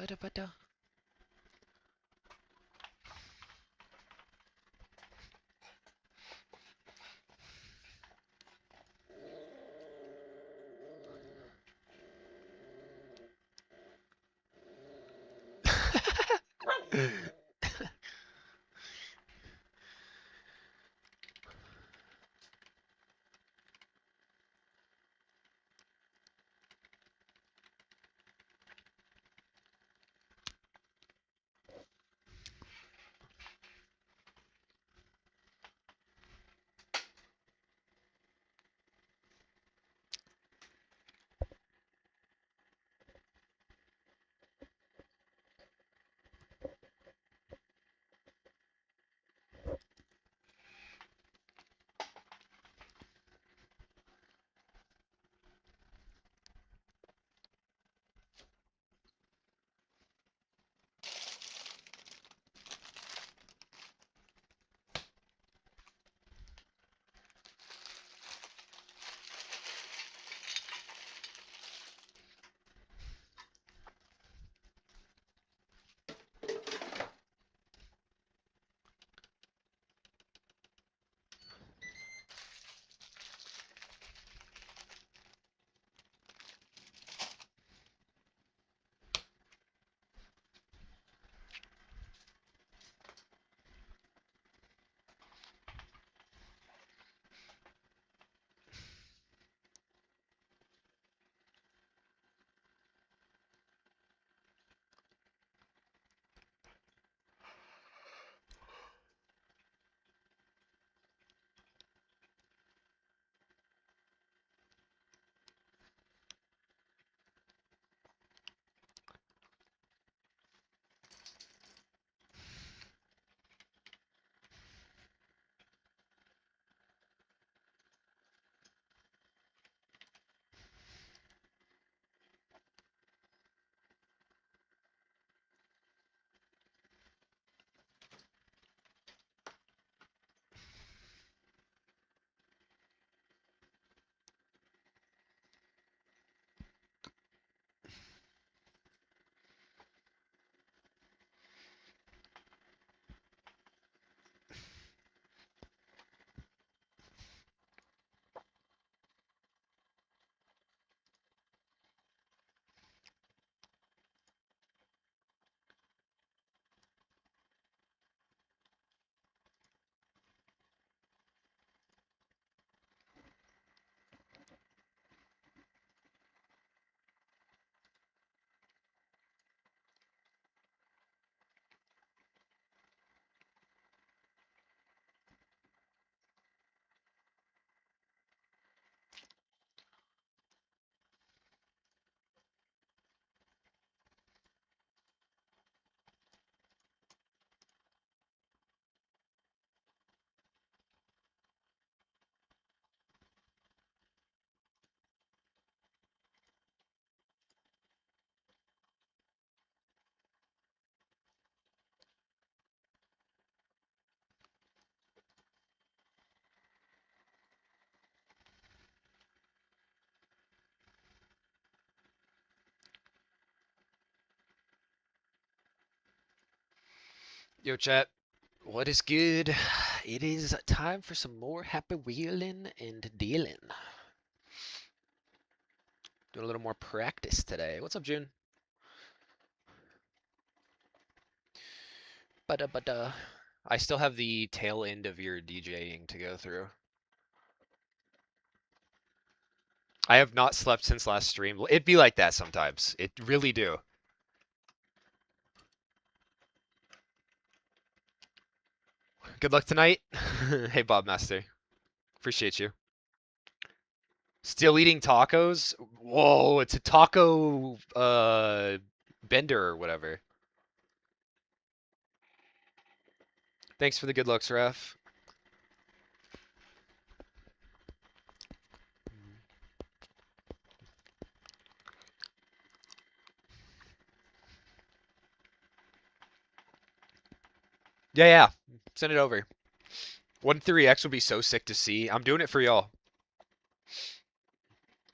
Ba-da-ba-da. Yo, chat. What is good? It is time for some more happy wheeling and dealing. Doing a little more practice today. What's up, June? Ba-da-ba-da. I still have the tail end of your DJing to go through. I have not slept since last stream. It'd be like that sometimes. It really do. Good luck tonight. Hey, Bob Master. Appreciate you. Still eating tacos? Whoa, it's a taco bender or whatever. Thanks for the good looks, Ref. Yeah, yeah. Send it over. 1-3X would be so sick to see. I'm doing it for y'all.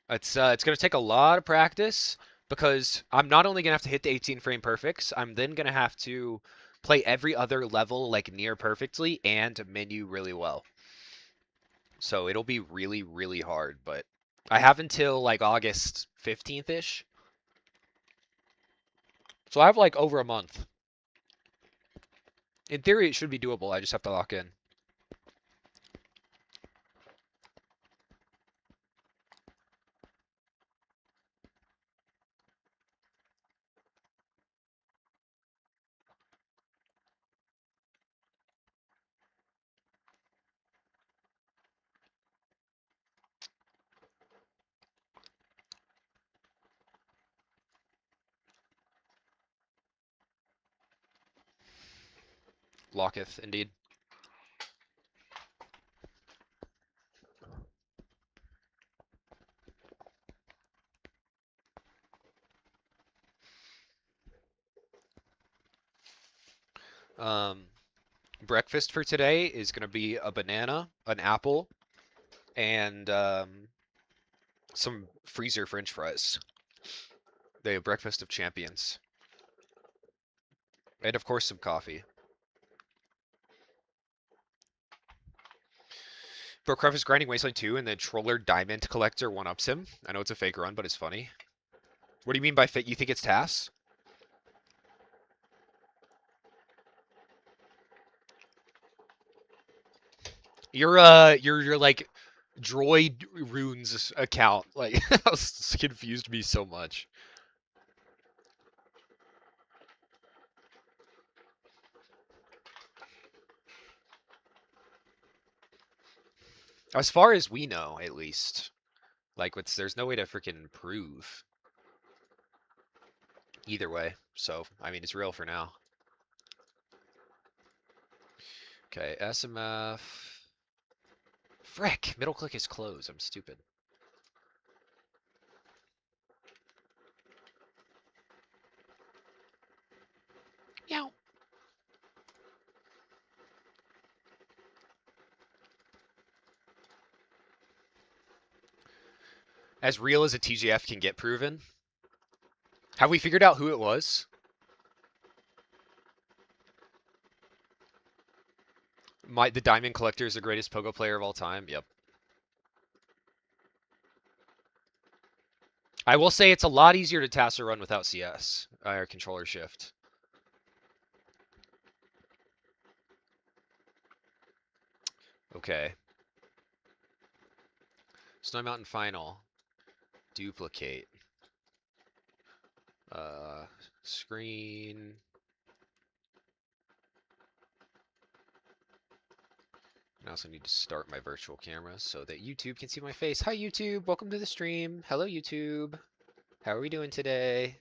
It's gonna take a lot of practice, because I'm not only gonna have to hit the 18 frame perfects, I'm then gonna have to play every other level like near perfectly and menu really well. So it'll be really, really hard, but I have until like August 15th-ish. So I have like over a month. In theory, it should be doable. I just have to lock in. Locketh, indeed. Um, breakfast for today is gonna be a banana, an apple, and some freezer French fries. The breakfast of champions. And of course some coffee. Bro, Cruff is grinding Wasteland 2 and then Troller Diamond Collector one-ups him. I know it's a fake run, but it's funny. What do you mean by fake? You think it's TAS? Your like droid runes account like confused me so much. As far as we know, at least. Like, there's no way to freaking prove either way. So, I mean, it's real for now. Okay, SMF. Frick! Middle click is closed. I'm stupid. Meow. As real as a TGF can get proven. Have we figured out who it was? The Diamond Collector is the greatest Pogo player of all time. Yep. I will say it's a lot easier to TAS a run without CS, or controller shift. Okay. Snowy Mountain Final. Duplicate. Screen. I also need to start my virtual camera so that YouTube can see my face. Hi, YouTube. Welcome to the stream. Hello, YouTube. How are we doing today?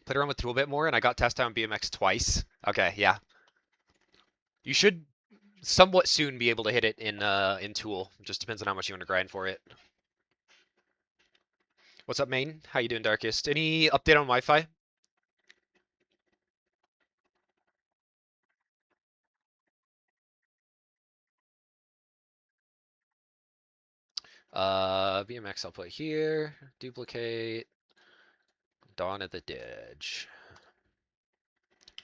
Played around with Tool a bit more, and I got test out on BMX twice. Okay, yeah. You should somewhat soon be able to hit it in Tool. Just depends on how much you want to grind for it. What's up, main? How you doing, Darkest? Any update on Wi-Fi? BMX I'll put here. Duplicate. Dawn of the Ditch.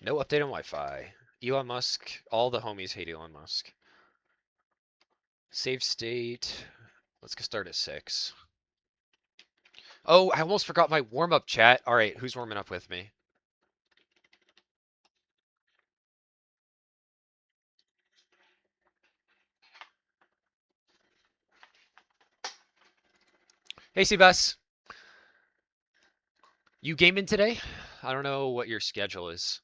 No update on Wi-Fi. Elon Musk. All the homies hate Elon Musk. Save state. Let's get started at 6. Oh, I almost forgot my warm-up chat. All right, who's warming up with me? Hey, Seabass. You gaming today? I don't know what your schedule is.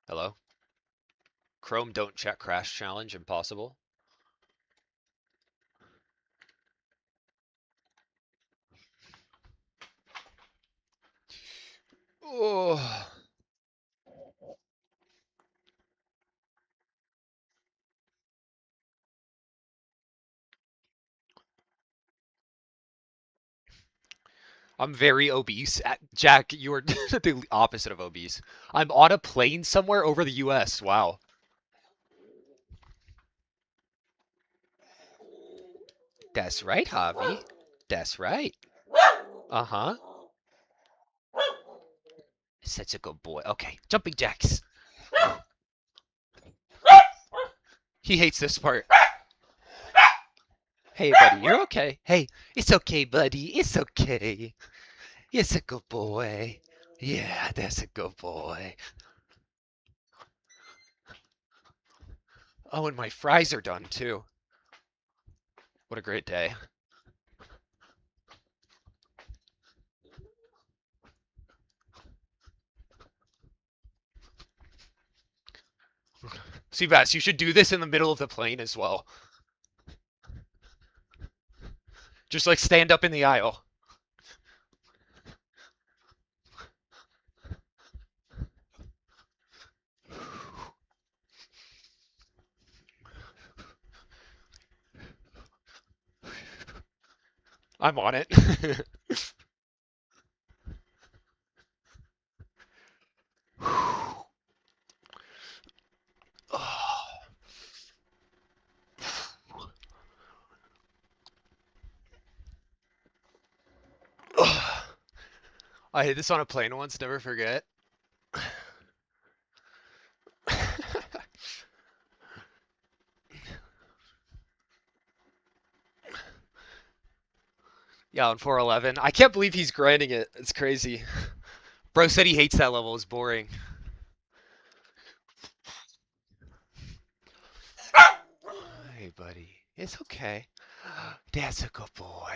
Hello? Chrome don't chat crash challenge, impossible. Oh. I'm very obese. Jack, you are the opposite of obese. I'm on a plane somewhere over the US. Wow. That's right, Javi. That's right. Uh-huh. Such a good boy. Okay, jumping jacks. He hates this part. Hey, buddy, you're okay. Hey, it's okay, buddy. It's okay. It's a good boy. Yeah, that's a good boy. Oh, and my fries are done, too. What a great day. Seabass, you should do this in the middle of the plane as well. Just like stand up in the aisle. I'm on it. I hit this on a plane once, never forget. Yeah, on 411. I can't believe he's grinding it. It's crazy. Bro said he hates that level. It's boring. Hey, buddy. It's okay. That's a good boy.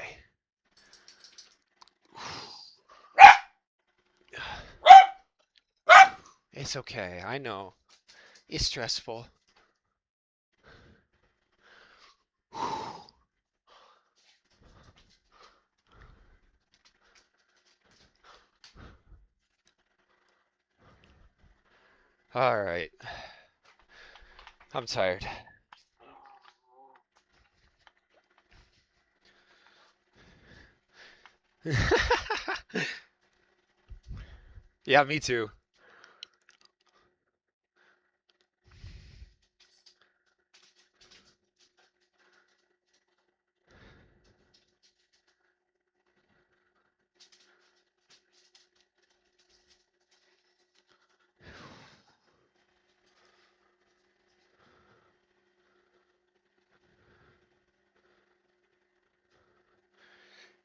It's okay. I know. It's stressful. All right. I'm tired. Yeah, me too.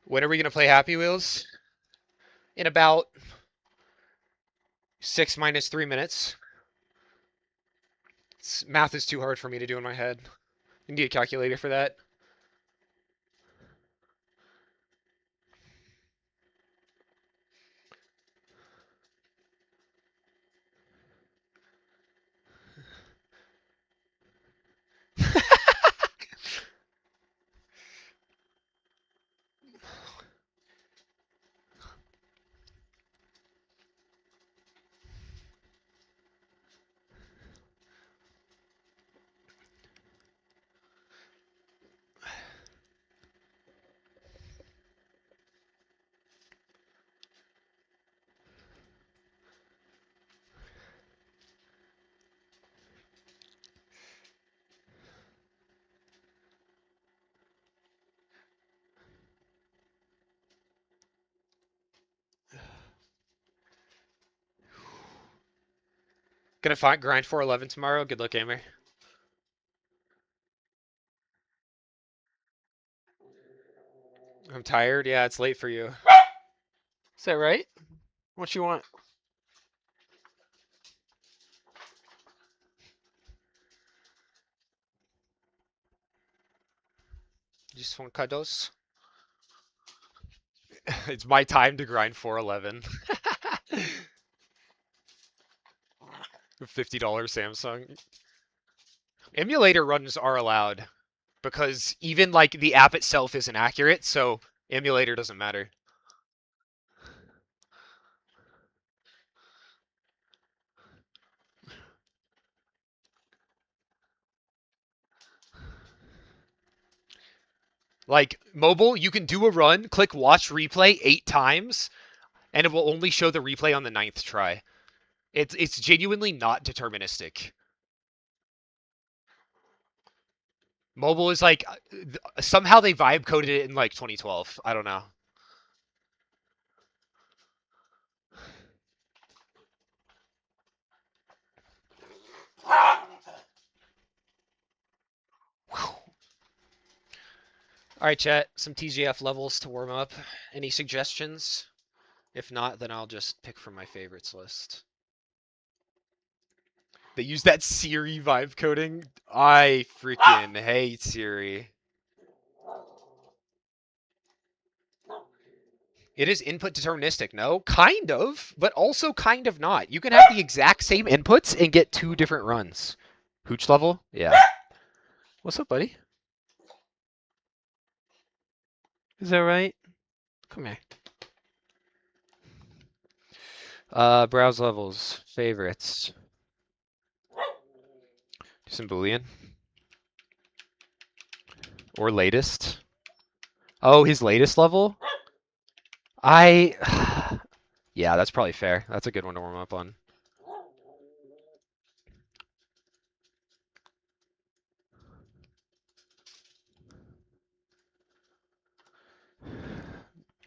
When are we gonna play Happy Wheels? In about 6 minus 3 minutes. Math is too hard for me to do in my head. I need a calculator for that. Gonna find grind 411 tomorrow. Good luck, gamer. I'm tired. Yeah, it's late for you. Is that right? What you want? You just want cuddles? It's my time to grind 411. $50 Samsung. Emulator runs are allowed because even like the app itself isn't accurate, so emulator doesn't matter. Like mobile, you can do a run, click watch replay 8 times, and it will only show the replay on the 9th try. It's genuinely not deterministic. Mobile is like somehow they vibe coded it in like 2012. I don't know. All right, chat. Some TGF levels to warm up. Any suggestions? If not, then I'll just pick from my favorites list. They use that Siri vibe coding. I freaking hate Siri. It is input deterministic, no? Kind of, but also kind of not. You can have the exact same inputs and get two different runs. Hooch level? Yeah. What's up, buddy? Is that right? Come here. Browse levels. Favorites. Do some Boolean. Or latest. Oh, his latest level? Yeah, that's probably fair. That's a good one to warm up on.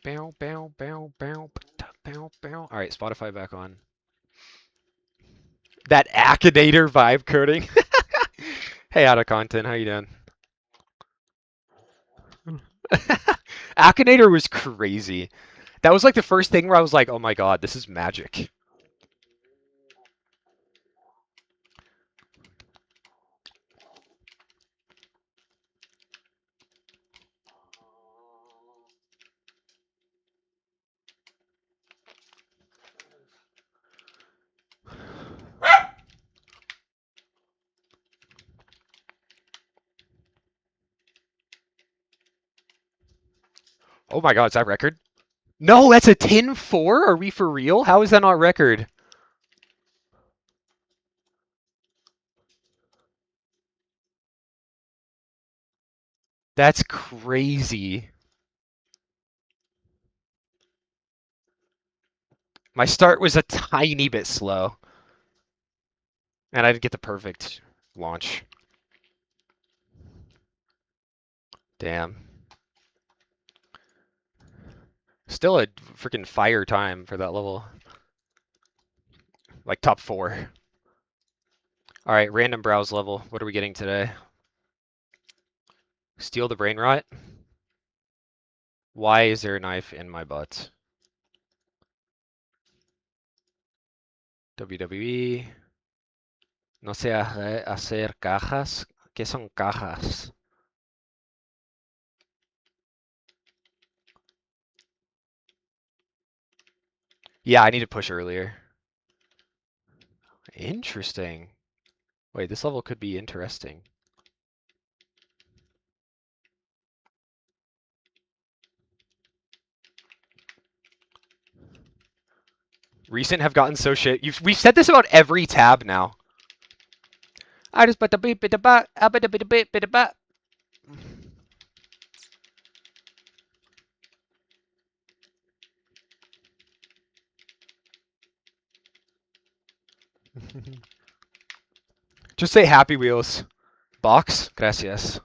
Bow, bow, bow, bow, bow, bow. All right, Spotify back on. That Akinator vibe coding. Hey, out of content, how you doing? Akinator was crazy. That was like the first thing where I was like, oh my god, this is magic. Oh my god, is that record? No, that's a tin 4? Are we for real? How is that not record? That's crazy. My start was a tiny bit slow. And I didn't get the perfect launch. Damn. Still a freaking fire time for that level. Like top 4. All right, random browse level. What are we getting today? Steal the brain rot? Why is there a knife in my butt? WWE. No sé hacer cajas. ¿Qué son cajas? Yeah, I need to push earlier. Interesting. Wait, this level could be interesting. Recent have gotten so shit. We've said this about every tab now. I just but a bit bit about a bit about. Just say Happy Wheels. Box? Gracias.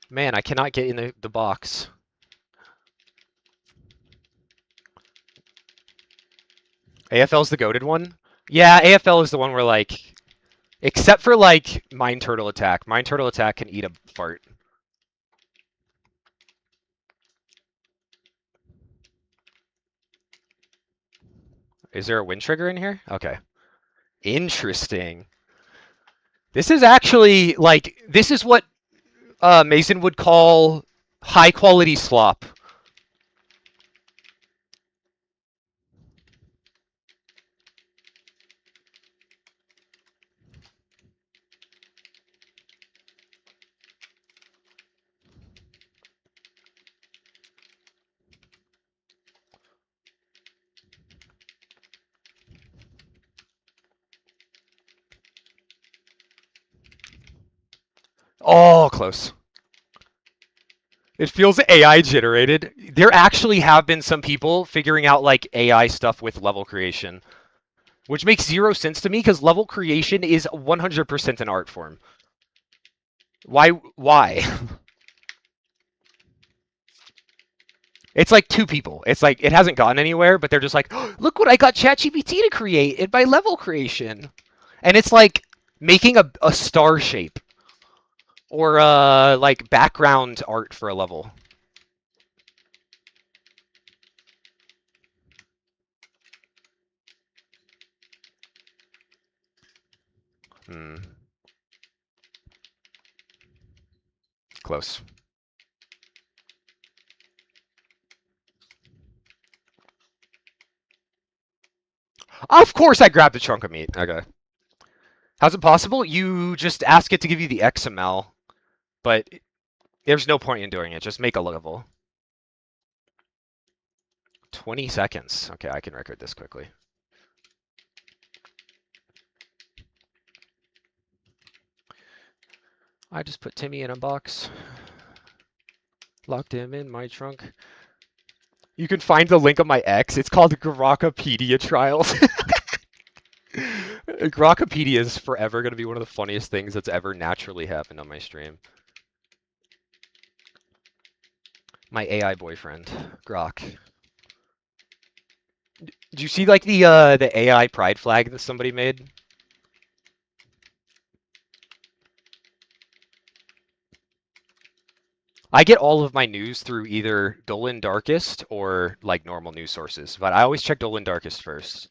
Man, I cannot get in the box. AFL's the goated one? Yeah, AFL is the one where, like, except for, like, Mine Turtle Attack. Mine Turtle Attack can eat a fart. Is there a win trigger in here? Okay. Interesting. This is actually, like, this is what Mason would call high quality slop. Oh, close. It feels AI generated. There actually have been some people figuring out like AI stuff with level creation, which makes zero sense to me because level creation is 100% an art form. Why? Why? It's like two people. It's like it hasn't gotten anywhere, but they're just like, oh, look what I got ChatGPT to create in my level creation, and it's like making a star shape or like background art for a level. Hmm. Close. Of course, I grabbed a chunk of meat. Okay. How's it possible? You just ask it to give you the XML, but there's no point in doing it. Just make a level. 20 seconds. Okay, I can record this quickly. I just put Timmy in a box. Locked him in my trunk. You can find the link on my X. It's called Grokkapedia Trials. Grokkapedia is forever going to be one of the funniest things that's ever naturally happened on my stream. My AI boyfriend, Grok. Did you see like the AI pride flag that somebody made? I get all of my news through either Dolan Darkest or like normal news sources, but I always check Dolan Darkest first.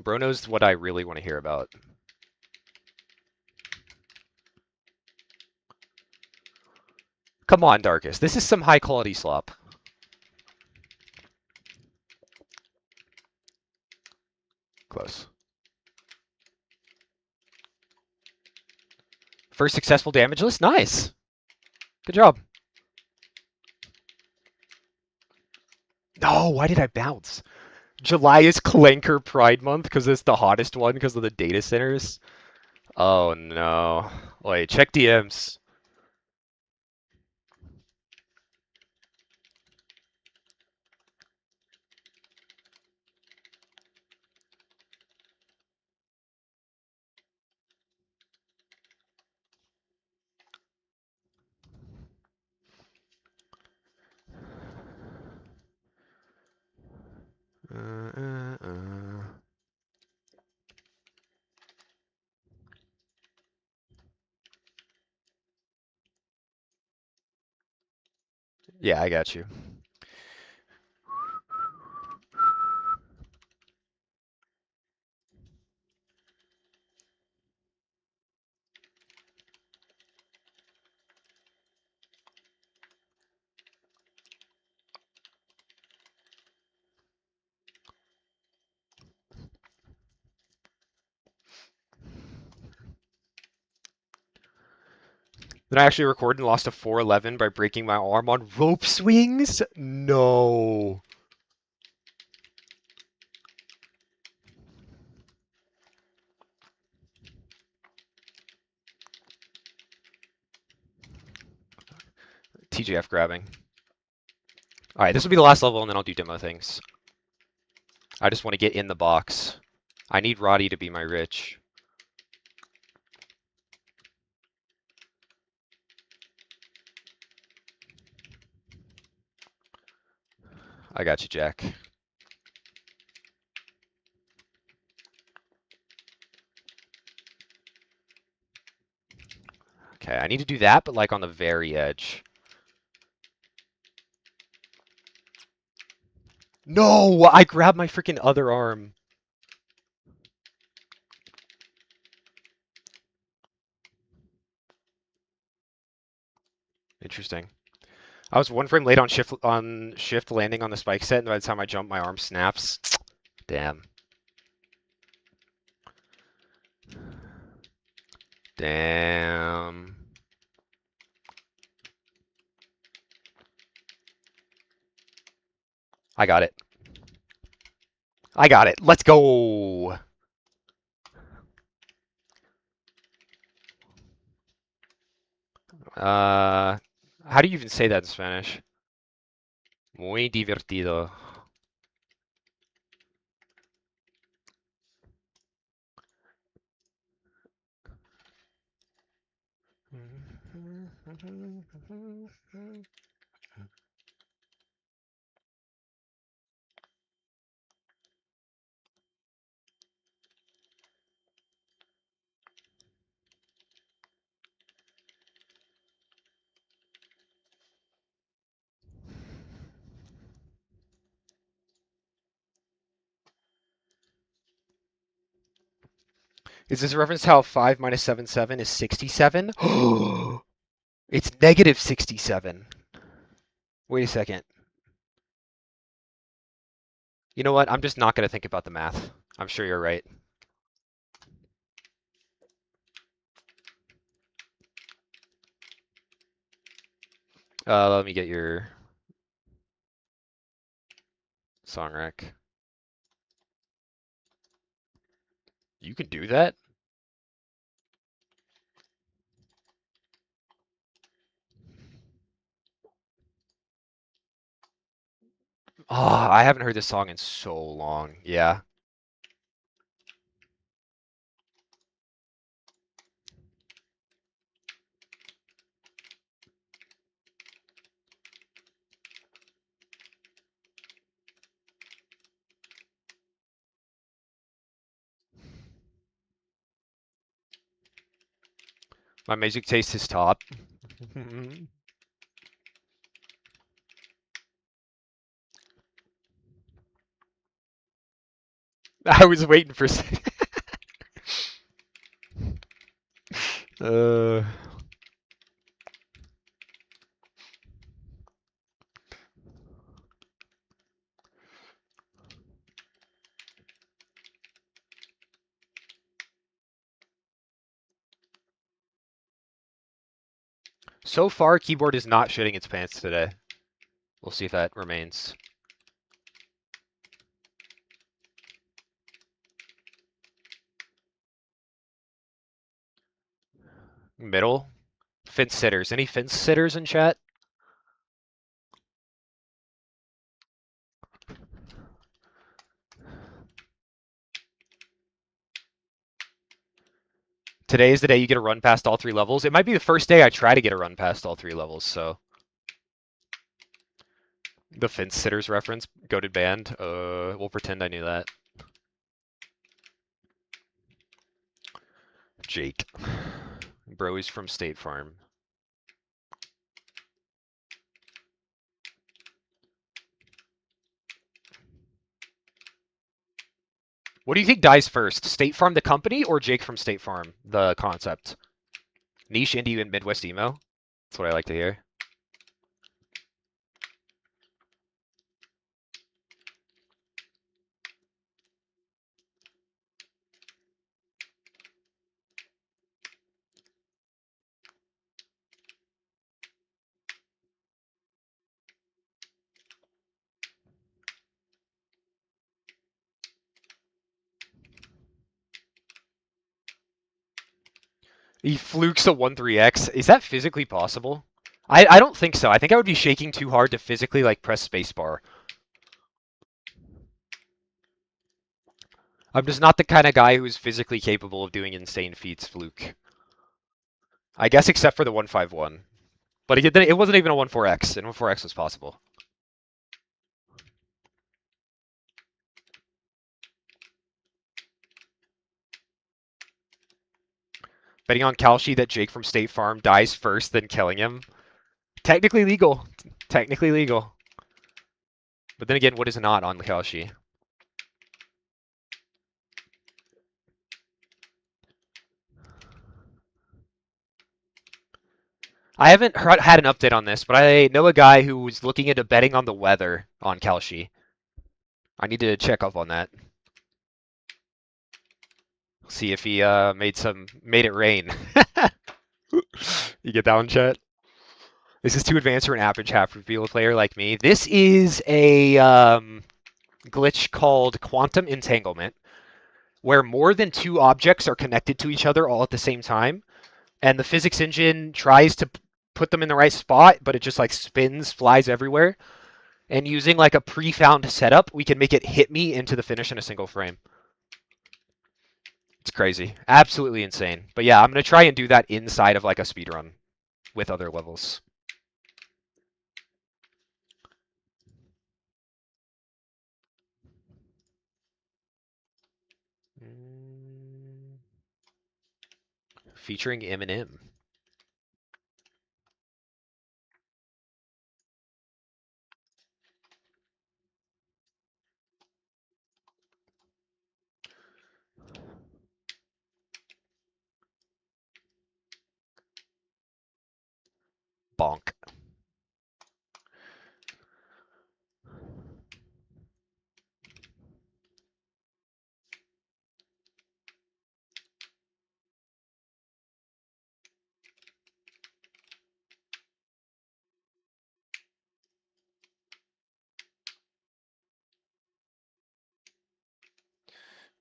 Bro knows what I really want to hear about. Come on, Darkest. This is some high quality slop. Close. First successful damage list? Nice. Good job. No, why did I bounce? July is Clanker Pride Month because it's the hottest one because of the data centers. Oh no. Wait, check DMs. Yeah, I got you. Then I actually recorded and lost a 411 by breaking my arm on rope swings? No. TJF grabbing. Alright, this will be the last level and then I'll do demo things. I just want to get in the box. I need Roddy to be my rich. I got you, Jack. Okay, I need to do that, but like on the very edge. No! I grabbed my freaking other arm. Interesting. I was one frame late on shift landing on the spike set, and by the time I jump, my arm snaps. Damn. Damn. I got it. I got it. Let's go. How do you even say that in Spanish? Muy divertido. Is this a reference to how 5 minus 7, 7 is 67? It's negative 67. Wait a second. You know what? I'm just not going to think about the math. I'm sure you're right. Let me get your song rec. You can do that? Oh, I haven't heard this song in so long. Yeah. My music taste is top. I was waiting for. uh. So far, keyboard is not shitting its pants today. We'll see if that remains. Middle. Fence sitters. Any fence sitters in chat? Today is the day you get a run past all 3 levels. It might be the first day I try to get a run past all 3 levels, so. The fence sitters reference, goated band. We'll pretend I knew that. Jake. Bro is from State Farm. What do you think dies first? State Farm the company or Jake from State Farm, the concept? Niche, indie, and Midwest emo? That's what I like to hear. He flukes a 1-3x. Is that physically possible? I don't think so. I think I would be shaking too hard to physically like press spacebar. I'm just not the kind of guy who's physically capable of doing insane feats, fluke. I guess except for the 151. But it wasn't even a 1-4x, and 1-4x was possible. Betting on Kalshi that Jake from State Farm dies first, then killing him. Technically legal. Technically legal. But then again, what is not on Kalshi? I haven't had an update on this, but I know a guy who was looking into betting on the weather on Kalshi. I need to check up on that. See if he made it rain. You get that one, chat? This is too advanced for an average half reveal player like me. This is a glitch called quantum entanglement, where more than two objects are connected to each other all at the same time, and the physics engine tries to put them in the right spot, but it just like spins, flies everywhere. And using like a pre-found setup, we can make it hit me into the finish in a single frame. It's crazy. Absolutely insane. But yeah, I'm going to try and do that inside of like a speedrun with other levels. Featuring Eminem. Bonk.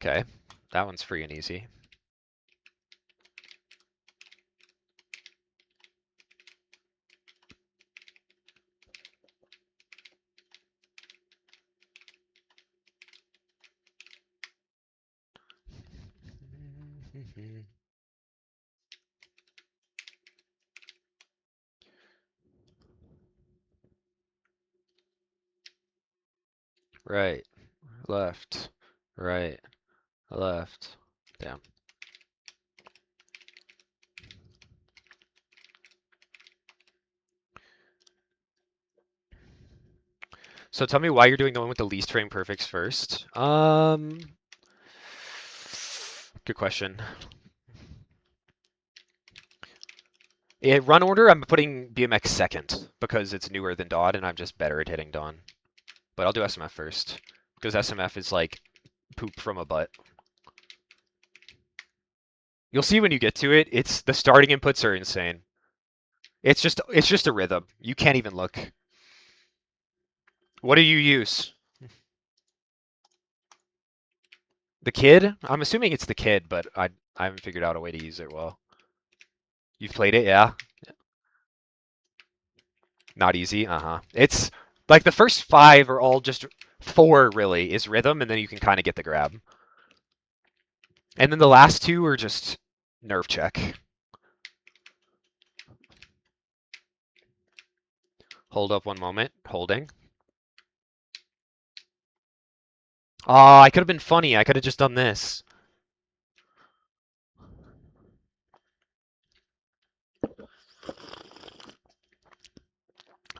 Okay, that one's free and easy. Right, left, right, left, down. So tell me why you're doing the one with the least frame perfects first. Good question. In run order, I'm putting BMX second because it's newer than Dodd and I'm just better at hitting Dawn. But I'll do SMF first because SMF is like poop from a butt. You'll see when you get to it, it's the starting inputs are insane. It's just a rhythm. You can't even look. What do you use? The kid? I'm assuming it's the kid, but I haven't figured out a way to use it well. You've played it, yeah? Not easy. Uh-huh. It's like the first five are all just four really is rhythm, and then you can kind of get the grab. And then the last two are just nerve check. Hold up one moment. Holding. Oh, I could have been funny. I could have just done this.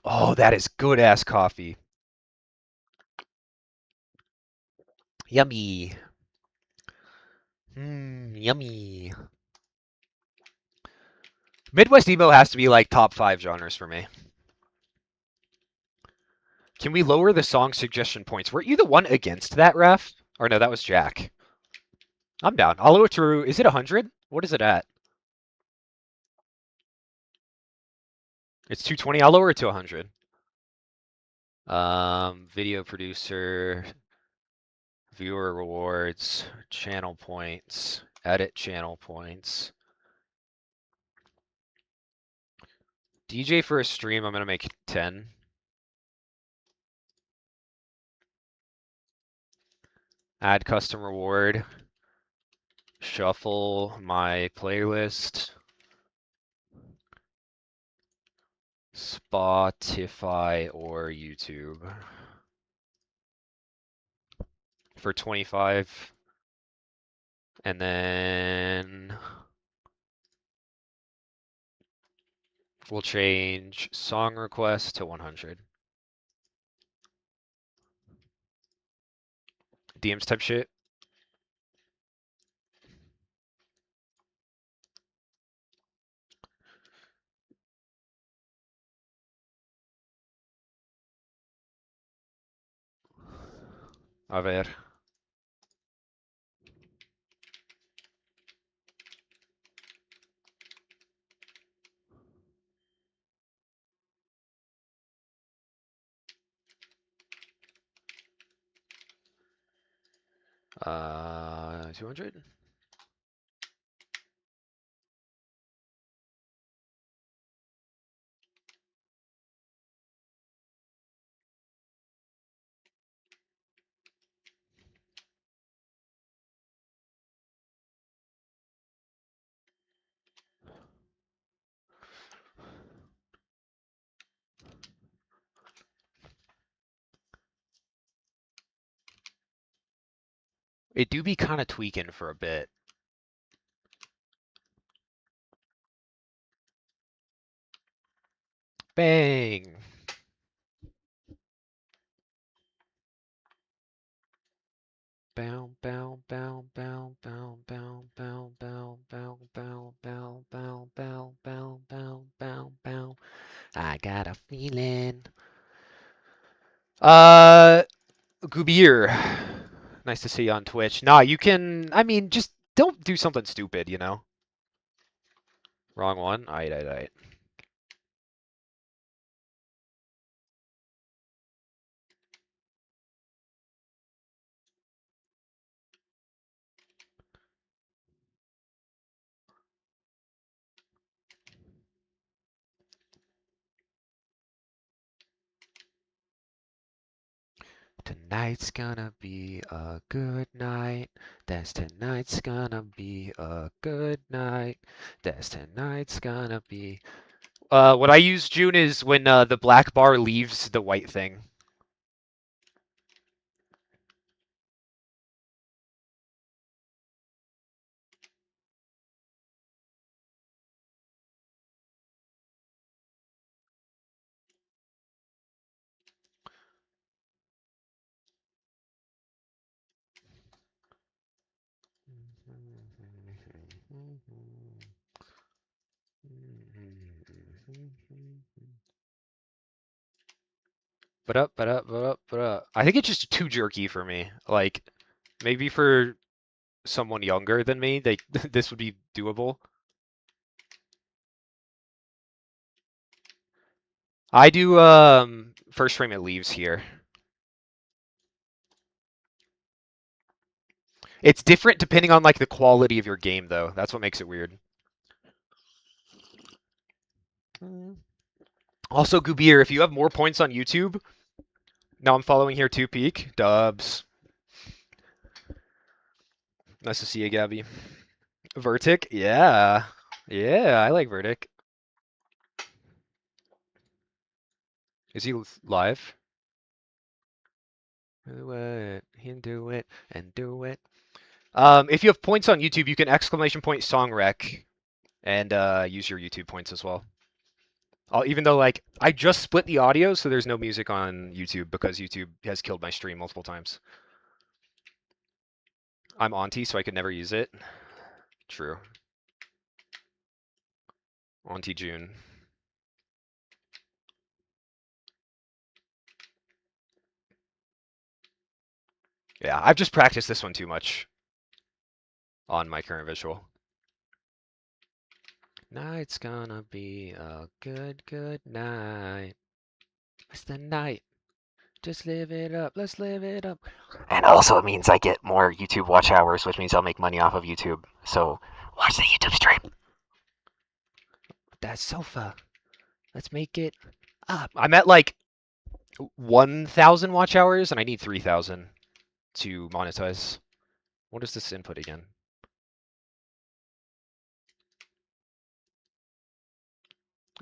Oh, that is good ass coffee. Yummy. Yummy. Midwest emo has to be like top 5 genres for me. Can we lower the song suggestion points? Were you the one against that, ref? Or no, that was Jack. I'm down. I'll lower it to, is it 100? What is it at? It's 220. I'll lower it to 100. Video producer, viewer rewards, channel points, edit channel points. DJ for a stream, I'm gonna make 10. Add custom reward. Shuffle my playlist. Spotify or YouTube. For 25. And then we'll change song request to 100. DMs type shit. A ver. 200. It do be kind of tweaking for a bit. Bang. Bow, bow, bow, bow, bow, bow, bow, bow, bow, bow, bow, bow, bow, bow, bow, bow, bow. I got a feeling. Uh, Gubir. Nice to see you on Twitch. Nah, you can. I mean, just don't do something stupid, you know? Wrong one. Aight. Tonight's gonna be a good night. Tonight's gonna be a good night. Tonight's gonna be. What I use, June, is when the black bar leaves the white thing. But up. I think it's just too jerky for me. Like, maybe for someone younger than me, they this would be doable. I do first frame it leaves here. It's different depending on like the quality of your game though. That's what makes it weird. Also, Gubir, if you have more points on YouTube, now I'm following here too, Peak. Dubs. Nice to see you, Gabby. Vertic? Yeah. Yeah, I like Vertic. Is he live? Do it, do it, and do it. If you have points on YouTube, you can exclamation point song rec and use your YouTube points as well. Even though like I just split the audio, so there's no music on YouTube because YouTube has killed my stream multiple times. I'm Auntie, so I could never use it. True. Auntie June. Yeah, I've just practiced this one too much on my current visual. Night's gonna be a good night. It's the night. Just live it up. Let's live it up. And also, it means I get more YouTube watch hours, which means I'll make money off of YouTube. So, watch the YouTube stream. That sofa. Let's make it up. I'm at like 1,000 watch hours, and I need 3,000 to monetize. What is this input again?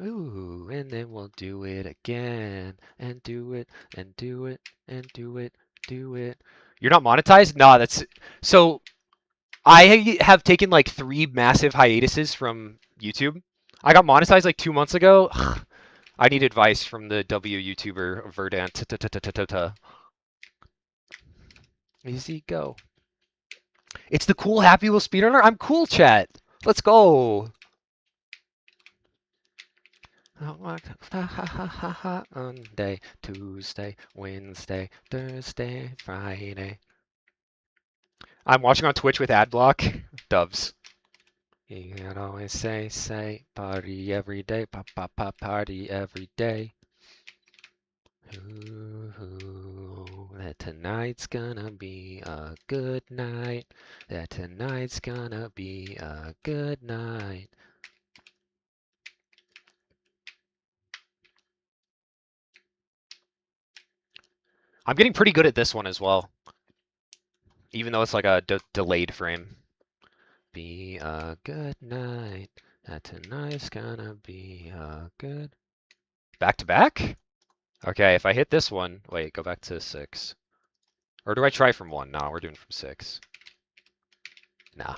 Ooh, and then we'll do it again, and do it, and do it, and do it, do it. You're not monetized? Nah, that's so. I have taken like 3 massive hiatuses from YouTube. I got monetized like 2 months ago. I need advice from the W YouTuber Verdant. Easy go. It's the cool Happy Wheel speedrunner. I'm cool, chat. Let's go. Monday, Tuesday, Wednesday, Thursday, Friday. I'm watching on Twitch with adblock. Dubs. You can always say, party every day, party every day. Ooh, that tonight's gonna be a good night. That tonight's gonna be a good night. I'm getting pretty good at this one as well, even though it's like a delayed frame. Be a good night. That tonight's gonna be a good. Back to back? Okay, if I hit this one, wait, go back to 6. Or do I try from 1? No, we're doing from 6. Nah.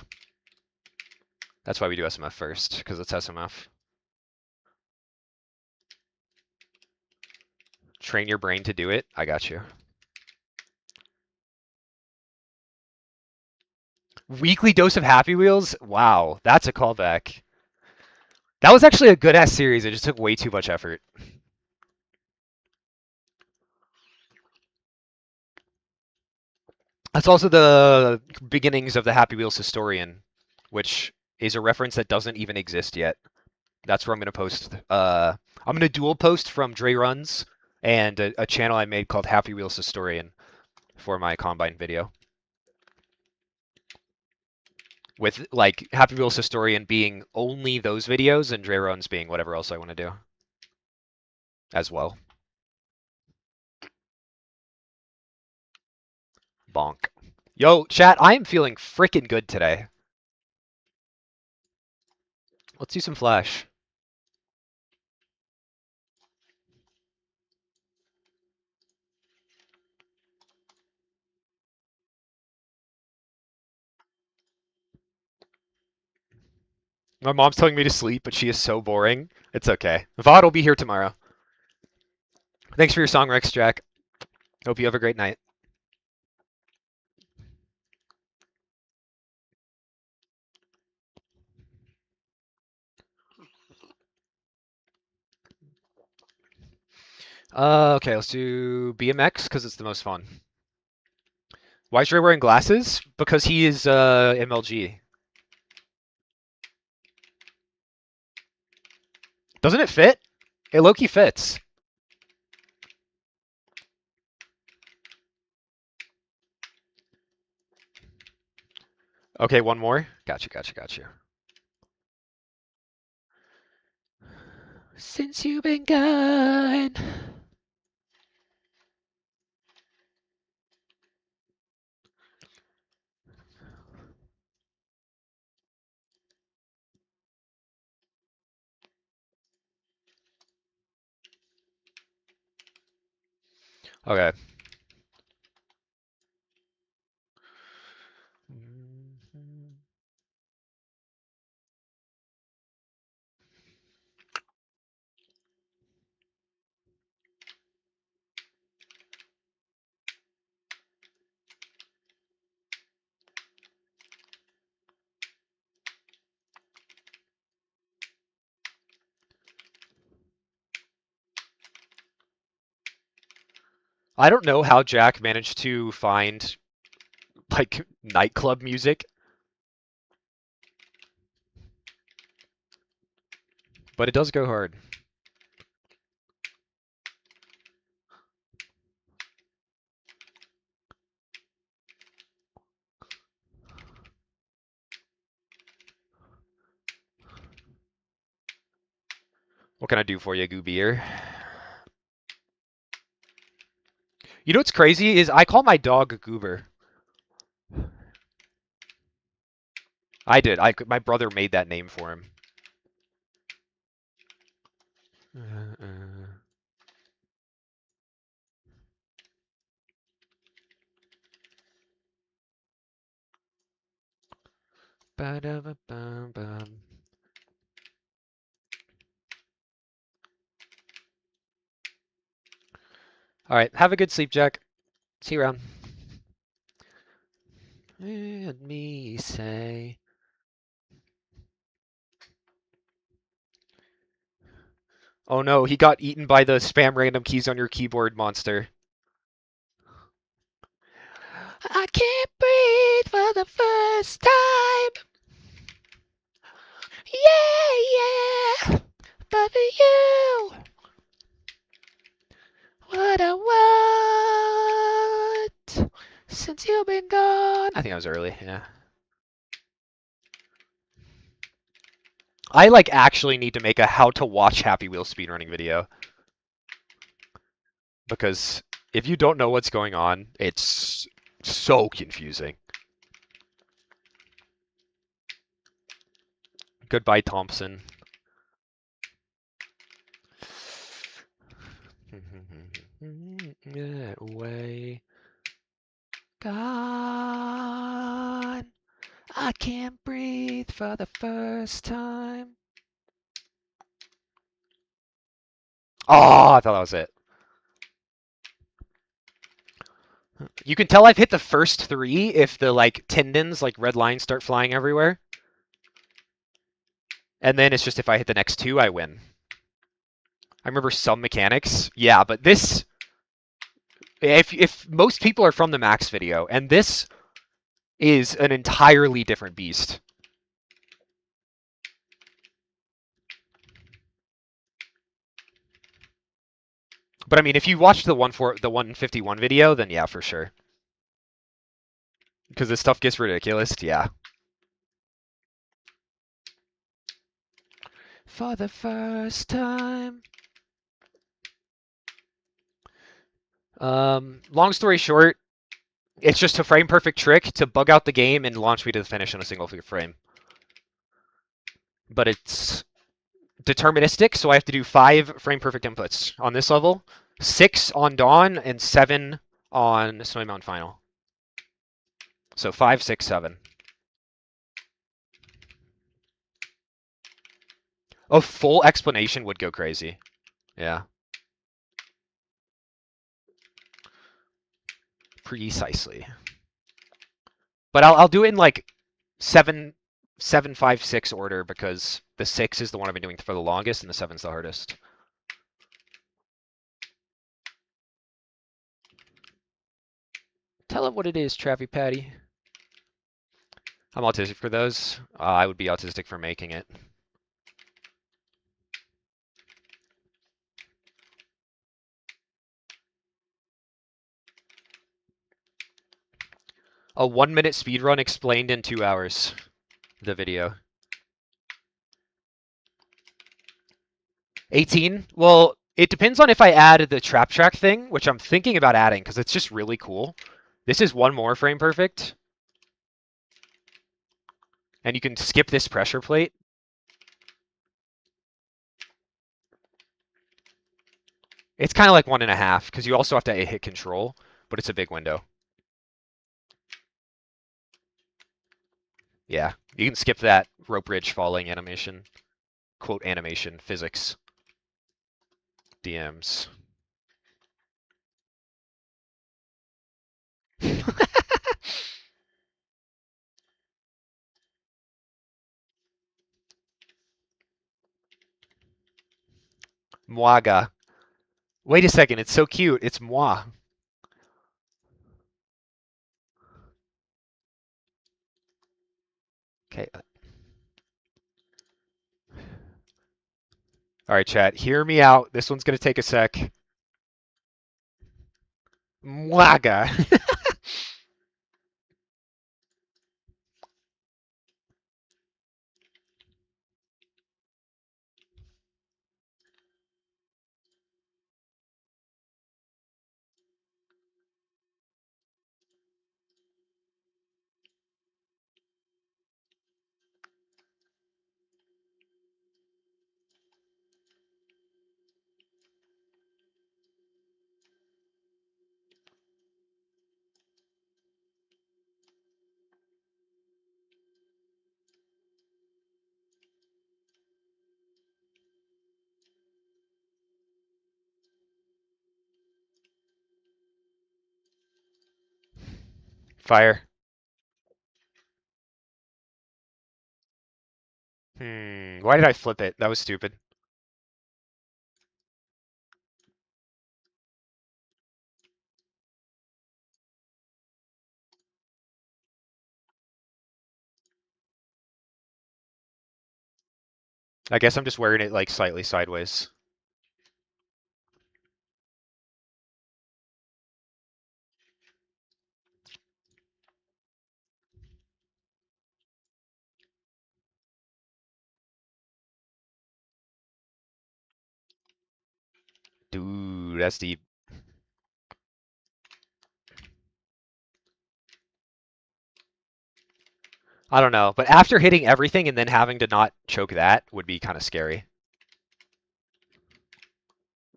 That's why we do SMF first, because it's SMF. Train your brain to do it. I got you. Weekly dose of Happy Wheels? Wow, that's a callback. That was actually a good ass series. It just took way too much effort. That's also the beginnings of the Happy Wheels Historian, which is a reference that doesn't even exist yet. That's where I'm gonna post. I'm gonna dual post from Dre Runs and a channel I made called Happy Wheels Historian for my Combine video. With like Happy Wheels Historian being only those videos and Dre Runs being whatever else I want to do as well. Bonk. Yo, chat, I am feeling freaking good today. Let's do some Flash. My mom's telling me to sleep, but she is so boring. It's okay. VOD will be here tomorrow. Thanks for your song, Rex Jack. Hope you have a great night. Okay, let's do BMX because it's the most fun. Why is Ray wearing glasses? Because he is MLG. Doesn't it fit? It low-key fits. Okay, one more. Gotcha. Since you've been gone. Okay. I don't know how Jack managed to find like nightclub music, but it does go hard. What can I do for you, Goobier? You know what's crazy is I call my dog Goober. I did. My brother made that name for him. Ba-da-ba-bum-bum. All right, have a good sleep, Jack. See you around. Let me say. Oh no, he got eaten by the spam random keys on your keyboard monster. I can't breathe for the first time. Yeah. But for you, what I want. since you've been gone. I think I was early, yeah. I like actually need to make a how to watch Happy Wheel speedrunning video. Because if you don't know what's going on, it's so confusing. Goodbye, Thompson. Get away. Gone. I can't breathe for the first time. Oh, I thought that was it. You can tell I've hit the first three if the like tendons, like red lines, start flying everywhere. And then it's just if I hit the next two, I win. I remember some mechanics. Yeah, but this, if most people are from the Max video, and this is an entirely different beast. But I mean, if you watched the 151 video, then yeah, for sure. Because this stuff gets ridiculous, yeah. For the first time. Long story short, it's just a frame perfect trick to bug out the game and launch me to the finish in a single frame. But it's deterministic, so I have to do 5 frame perfect inputs on this level, 6 on Dawn, and 7 on Snowy Mountain Final. So 5, 6, 7. A full explanation would go crazy. Yeah. Precisely. But I'll do it in like 7, 5, 6 order because the 6 is the one I've been doing for the longest and the 7's the hardest. Tell him what it is, Travi Patty. I'm autistic for those. I would be autistic for making it. A 1-minute speedrun explained in 2 hours. The video. 18? Well, it depends on if I add the trap track thing, which I'm thinking about adding because it's just really cool. This is one more frame perfect. And you can skip this pressure plate. It's kind of like 1.5 because you also have to hit control, but it's a big window. Yeah, you can skip that rope bridge falling animation. Quote animation, physics. DMs. Mwaga. Wait a second, it's so cute. It's moi. Okay. All right, chat. Hear me out. This one's gonna take a sec. Mwaga. Fire. Why did I flip it? That was stupid. I guess I'm just wearing it like slightly sideways. Dude, that's deep. I don't know, but after hitting everything and then having to not choke that would be kind of scary.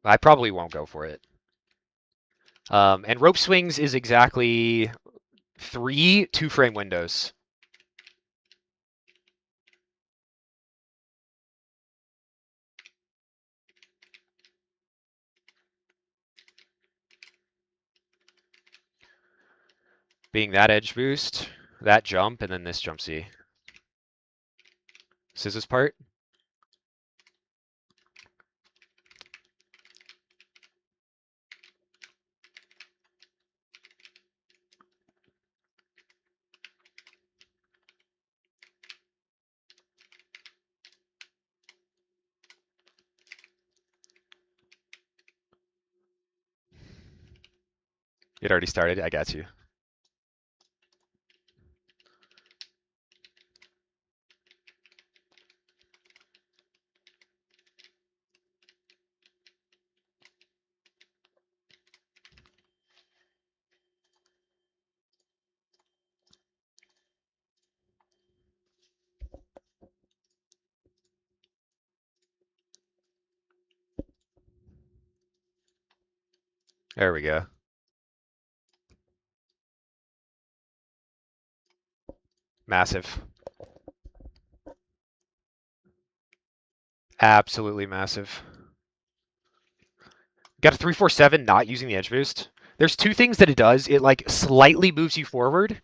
I probably won't go for it. And rope swings is exactly 3 2-frame windows. Being that edge boost, that jump, and then this jump C. Scissors part. It already started. I got you. There we go. Massive. Absolutely massive. Got a 347 not using the edge boost. There's 2 things that it does. It like slightly moves you forward,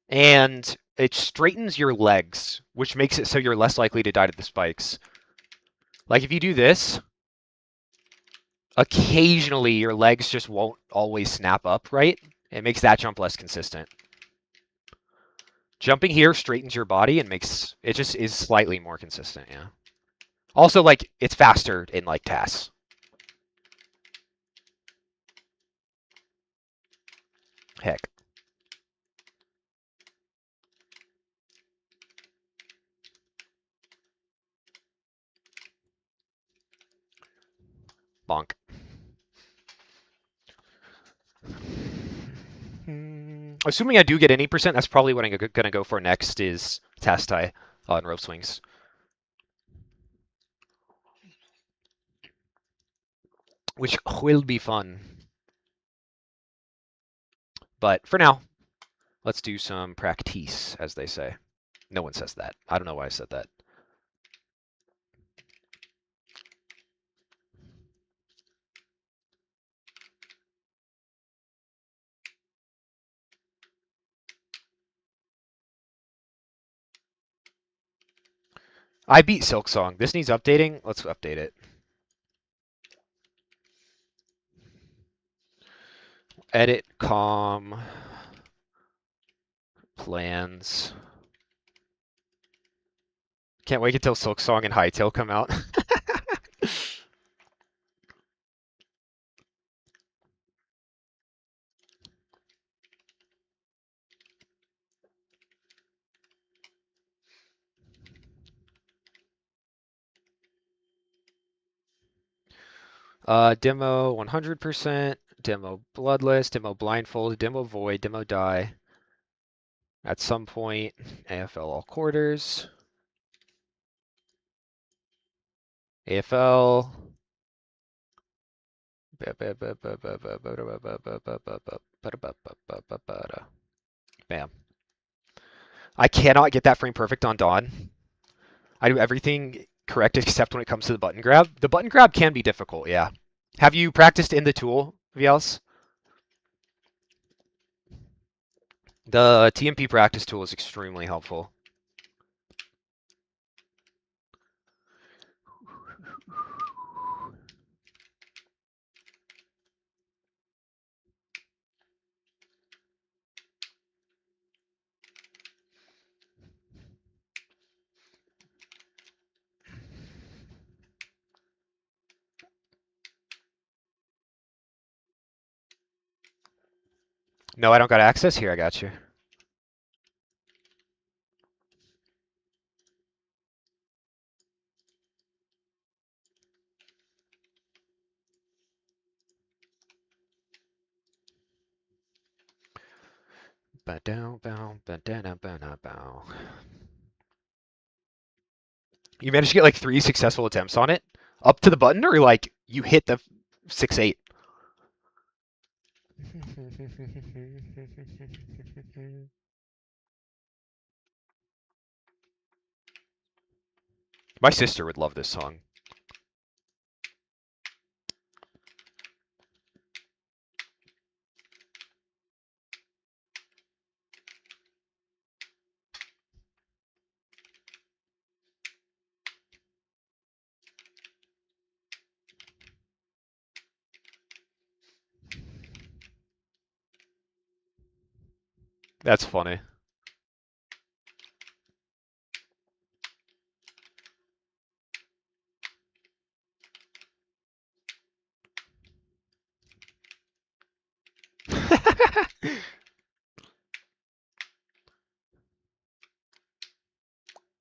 and it straightens your legs, which makes it so you're less likely to die to the spikes. Like if you do this, occasionally your legs just won't always snap up, right? It makes that jump less consistent. Jumping here straightens your body and makes it just is slightly more consistent, yeah. Also, like, it's faster in like tasks. Heck. Bonk. Assuming I do get any percent, that's probably what I'm gonna go for next is task tie on rope swings. Which will be fun. But for now, let's do some practice, as they say. No one says that. I don't know why I said that. I beat Silksong. This needs updating. Let's update it. Edit com plans. Can't wait until Silksong and Hytale come out. Demo 100%, demo bloodless, demo blindfold, demo void, demo die. At some point, AFL all quarters. AFL. Bam. I cannot get that frame perfect on Dawn. I do everything correct except when it comes to the button grab. The button grab can be difficult, yeah. Have you practiced in the tool, VLs? The TMP practice tool is extremely helpful. No, I don't got access here. I got you. You managed to get like 3 successful attempts on it? Up to the button, or like you hit the 6-8? My sister would love this song. That's funny.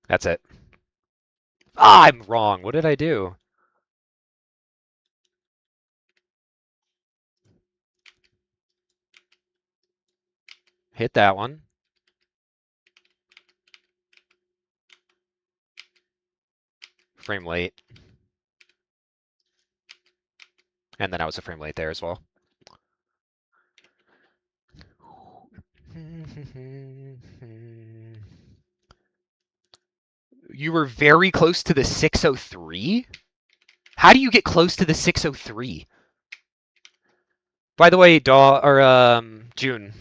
That's it. Ah, I'm wrong. What did I do? Hit that one. Frame late. And then I was a frame late there as well. You were very close to the 603? How do you get close to the 603? By the way, June.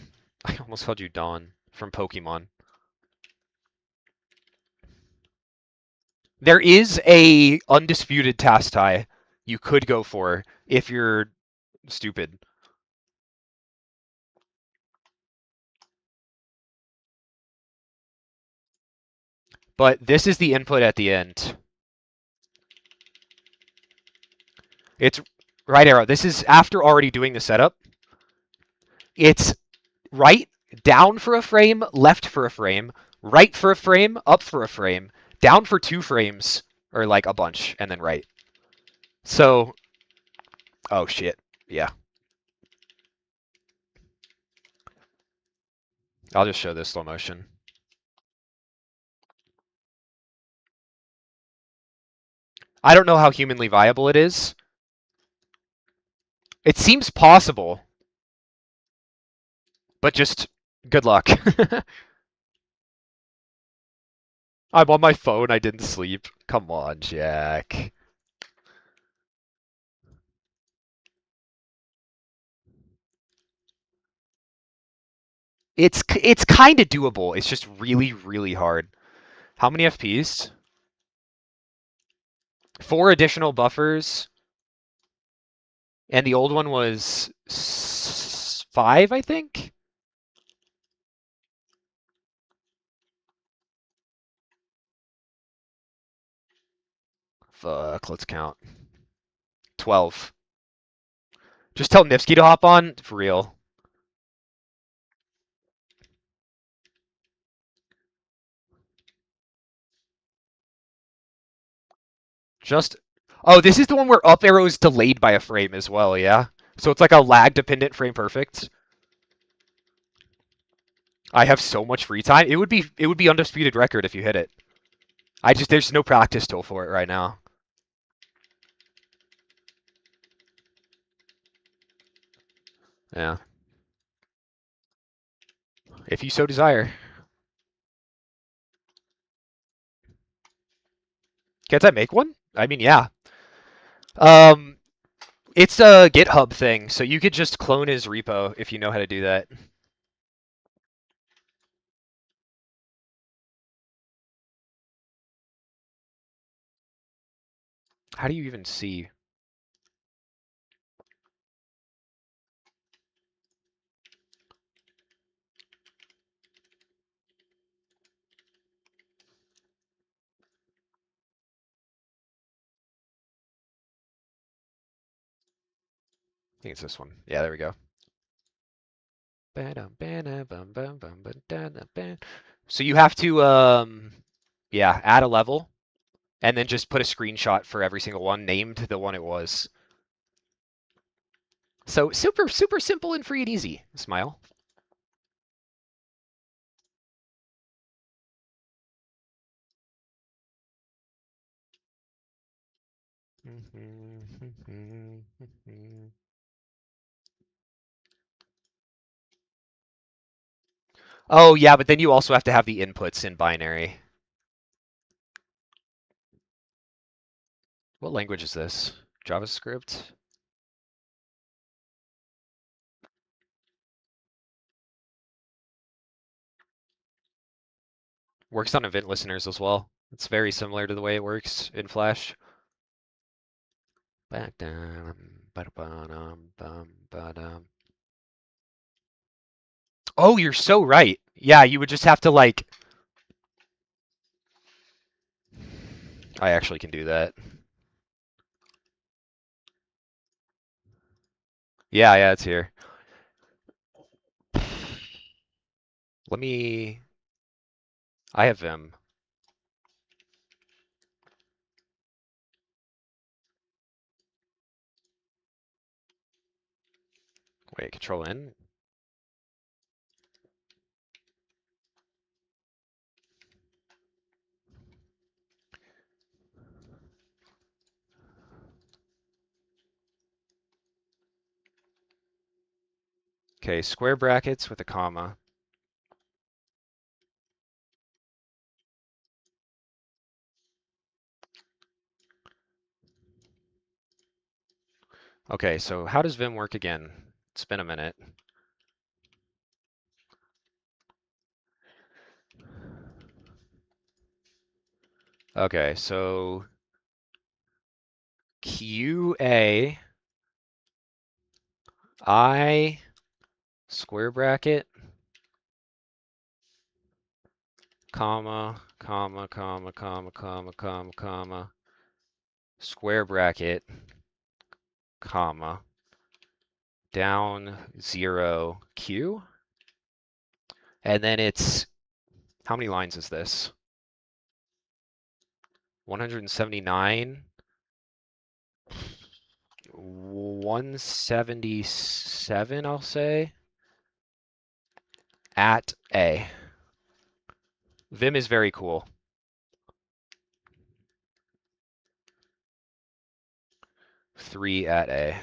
I almost called you Dawn from Pokemon. There is a undisputed task tie you could go for if you're stupid. But this is the input at the end. It's right arrow. This is after already doing the setup. It's right, down for a frame, left for a frame, right for a frame, up for a frame, down for 2 frames, or like a bunch, and then right. So, oh shit, yeah. I'll just show this slow motion. I don't know how humanly viable it is. It seems possible, but just good luck. I'm on my phone, I didn't sleep. Come on, Jack. It's kind of doable. It's just really, really hard. How many FPs? 4 additional buffers. And the old one was 5, I think? Fuck, let's count. 12. Just tell Nifsky to hop on, for real. Just... Oh, this is the one where up arrow is delayed by a frame as well, yeah? So it's like a lag-dependent frame perfect. I have so much free time. It would be undisputed record if you hit it. There's no practice tool for it right now. Yeah. If you so desire. Can't I make one? I mean, yeah. Um, it's a GitHub thing, so you could just clone his repo if you know how to do that. How do you even see? I think it's this one. Yeah, there we go. So you have to, yeah, add a level, and then just put a screenshot for every single one, named the one it was. So super, super simple and free and easy. Smile. Oh, yeah, but then you also have to have the inputs in binary. What language is this? JavaScript? Works on event listeners as well. It's very similar to the way it works in Flash. Back down, ba-da-ba-dum. Oh, you're so right. Yeah, you would just have to like. I actually can do that. Yeah, it's here. Let me. I have Vim. Wait, Control N. Okay, square brackets with a comma. Okay, so how does Vim work again? It's been a minute. Okay, so QA I square bracket comma square bracket comma down 0 Q, and then it's how many lines is this? 179, 177, I'll say, at A. Vim is very cool. Three at A.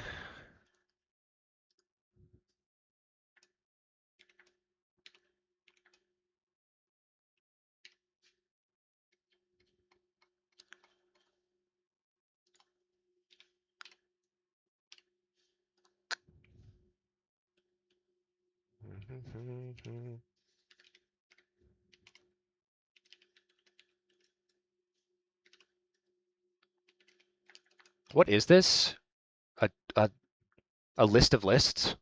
What is this? A, a, a list of lists?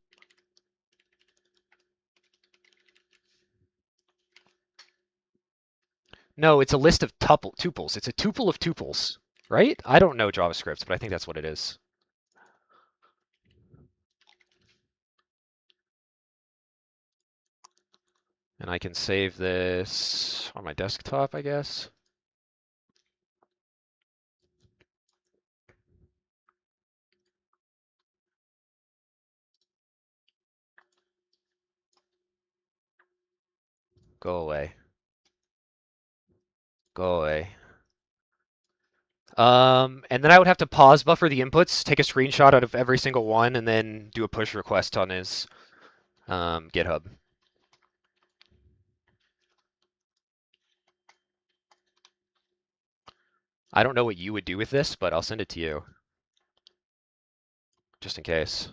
No, it's a list of tuples. It's a tuple of tuples, right? I don't know JavaScript, but I think that's what it is. And I can save this on my desktop, I guess. Go away. Go away. And then I would have to pause buffer the inputs, take a screenshot out of every single one, and then do a push request on his GitHub. I don't know what you would do with this, but I'll send it to you, just in case.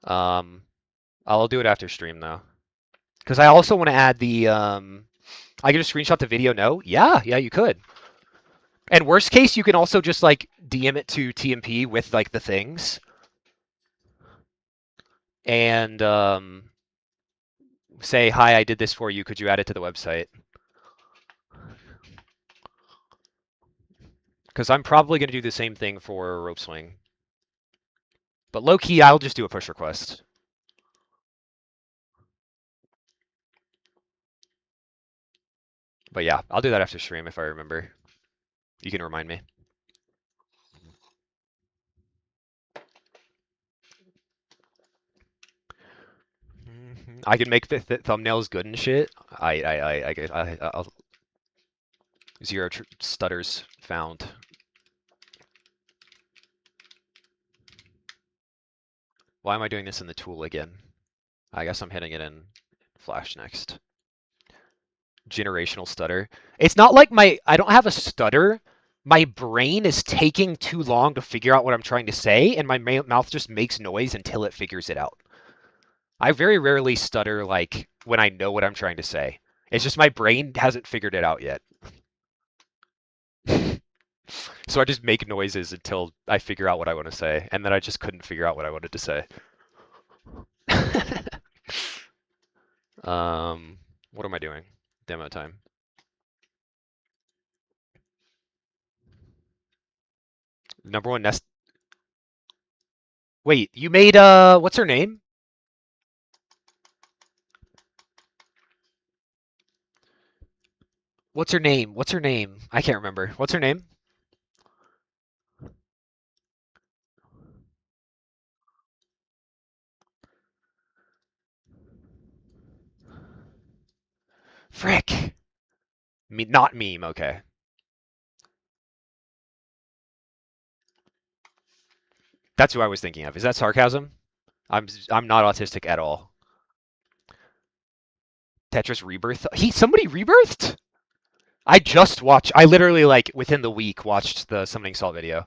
I'll do it after stream, though. Because I also want to add the, I can just screenshot the video, no? Yeah, you could. And worst case, you can also just, like, DM it to TMP with, like, the things. And, say, hi, I did this for you, could you add it to the website? Because I'm probably going to do the same thing for Rope Swing. But low-key, I'll just do a push request. But yeah, I'll do that after stream if I remember. You can remind me. I can make the thumbnails good and shit. I'll 0 stutters found. Why am I doing this in the tool again? I guess I'm hitting it in Flash next. Generational stutter. It's not like I don't have a stutter. My brain is taking too long to figure out what I'm trying to say, and my mouth just makes noise until it figures it out. I very rarely stutter like when I know what I'm trying to say. It's just my brain hasn't figured it out yet. So I just make noises until I figure out what I want to say, and then I just couldn't figure out what I wanted to say. What am I doing? Demo time. Number one nest. Wait, you made what's her name? What's her name? What's her name? I can't remember. What's her name? Frick. Not meme. Okay. That's who I was thinking of. Is that sarcasm? I'm not autistic at all. Tetris Rebirth. Somebody rebirthed? I literally like within the week watched the Summoning Salt video.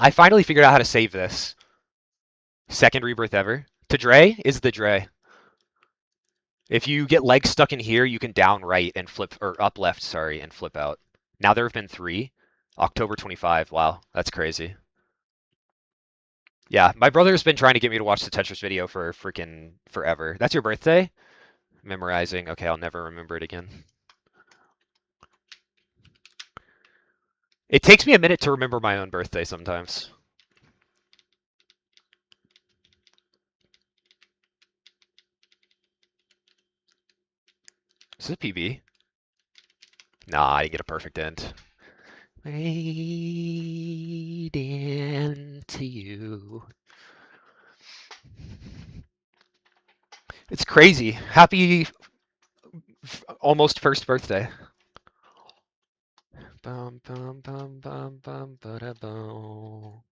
I finally figured out how to save this. Second rebirth ever. To Dre is the Dre. If you get legs stuck in here, you can down right and flip, or up left, sorry, and flip out. Now there have been 3. October 25. Wow, that's crazy. Yeah, my brother's been trying to get me to watch the Tetris video for freaking forever. That's your birthday? Memorizing. Okay, I'll never remember it again. It takes me a minute to remember my own birthday sometimes. Is this a PB? Nah, I didn't get a perfect end. Wade into you. It's crazy. Happy almost first birthday. Bum bum bum bum bum ba boom.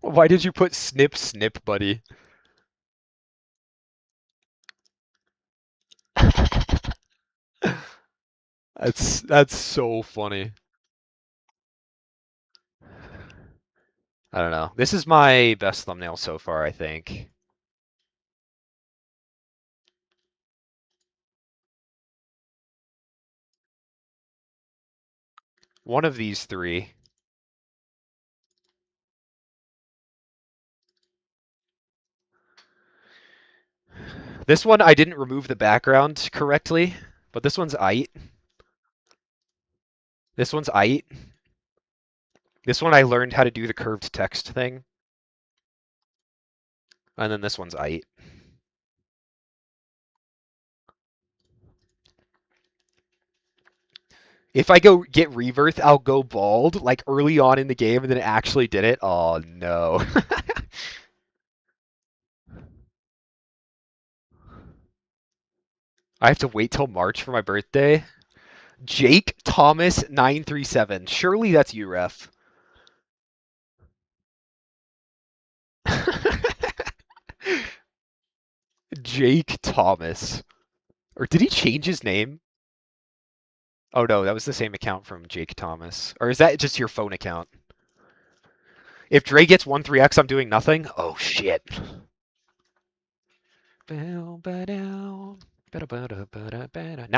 Why did you put snip snip, buddy? That's so funny. I don't know. This is my best thumbnail so far, I think. One of these 3. This one I didn't remove the background correctly, but this one's aight. This one's aight. This one I learned how to do the curved text thing. And then this one's aight. If I go get rebirth, I'll go bald, like early on in the game, and then it actually did it. Oh no. I have to wait till March for my birthday. Jake Thomas 937. Surely that's you, ref. Jake Thomas. Or did he change his name? Oh no, that was the same account from Jake Thomas. Or is that just your phone account? If Dre gets 1-3x, I'm doing nothing? Oh shit. Now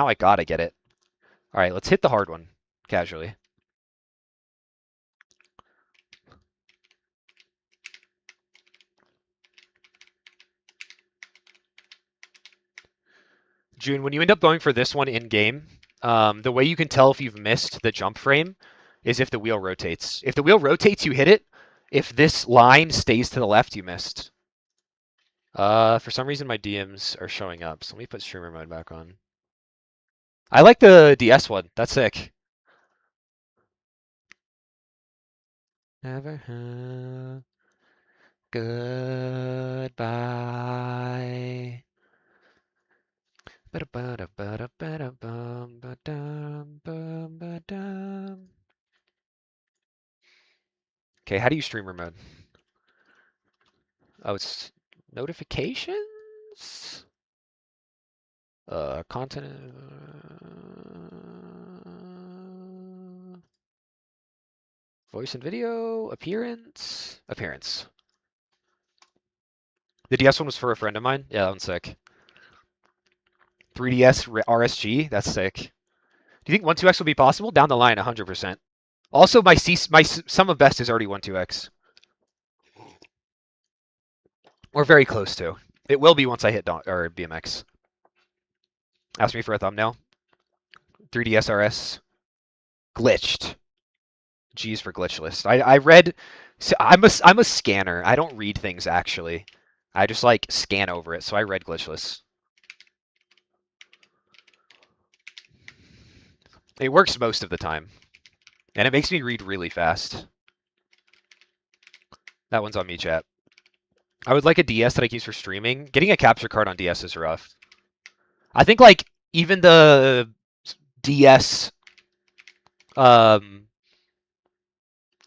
I gotta get it. Alright, let's hit the hard one. Casually. June, when you end up going for this one in-game, the way you can tell if you've missed the jump frame is if the wheel rotates. If the wheel rotates, you hit it. If this line stays to the left, you missed. For some reason my DMs are showing up, so let me put streamer mode back on. I like the DS one. That's sick. Never have goodbye. Ba-da-ba-da-ba-da-ba-da-bum, ba-dum, bum, ba-dum. Okay, how do you streamer mode? Oh, it's notifications? Content. Voice and video. Appearance. Appearance. The DS one was for a friend of mine. Yeah, that one's sick. 3DS RSG. That's sick. Do you think 1-2X will be possible? Down the line, 100%. Also, my sum of best is already 1-2X. Or very close to. It will be once I hit or BMX. Ask me for a thumbnail. 3DS RS. Glitched. G's for glitch list. I read. So I'm a scanner. I don't read things actually. I just like scan over it. So I read glitch lists. It works most of the time, and it makes me read really fast. That one's on me, chat. I would like a DS that I can use for streaming. Getting a capture card on DS is rough. I think like even the DS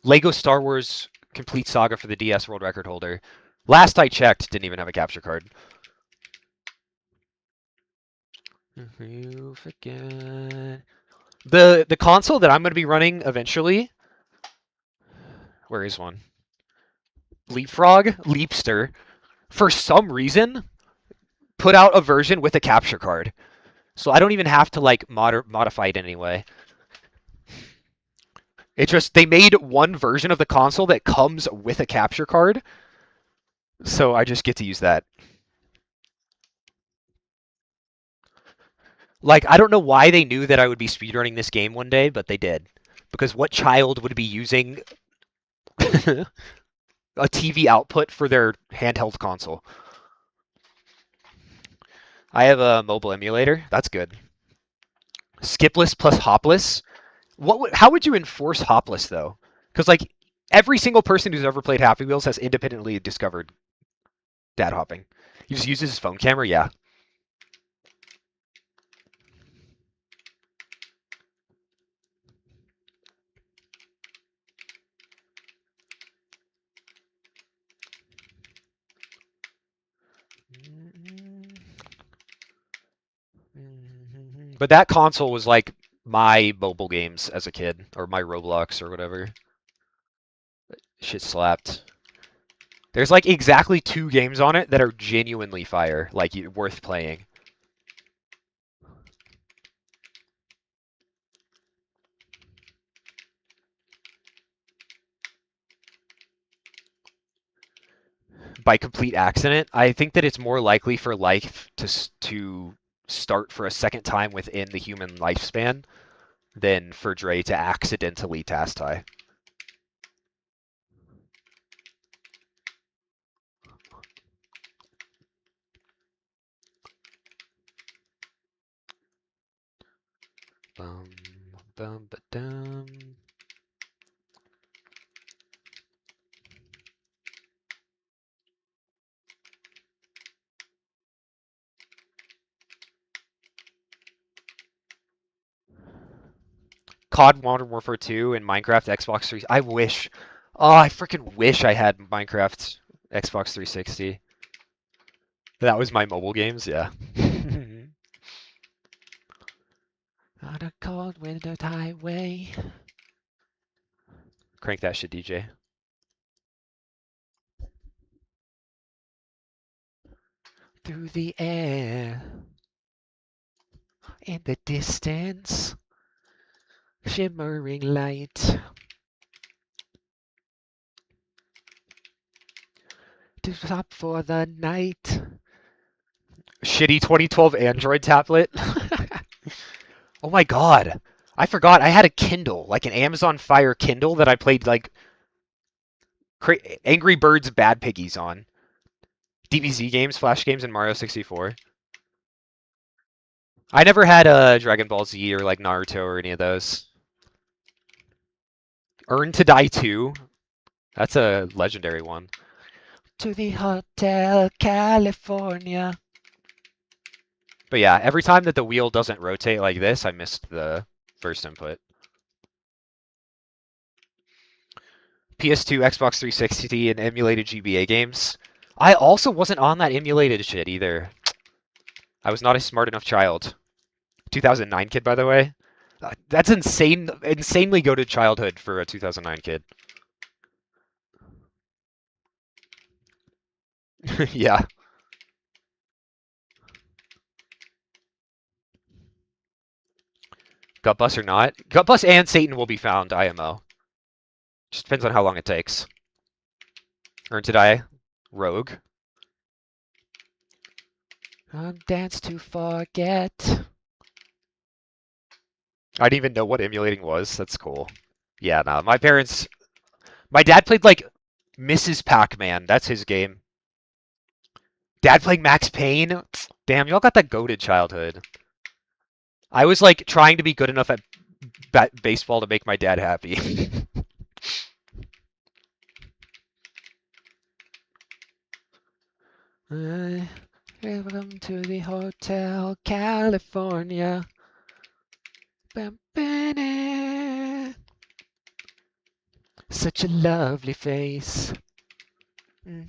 Lego Star Wars Complete Saga for the DS world record holder. Last I checked, didn't even have a capture card. If you forget. The console that I'm going to be running eventually. Where is one? Leapfrog, Leapster, for some reason, put out a version with a capture card. So I don't even have to like modify it in any way. It just they made one version of the console that comes with a capture card. So I just get to use that. Like I don't know why they knew that I would be speedrunning this game one day, but they did. Because what child would be using a TV output for their handheld console? I have a mobile emulator. That's good. Skipless plus hopless. How would you enforce hopless though? Because like every single person who's ever played Happy Wheels has independently discovered dad hopping. He just uses his phone camera. Yeah. But that console was like my mobile games as a kid, or my Roblox or whatever. Shit slapped. There's like exactly 2 games on it that are genuinely fire, like worth playing. By complete accident, I think that it's more likely for life to start for a second time within the human lifespan than for Dre to accidentally task tie. Bum, bum, ba-dum. COD Modern Warfare 2 and Minecraft Xbox 3. I wish. Oh, I freaking wish I had Minecraft Xbox 360. That was my mobile games, yeah. On a cold winter highway. Crank that shit, DJ. Through the air. In the distance. Shimmering light. To stop for the night. Shitty 2012 Android tablet. Oh my god. I forgot I had a Kindle, like an Amazon Fire Kindle that I played like Angry Birds Bad Piggies on. DBZ games, Flash games, and Mario 64. I never had a Dragon Ball Z or like Naruto or any of those. Earn to Die 2? That's a legendary one. To the Hotel California. But yeah, every time that the wheel doesn't rotate like this, I missed the first input. PS2, Xbox 360, and emulated GBA games. I also wasn't on that emulated shit either. I was not a smart enough child. 2009 kid, by the way. That's insane. Insanely go to childhood for a 2009 kid. Yeah. Gut bus or not? Gut bus and Satan will be found, IMO. Just depends on how long it takes. Earn to Die. Rogue. Dance to Forget. I didn't even know what emulating was. That's cool. Yeah, no, my parents... My dad played, like, Mrs. Pac-Man. That's his game. Dad playing Max Payne? Damn, y'all got that goated childhood. I was, like, trying to be good enough at baseball to make my dad happy. Welcome to the Hotel California. Such a lovely face. I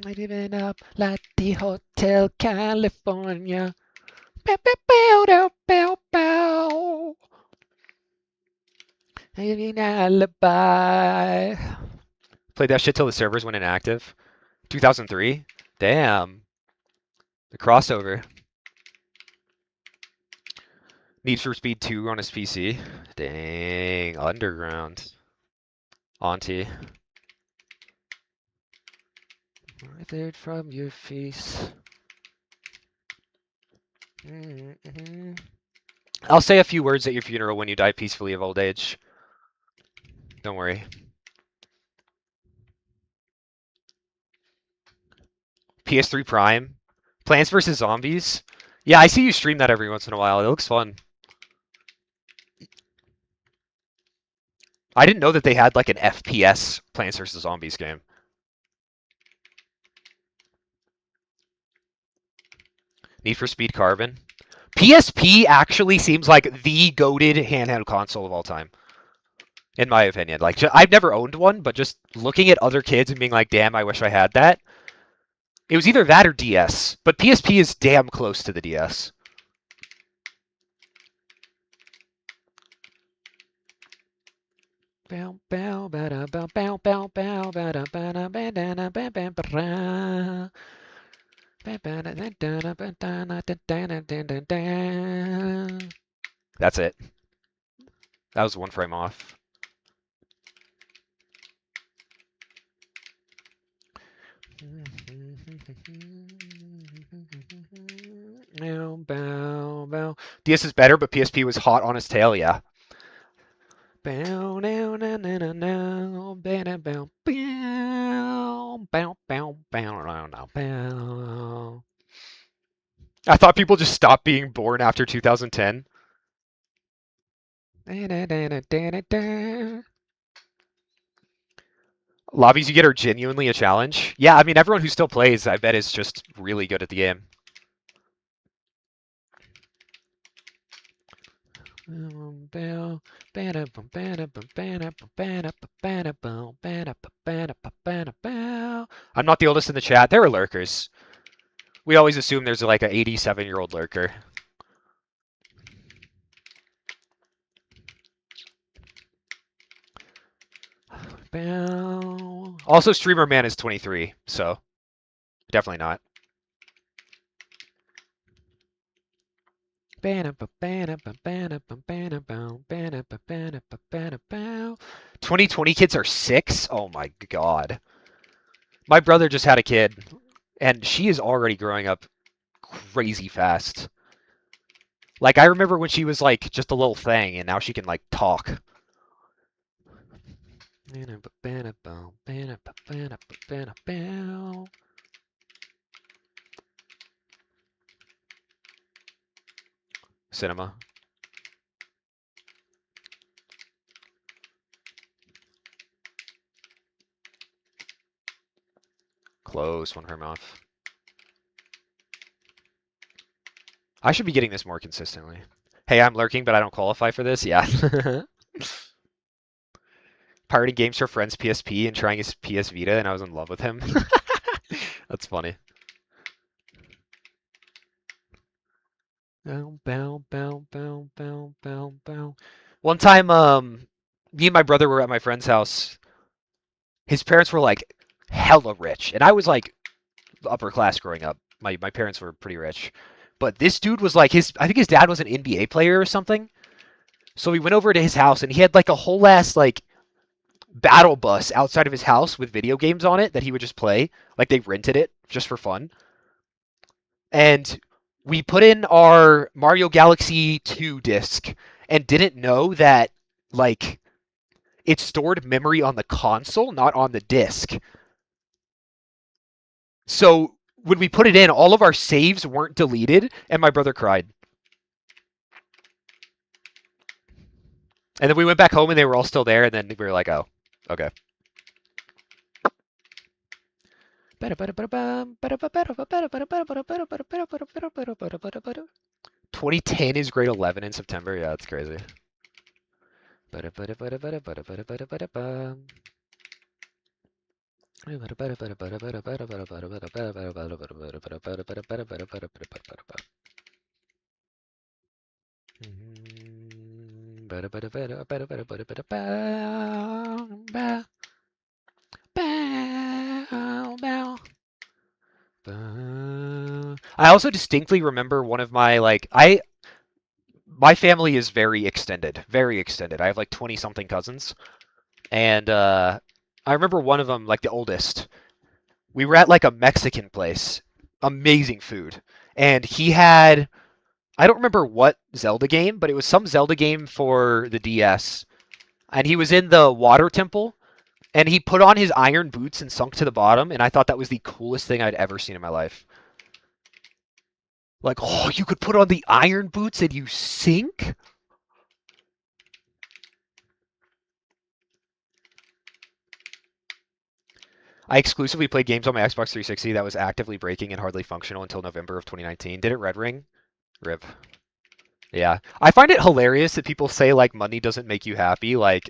live up like the Hotel California. Bow, bow, bow, bow, bow. I give you an alibi. Played that shit till the servers went inactive. 2003? Damn. The crossover. Need for Speed 2 on his PC. Dang. Underground. Auntie. Withered from your face. I'll say a few words at your funeral when you die peacefully of old age. Don't worry. PS3 Prime. Plants vs. Zombies. Yeah, I see you stream that every once in a while. It looks fun. I didn't know that they had like an FPS Plants vs. Zombies game. Need for Speed Carbon. PSP actually seems like the goated handheld console of all time, in my opinion. Like, I've never owned one, but just looking at other kids and being like, damn, I wish I had that. It was either that or DS, but PSP is damn close to the DS. That's it. That was one frame off. DS is better, but PSP was hot on his tail, yeah. I thought people just stopped being born after 2010. Lobbies you get are genuinely a challenge. Yeah, I mean, everyone who still plays, I bet, is just really good at the game. I'm not the oldest in the chat. There are lurkers. We always assume there's like an 87-year-old lurker. Also, Streamer Man is 23, so definitely not. 2020 kids are 6? Oh my god. My brother just had a kid, and she is already growing up crazy fast. Like, I remember when she was like just a little thing, and now she can like talk. Cinema. Close one her mouth. I should be getting this more consistently. Hey, I'm lurking, but I don't qualify for this. Yeah. Pirating games for friends PSP and trying his PS Vita, and I was in love with him. That's funny. Bow, bow, bow, bow, bow, bow, bow. One time, me and my brother were at my friend's house. His parents were like hella rich, and I was like upper class growing up. My parents were pretty rich, but this dude was like I think his dad was an NBA player or something. So we went over to his house, and he had like a whole ass like battle bus outside of his house with video games on it that he would just play. Like they rented it just for fun. And we put in our Mario Galaxy 2 disc and didn't know that like it stored memory on the console, not on the disc. So when we put it in, all of our saves weren't deleted, and my brother cried. And then we went back home and they were all still there, and then we were like, oh, okay. 2010 is grade 11 in September. Yeah, that's crazy. I also distinctly remember one of my my family is very extended, very extended. I have like 20 something cousins, and I remember one of them, like the oldest. We were at like a Mexican place, amazing food, and he had I don't remember what Zelda game, but it was some Zelda game for the DS, and he was in the water temple. And he put on his iron boots and sunk to the bottom, and I thought that was the coolest thing I'd ever seen in my life. Like, oh, you could put on the iron boots and you sink? I exclusively played games on my Xbox 360 that was actively breaking and hardly functional until November of 2019. Did it Red Ring? RIP. Yeah. I find it hilarious that people say, like, money doesn't make you happy. Like,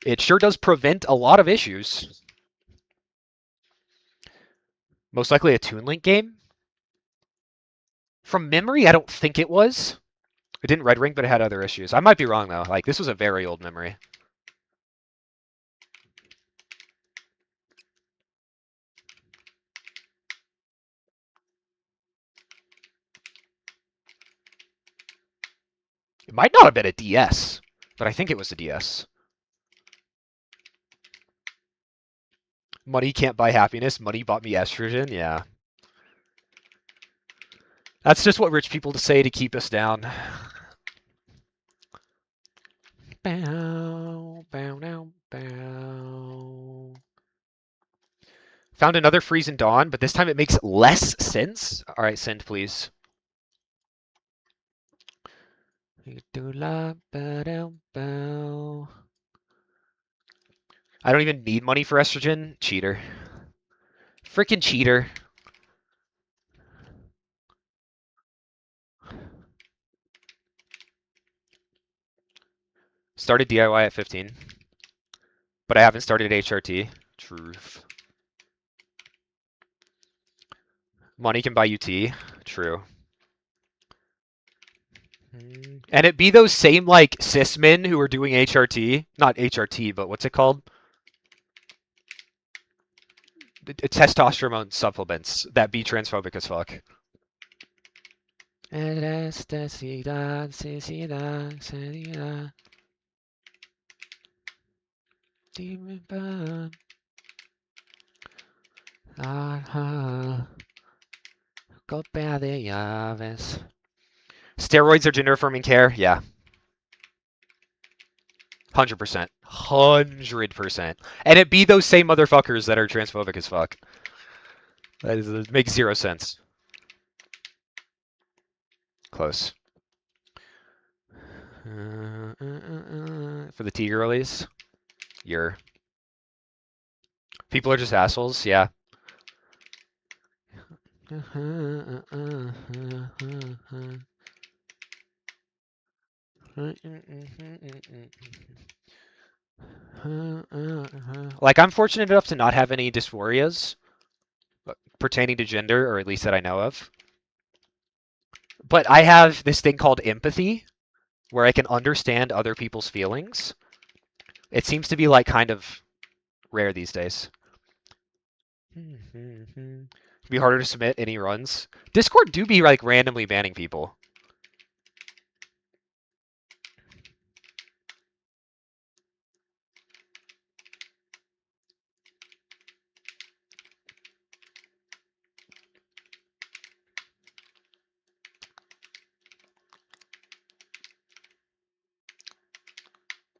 it sure does prevent a lot of issues. Most likely a Toon Link game? From memory, I don't think it was. It didn't Red Ring, but it had other issues. I might be wrong, though. Like, this was a very old memory. It might not have been a DS, but I think it was a DS. Money can't buy happiness. Money bought me estrogen. Yeah. That's just what rich people say to keep us down. Bow, bow, bow, bow. Found another Freeze and Dawn, but this time it makes less sense. All right, send, please. I don't even need money for estrogen. Cheater. Freaking cheater. Started DIY at 15. But I haven't started HRT. Truth. Money can buy you tea. True. And it be those same, like, cis men who are doing HRT. Not HRT, but what's it called? Testosterone supplements that be transphobic as fuck. Steroids are gender affirming care? Yeah. 100%. 100%. And it be those same motherfuckers that are transphobic as fuck. It makes zero sense. Close. For the T girlies, people are just assholes. Yeah. Like, I'm fortunate enough to not have any dysphorias pertaining to gender, or at least that I know of. But I have this thing called empathy, where I can understand other people's feelings. It seems to be like kind of rare these days. It'd be harder to submit any runs. Discord do be like randomly banning people.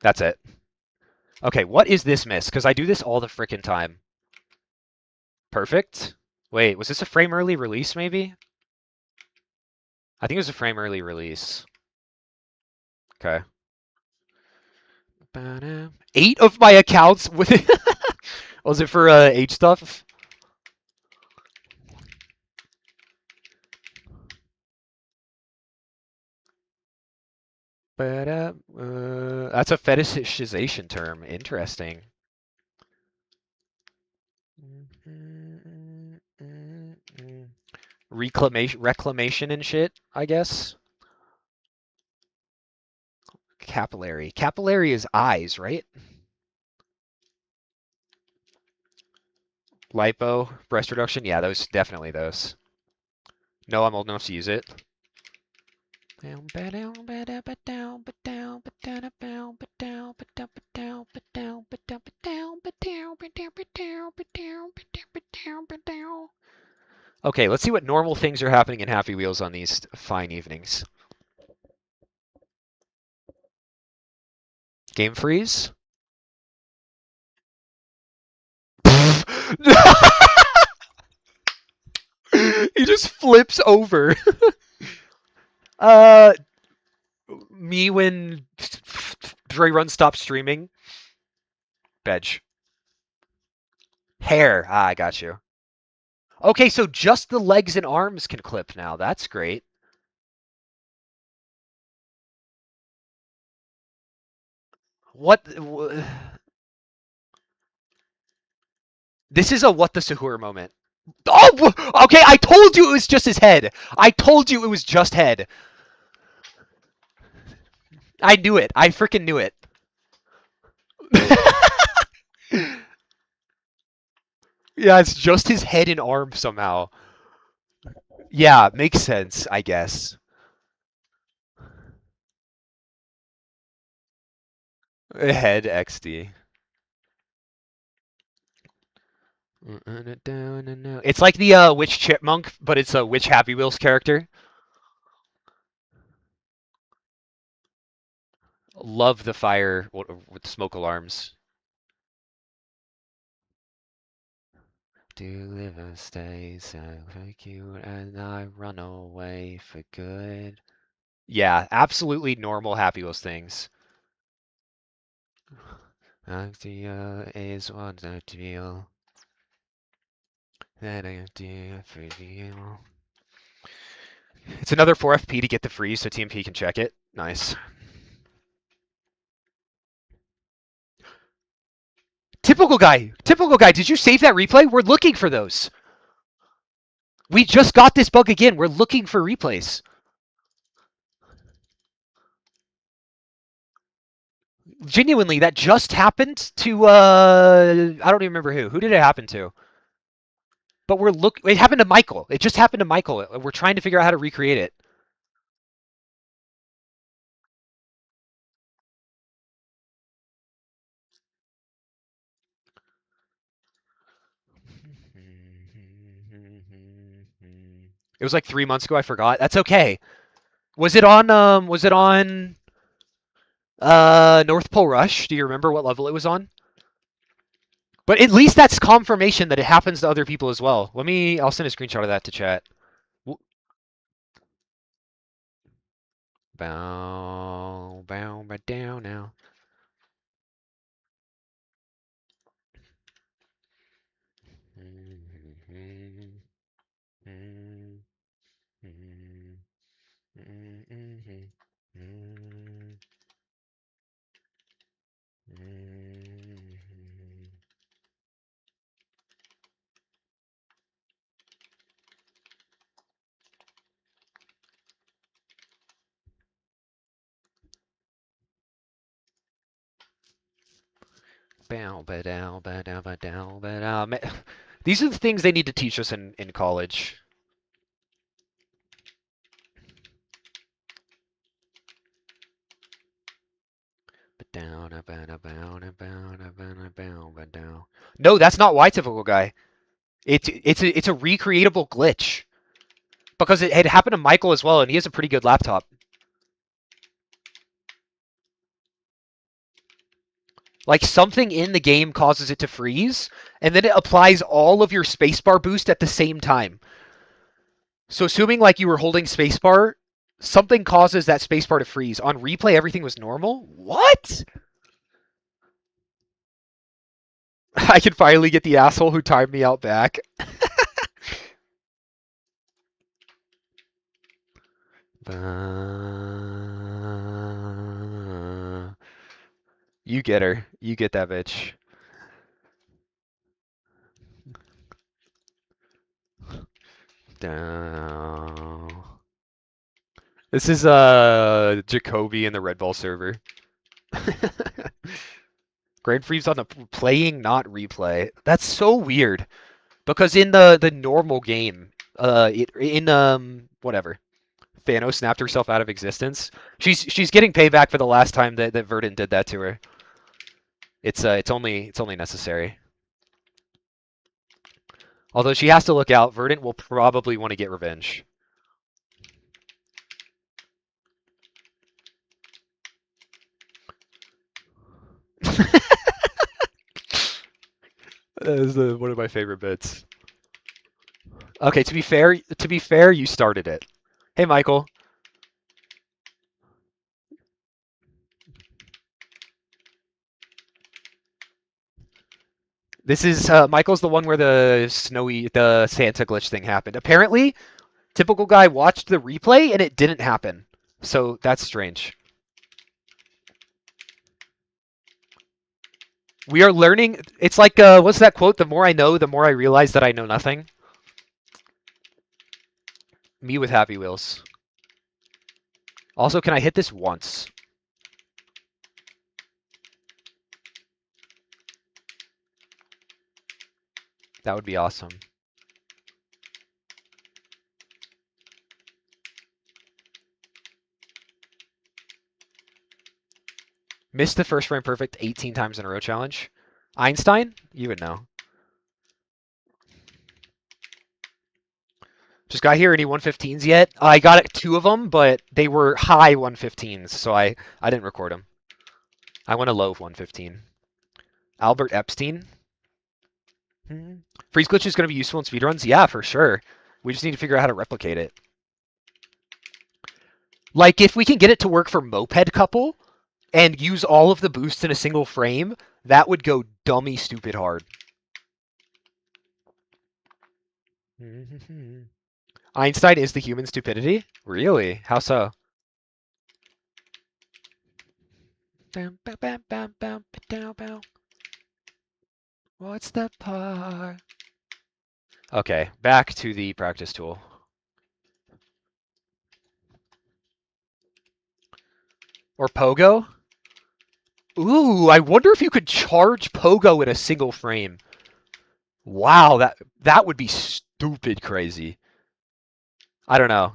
That's it. Okay, what is this miss? Because I do this all the frickin' time. Perfect. Wait, was this a frame early release maybe? I think it was a frame early release. Okay. 8 of my accounts with was it for H stuff? That's a fetishization term. Interesting. Reclamation and shit, I guess. Capillary. Capillary is eyes, right? Lipo, breast reduction. Yeah, those definitely those. No, I'm old enough to use it. Okay, let's see what normal things are happening in Happy Wheels on these fine evenings. Game freeze? He just flips over. Me when Dre Run stopped streaming. Bedge. Hair. Ah, I got you. Okay, so just the legs and arms can clip now. That's great. What? This is a what the Sahur moment. Oh, okay, I told you it was just his head. I told you it was just head. I knew it. I freaking knew it. Yeah, it's just his head and arm somehow. Yeah, makes sense, I guess. Head XD. It's like the Witch Chipmunk, but it's a Witch Happy Wheels character. Love the fire with smoke alarms. Do live and stay, so thank you, and I run away for good. Yeah, absolutely normal Happy Wheels things. Idea is one that feel that I do for you. It's another 4FP to get the freeze so TMP can check it. Nice. Typical guy. Typical guy. Did you save that replay? We're looking for those. We just got this bug again. We're looking for replays. Genuinely, that just happened to I don't even remember who. Who did it happen to? But it happened to Michael. It just happened to Michael. We're trying to figure out how to recreate it. It was like 3 months ago, I forgot. That's okay. Was it on North Pole Rush? Do you remember what level it was on? But at least that's confirmation that it happens to other people as well. I'll send a screenshot of that to chat. Bow, bow, bow, down now. Bow, ba dow, ba dow, ba dow, ba dow. These are the things they need to teach us in college. No, that's not why typical guy. It's a recreatable glitch because it had happened to Michael as well, and he has a pretty good laptop. Like something in the game causes it to freeze, and then it applies all of your spacebar boost at the same time. So assuming like you were holding spacebar, something causes that spacebar to freeze. On replay, everything was normal. What? I can finally get the asshole who timed me out back. You get her. You get that bitch. Down. This is Jacoby in the Red Ball server. Grand Freeze on the playing, not replay. That's so weird. Because in the normal game, whatever, Thanos snapped herself out of existence. She's getting payback for the last time that Verdant did that to her. It's only necessary. Although she has to look out, Verdant will probably want to get revenge. That is one of my favorite bits. Okay, to be fair, you started it. Hey, Michael. This is Michael's the one where the Santa glitch thing happened. Apparently, typical guy watched the replay and it didn't happen. So that's strange. We are learning. It's like what's that quote? The more I know, the more I realize that I know nothing. Me with Happy Wheels. Also, can I hit this once? That would be awesome. Missed the first frame perfect 18 times in a row challenge. Einstein? You would know. Just got here any 115s yet? I got two of them, but they were high 115s, so I didn't record them. I went a low 115. Albert Epstein. Freeze glitch is going to be useful in speedruns? Yeah, for sure. We just need to figure out how to replicate it. Like, if we can get it to work for Moped Couple and use all of the boosts in a single frame, that would go dummy stupid hard. Einstein is the human stupidity? Really? How so? What's the part? Okay, back to the practice tool. Or Pogo? Ooh, I wonder if you could charge Pogo in a single frame. Wow, that would be stupid crazy. I don't know.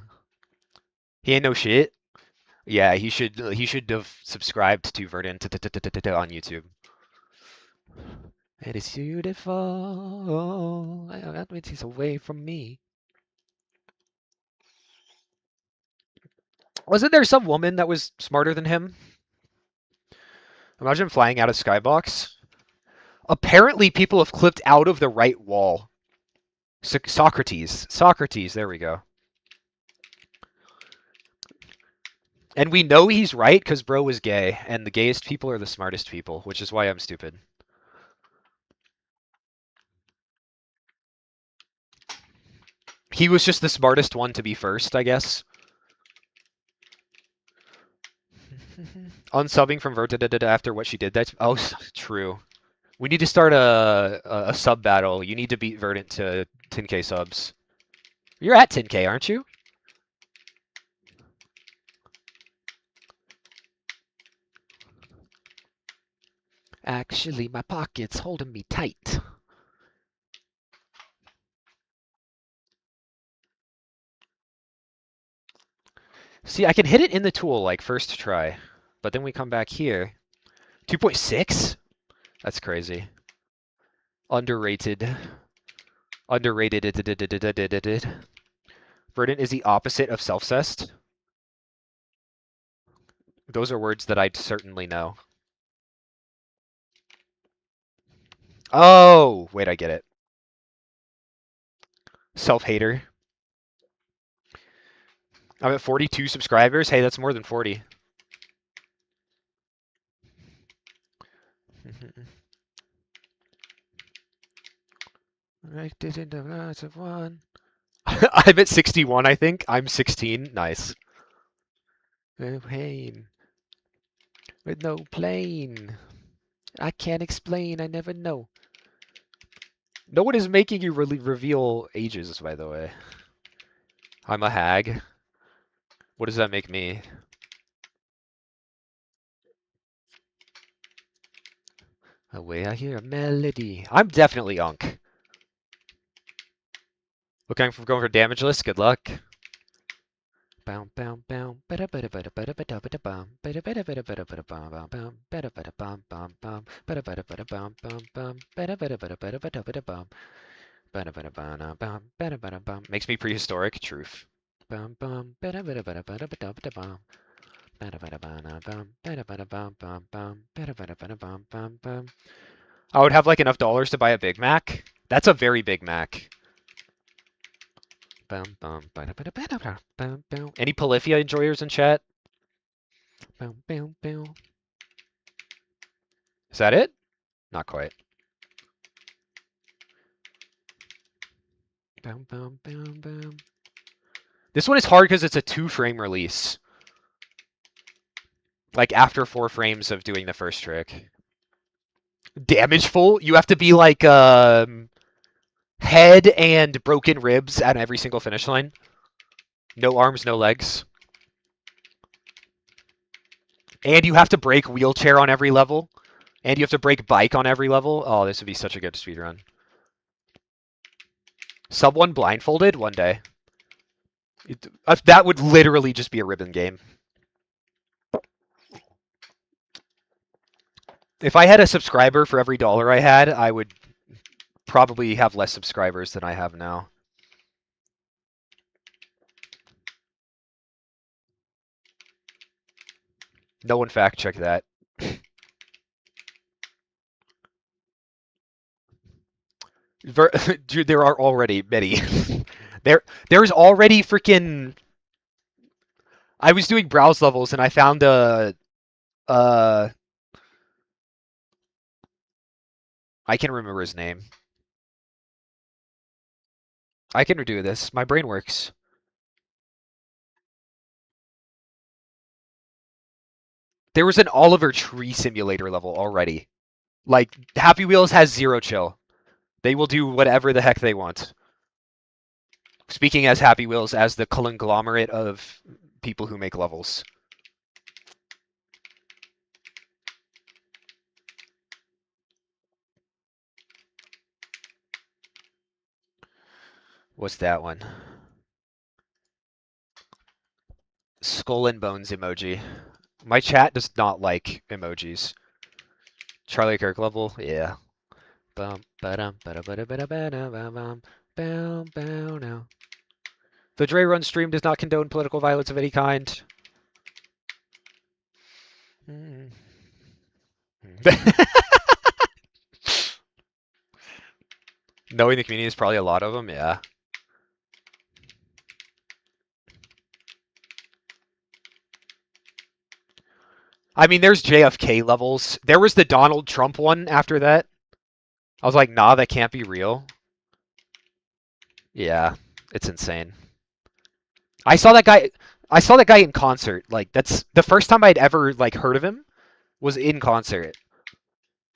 He ain't no shit. Yeah, he should have subscribed to Verdant on YouTube. It is beautiful. That means he's away from me. Wasn't there some woman that was smarter than him? Imagine flying out of Skybox. Apparently, people have clipped out of the right wall. Socrates. Socrates, there we go. And we know he's right because bro was gay, and the gayest people are the smartest people, which is why I'm stupid. He was just the smartest one to be first, I guess. Unsubbing from Verta after what she did. That's true. We need to start a sub battle. You need to beat Verdant to 10k subs. You're at 10k, aren't you? Actually, my pocket's holding me tight. See, I can hit it in the tool, like, first try. But then we come back here. 2.6? That's crazy. Underrated. Underrated. Verdant is the opposite of self-cessed. Those are words that I'd certainly know. Oh, wait, I get it. Self-hater. I'm at 42 subscribers. Hey, that's more than 40. I didn't have lots of one. I'm at 61, I think. I'm 16. Nice. Pain. With no plane. I can't explain. I never know. No one is making you really reveal ages, by the way. I'm a hag. What does that make me? Away I hear a melody. I'm definitely Unk. Looking for going for damage list. Good luck. Bow bow bow. Bada bada bada bada bada bada bum. Bada bada bada bada bada bum bum bum. Bada bada bum bum bum. Bada bada bada bum bum bum. Bada bada bada bada bada bada bum. Bada bada bada bum. Bada bada bum. Makes me prehistoric. Truth. Bum bum. Bada bada bada bada bada bada bum. Bada bada bada bum. Bada bada bum bum bum. Bada bada bada bum bum bum. I would have like enough dollars to buy a Big Mac. That's a very Big Mac. Any Polyphia enjoyers in chat? Is that it? Not quite. This one is hard because it's a 2-frame release. Like after 4 frames of doing the first trick. Damageful? You have to be like head and broken ribs at every single finish line. No arms, no legs. And you have to break wheelchair on every level. And you have to break bike on every level. Oh, this would be such a good speedrun. Sub 1 blindfolded one day. That would literally just be a ribbon game. If I had a subscriber for every dollar I had, I would probably have less subscribers than I have now. No one fact check that. Dude, there are already many. There's already freaking. I was doing browse levels and I found uh I can't remember his name. I can redo this. My brain works. There was an Oliver Tree Simulator level already. Like Happy Wheels has zero chill. They will do whatever the heck they want. Speaking as Happy Wheels as the conglomerate of people who make levels. What's that one? Skull and bones emoji. My chat does not like emojis. Charlie Kirk level, yeah. Bum ba-dum ba-da-ba-da-ba-da-ba-da-bum. Bow bow now. The Dre Run stream does not condone political violence of any kind. Knowing the community is probably a lot of them, yeah. I mean, there's JFK levels. There was the Donald Trump one after that. I was like, nah, that can't be real. Yeah, it's insane. I saw that guy. I saw that guy in concert. Like that's the first time I'd ever like heard of him was in concert,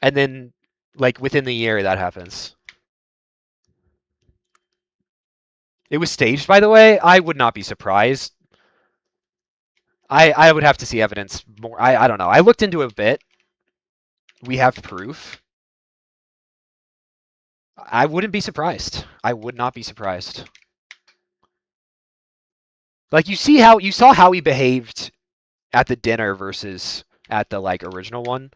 and then like within the year that happens. It was staged, by the way. I would not be surprised. I would have to see evidence more. I don't know. I looked into it a bit. We have proof. I wouldn't be surprised. I would not be surprised. Like you saw how he behaved at the dinner versus at the like original one.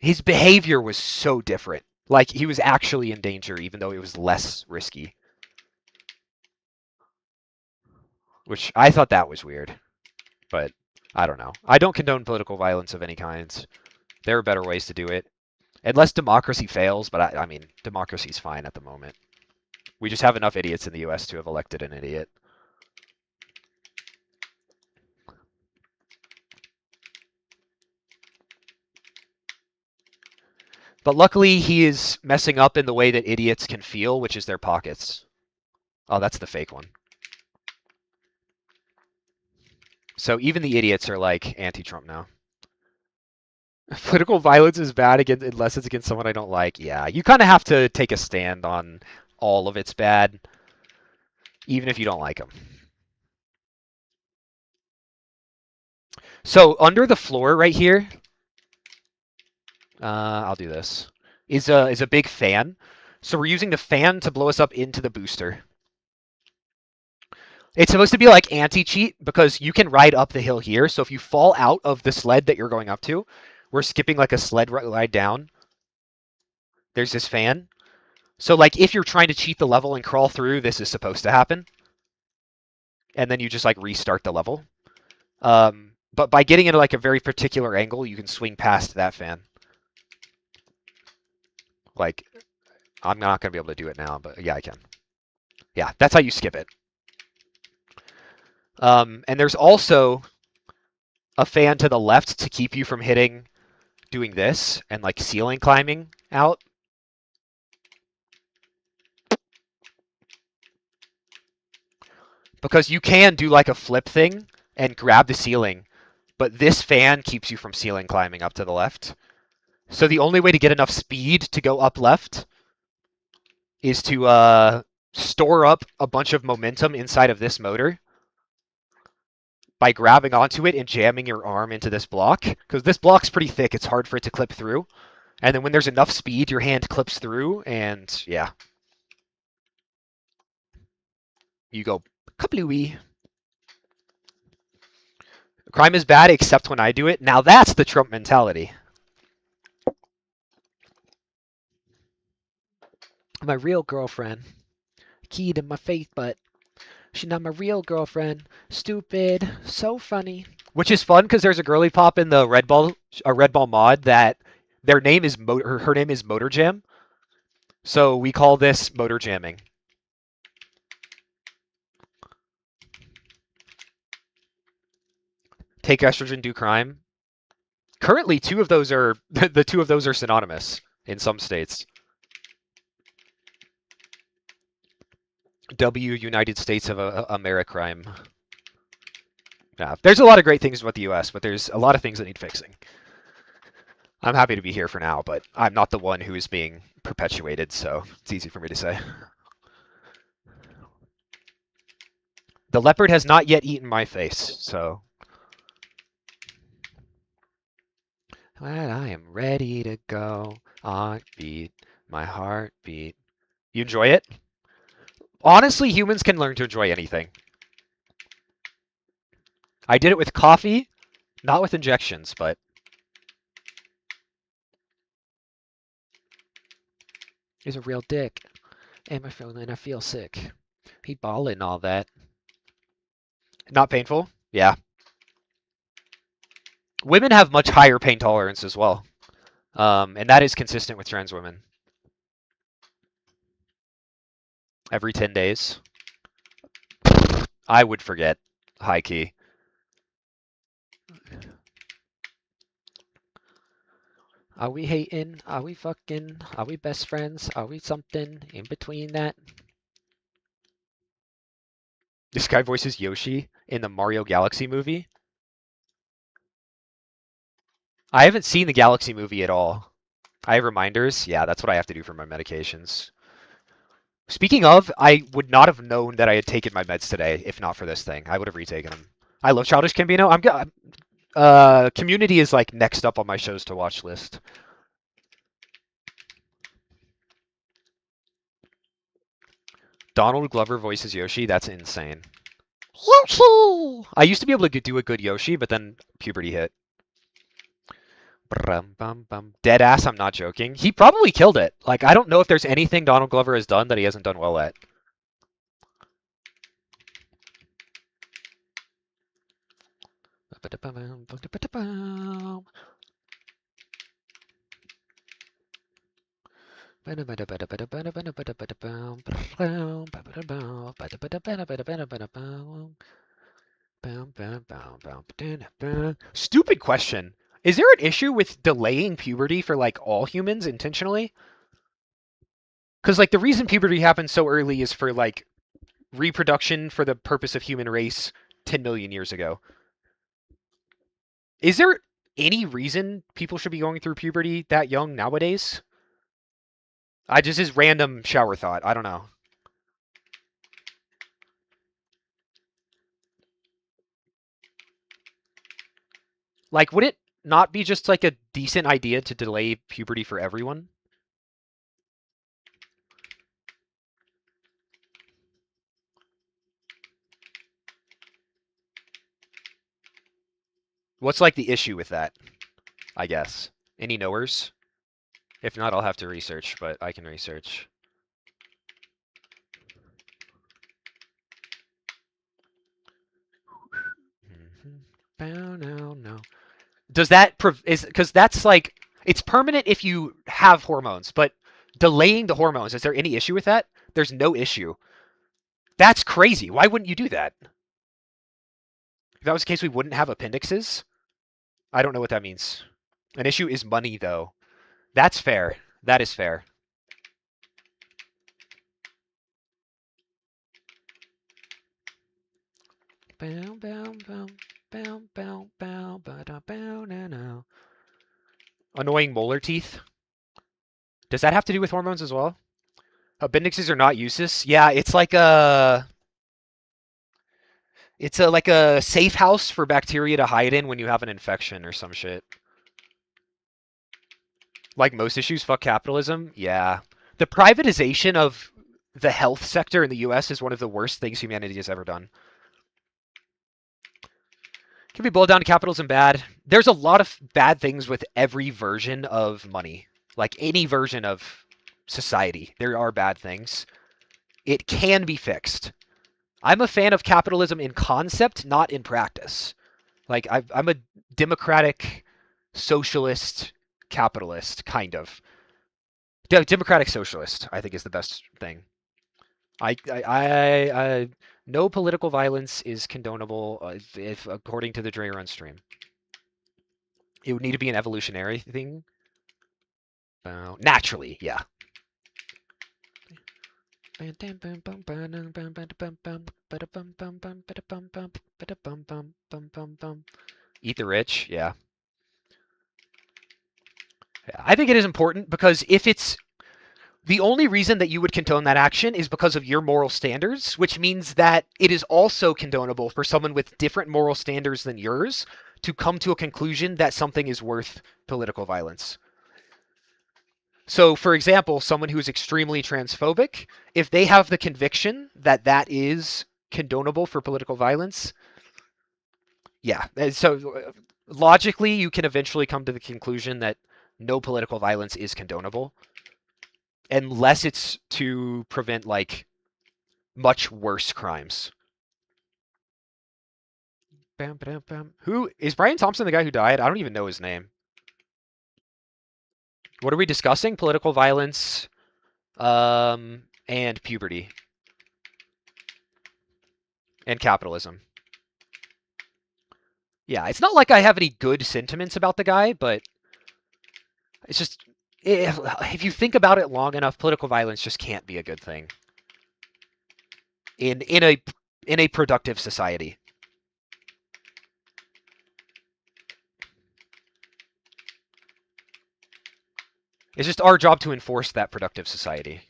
His behavior was so different. Like he was actually in danger, even though it was less risky. Which I thought that was weird, but I don't know. I don't condone political violence of any kind. There are better ways to do it, unless democracy fails. But I mean, democracy's fine at the moment. We just have enough idiots in the U.S. to have elected an idiot. But luckily, he is messing up in the way that idiots can feel, which is their pockets. Oh, that's the fake one. So even the idiots are like anti-Trump now. Political violence is bad against, unless it's against someone I don't like. Yeah, you kind of have to take a stand on all of it's bad, even if you don't like them. So under the floor right here, I'll do this, is a big fan. So we're using the fan to blow us up into the booster. It's supposed to be like anti-cheat because you can ride up the hill here. So if you fall out of the sled that you're going up to, we're skipping like a sled ride down. There's this fan. So like if you're trying to cheat the level and crawl through, this is supposed to happen. And then you just like restart the level. But by getting into like a very particular angle, you can swing past that fan. Like, I'm not going to be able to do it now, but yeah, I can. Yeah, that's how you skip it. And there's also a fan to the left to keep you from doing this and like ceiling climbing out. Because you can do like a flip thing and grab the ceiling, but this fan keeps you from ceiling climbing up to the left. So the only way to get enough speed to go up left is to store up a bunch of momentum inside of this motor by grabbing onto it and jamming your arm into this block. Because this block's pretty thick, it's hard for it to clip through. And then when there's enough speed, your hand clips through, and yeah. You go kablooey. Crime is bad except when I do it. Now that's the Trump mentality. My real girlfriend. Keyed in my face, but she's not my real girlfriend. Stupid. So funny. Which is fun because there's a girly pop in the Red Ball mod that their name is her name is Motor Jam. So we call this motor jamming. Take estrogen, do crime. Currently, two of those are the two of those are synonymous in some states. United States of Americrime. Yeah, there's a lot of great things about the U.S., but there's a lot of things that need fixing. I'm happy to be here for now, but I'm not the one who is being perpetuated, so it's easy for me to say. The leopard has not yet eaten my face, so... Well, I am ready to go. Heartbeat, my heartbeat. You enjoy it? Honestly, humans can learn to enjoy anything. I did it with coffee, not with injections, but... He's a real dick. And I feel sick. He ballin' all that. Not painful? Yeah. Women have much higher pain tolerance as well. And that is consistent with trans women. Every 10 days. I would forget. High key. Are we hating? Are we fucking? Are we best friends? Are we something in between that? This guy voices Yoshi in the Mario Galaxy movie. I haven't seen the Galaxy movie at all. I have reminders. Yeah, that's what I have to do for my medications. Speaking of, I would not have known that I had taken my meds today if not for this thing. I would have retaken them. I love Childish Gambino. I'm good. Community is like next up on my shows to watch list. Donald Glover voices Yoshi. That's insane. Yoshi! I used to be able to do a good Yoshi, but then puberty hit. Dead ass, I'm not joking. He probably killed it. Like, I don't know if there's anything Donald Glover has done that he hasn't done well at. Stupid question. Is there an issue with delaying puberty for like all humans intentionally? Because like the reason puberty happens so early is for like reproduction for the purpose of human race 10 million years ago. Is there any reason people should be going through puberty that young nowadays? I just is random shower thought. I don't know. Like, would it not be just like a decent idea to delay puberty for everyone? What's like the issue with that? I guess. Any knowers? If not, I'll have to research, but I can research. No. Does that is because that's like it's permanent if you have hormones, but delaying the hormones, is there any issue with that? There's no issue. That's crazy. Why wouldn't you do that? If that was the case, we wouldn't have appendixes. I don't know what that means. An issue is money, though. That's fair. That is fair. Annoying molar teeth. Does that have to do with hormones as well? Appendixes are not useless. Yeah, it's like a like a safe house for bacteria to hide in when you have an infection or some shit. Like most issues, fuck capitalism. Yeah. The privatization of the health sector in the US is one of the worst things humanity has ever done. Can be boiled down to capitalism bad. There's a lot of bad things with every version of money. Like any version of society, there are bad things. It can be fixed. I'm a fan of capitalism in concept, not in practice. Like I'm a democratic, socialist, capitalist, kind of. Democratic socialist, I think, is the best thing. No political violence is condonable if according to the Dre Run stream. It would need to be an evolutionary thing. Naturally, yeah. Eat the rich, yeah. Yeah. I think it is important because if it's the only reason that you would condone that action is because of your moral standards, which means that it is also condonable for someone with different moral standards than yours to come to a conclusion that something is worth political violence. So, for example, someone who is extremely transphobic, if they have the conviction that that is condonable for political violence, yeah. So, logically, you can eventually come to the conclusion that no political violence is condonable unless it's to prevent, like, much worse crimes. Who is Brian Thompson, the guy who died? I don't even know his name. What are we discussing? Political violence, and puberty, and capitalism. Yeah, it's not like I have any good sentiments about the guy, but It's just if you think about it long enough, political violence just can't be a good thing in a productive society. It's just our job to enforce that productive society.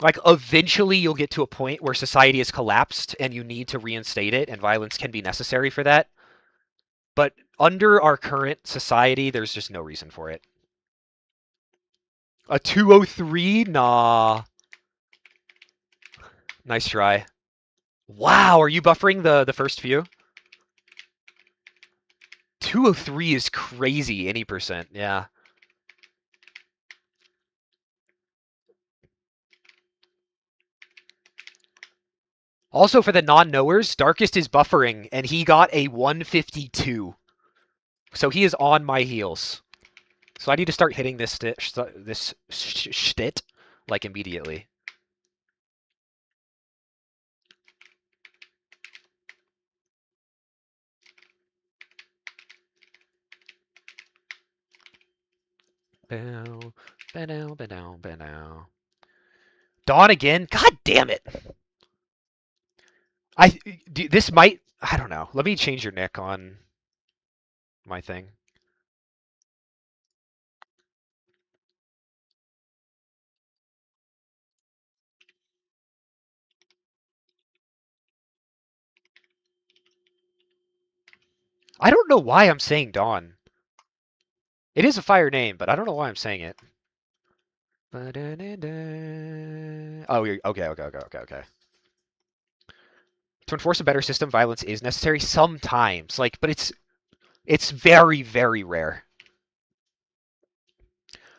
Like eventually you'll get to a point where society has collapsed and you need to reinstate it and violence can be necessary for that. But under our current society, there's just no reason for it. A 203? Nah. Nice try. Wow, are you buffering the first few? 203 is crazy, any percent, yeah. Also, for the non-knowers, Darkest is buffering, and he got a 152. So he is on my heels. So I need to start hitting this shtit, like, immediately. Bow, ba-dow, ba-dow, ba-dow. Dawn again? God damn it! This might... I don't know. Let me change your nick on my thing. I don't know why I'm saying Dawn. It is a fire name, but I don't know why I'm saying it. Oh, okay. To enforce a better system, violence is necessary sometimes. Like, but it's very, very rare.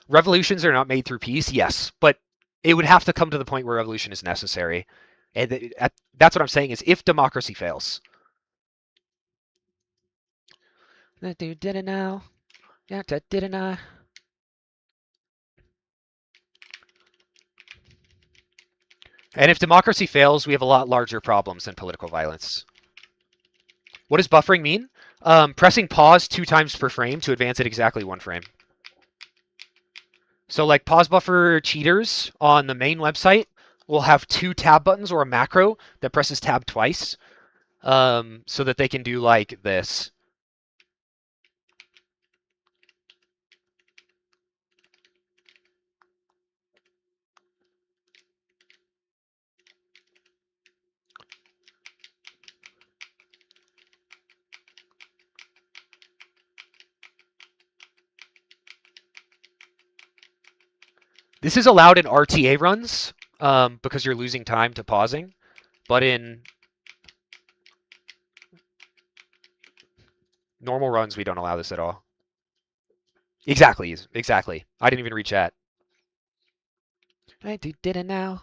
Revolutions are not made through peace, yes, but it would have to come to the point where revolution is necessary. And that's what I'm saying is if democracy fails. That dude did it now. Yeah, that did it now. And if democracy fails, we have a lot larger problems than political violence. What does buffering mean? Pressing pause 2 times per frame to advance it exactly 1 frame. So like pause buffer cheaters on the main website will have 2 tab buttons or a macro that presses tab twice, so that they can do like this. This is allowed in RTA runs because you're losing time to pausing, but in normal runs, we don't allow this at all. Exactly. I didn't even read chat. I did it now.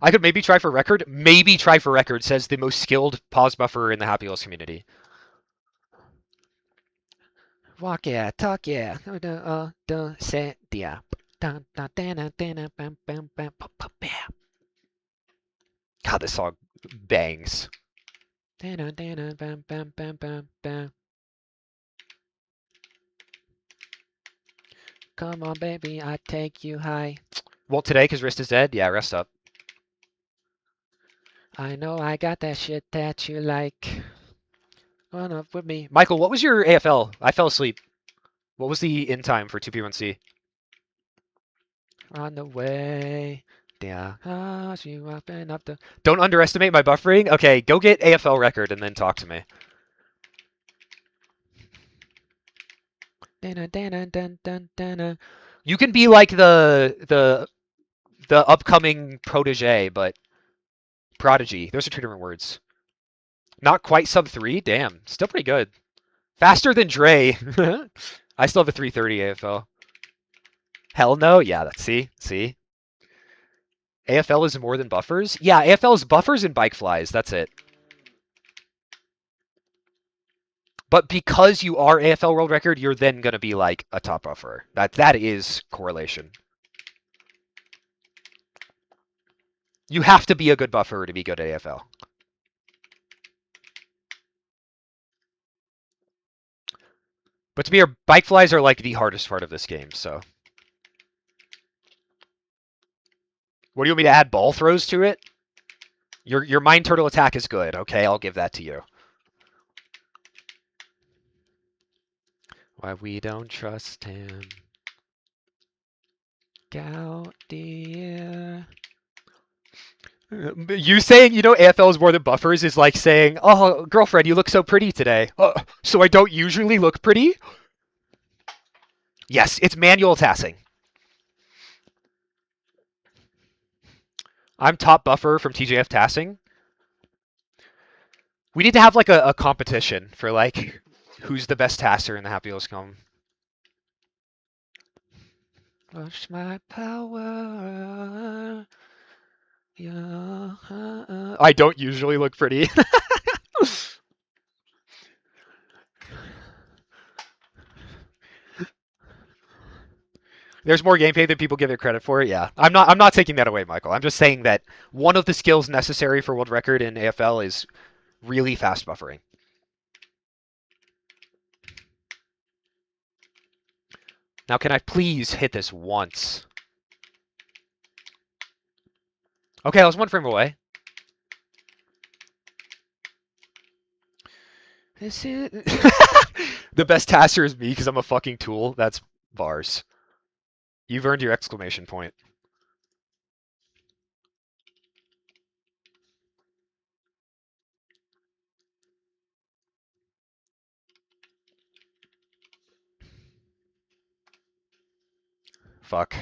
I could maybe try for record. Maybe try for record says the most skilled pause buffer in the Happy Wheels community. Walk yeah, talk yeah, say yeah. God, this song bangs. Come on, baby, I take you high. Won't today because Wrist is dead? Yeah, rest up. I know I got that shit that you like. Run up with me. Michael, what was your AFL? I fell asleep. What was the in time for 2P1C? On the way. Yeah. Don't underestimate my buffering. Okay, go get AFL record and then talk to me. You can be like the upcoming protege, but prodigy. Those are 2 different words. Not quite sub 3. Damn, still pretty good. Faster than Dre. I still have a 330 AFL. Hell no. Yeah, that's see. AFL is more than buffers? Yeah, AFL is buffers and bike flies. That's it. But because you are AFL world record, you're then going to be like a top buffer. That is correlation. You have to be a good buffer to be good at AFL. But to be fair, bike flies are like the hardest part of this game, so. What do you want me to add ball throws to it? Your mine turtle attack is good, okay? I'll give that to you. Why we don't trust him. Out dear. You saying, AFL is more than buffers is like saying, oh, girlfriend, you look so pretty today. So I don't usually look pretty? Yes, it's manual tassing. I'm top buffer from TJF tassing. We need to have like a competition for like who's the best tasser in the Happy Wheels come. Watch my power. Yeah. I don't usually look pretty. There's more gameplay than people give it credit for. Yeah, I'm not taking that away, Michael. I'm just saying that one of the skills necessary for world record in AFL is really fast buffering. Now, can I please hit this once? Okay, I was one frame away. This is the best tasser is me because I'm a fucking tool. That's bars. You've earned your exclamation point. Fuck.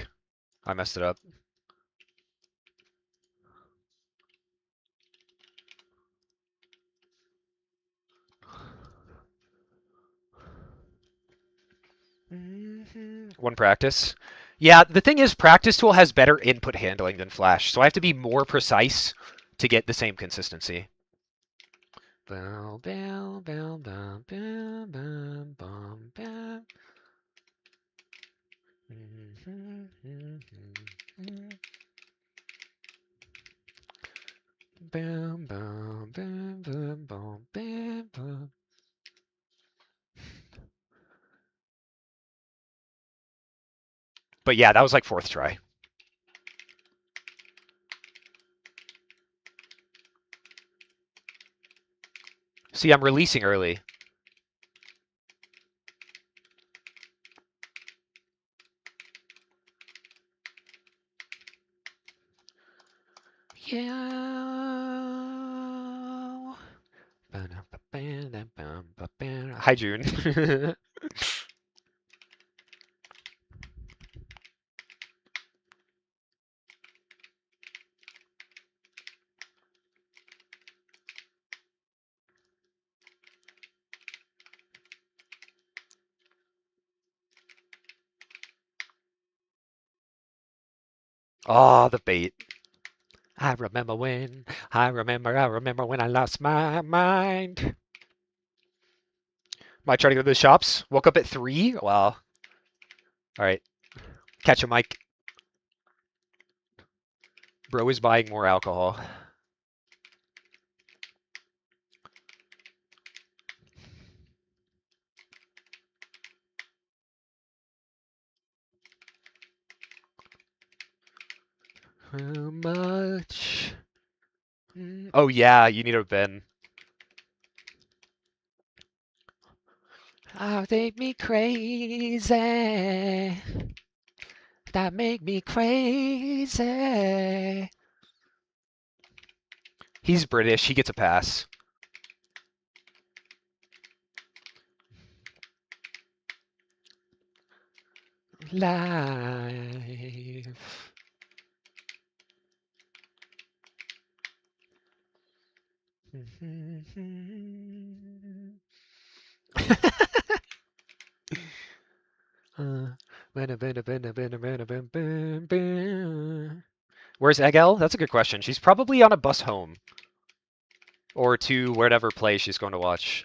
I messed it up. One practice. Yeah, the thing is, Practice Tool has better input handling than Flash, so I have to be more precise to get the same consistency. Bow, bow, bow, bow, bow, bow, bow, bow. Bam, bam, bam, bam, bam, bam, bam. But yeah, that was like fourth try. See, I'm releasing early. Yeah. Hi, June. Oh, the bait. I remember when I lost my mind. Might try to go to the shops. Woke up at 3. Wow. All right. Catch a mic. Bro is buying more alcohol. How much? Oh yeah, you need a bin. Oh, take me crazy. That make me crazy. He's British. He gets a pass. Life. Where's Egel? That's a good question. She's probably on a bus home. Or to whatever play she's going to watch.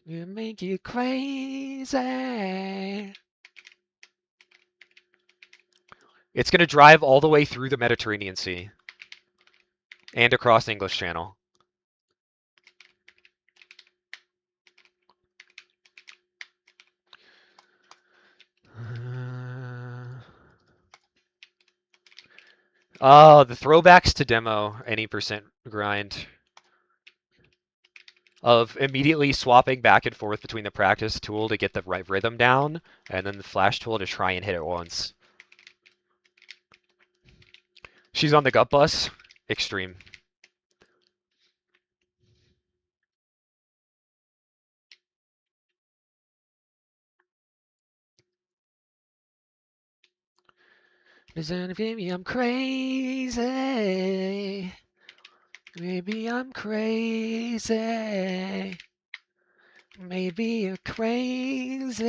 You make you crazy. It's going to drive all the way through the Mediterranean Sea. And across English Channel. Oh, the throwbacks to demo, any percent grind of immediately swapping back and forth between the practice tool to get the right rhythm down, and then the flash tool to try and hit it once. She's on the gut bus. Extreme. Maybe I'm crazy. Maybe I'm crazy. Maybe you're crazy.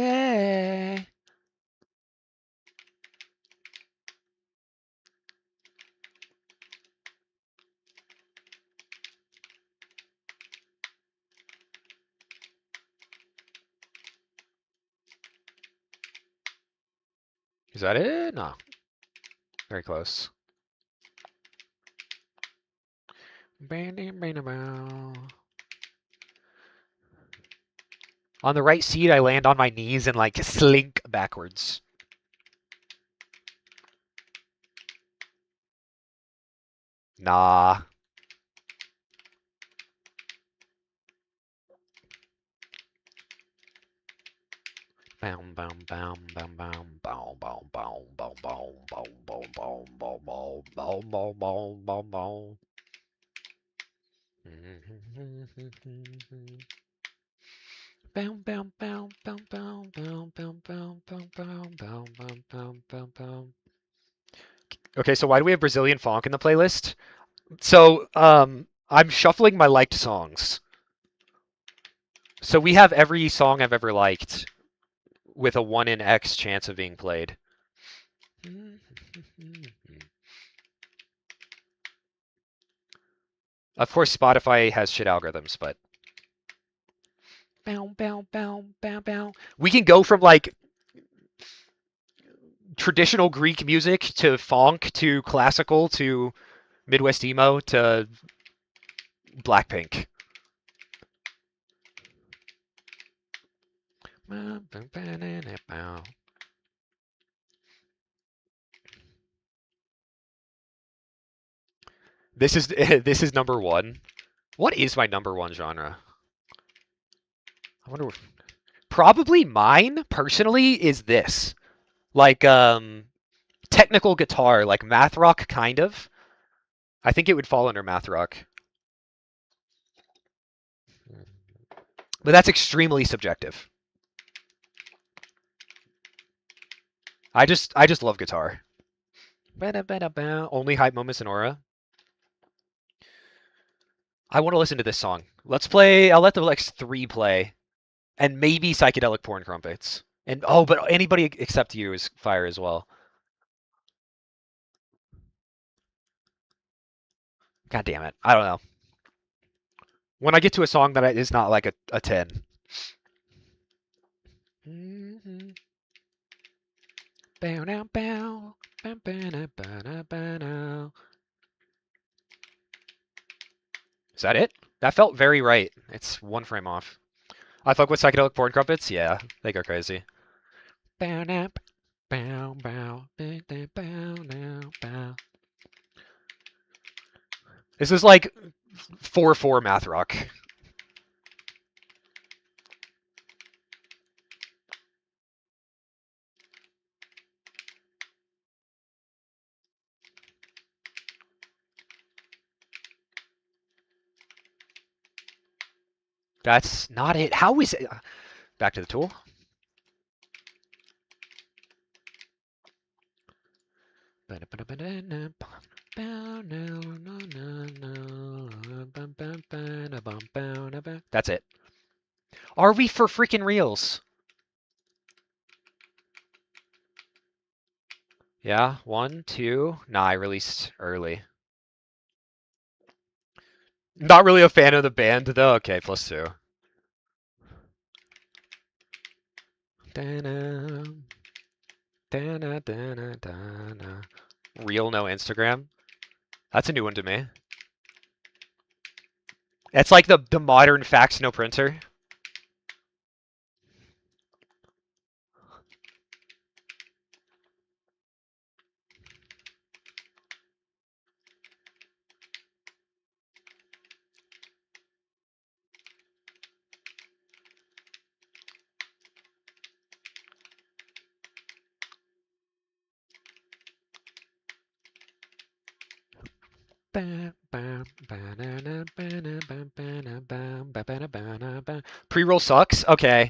Is that it? No. Very close. On the right seat, I land on my knees and like slink backwards. Nah. Boom, boom, boom, boom, boom, boom, boom, boom, boom, boom, boom, boom, boom, boom, boom, boom, boom, boom, boom, boom. Boom, boom, boom, boom, boom, boom, boom, boom, boom, boom, boom, boom, boom, boom, boom. Okay, so why do we have Brazilian funk in the playlist? So, I'm shuffling my liked songs. So we have every song I've ever liked with a 1 in X chance of being played. Of course, Spotify has shit algorithms, but bow, bow, bow, bow, bow. We can go from like traditional Greek music to funk to classical to Midwest emo to Blackpink. This is this is number one. What is my number one genre? I wonder. Probably mine personally is this, like technical guitar, like math rock kind of. I think it would fall under math rock, but that's extremely subjective. I just love guitar. Only hype moments in aura. I want to listen to this song. Let's play. I'll let the next three play, and maybe psychedelic porn crumpets. And oh, but anybody except you is fire as well. God damn it! I don't know. When I get to a song that is not like a 10. Bow now, bow. Is that it? That felt very right. It's one frame off. I fuck with psychedelic porn crumpets. Yeah, they go crazy. Bow now, bow, bow, bow, bow, bow. This is like 4/4 math rock. That's not it. How is it? Back to the tool. That's it. Are we for freaking reals? Yeah, 1, 2. Nah, I released early. Not really a fan of the band though. Okay, +2. Real no Instagram. That's a new one to me. It's like the modern fax no printer. Pre-roll sucks? Okay.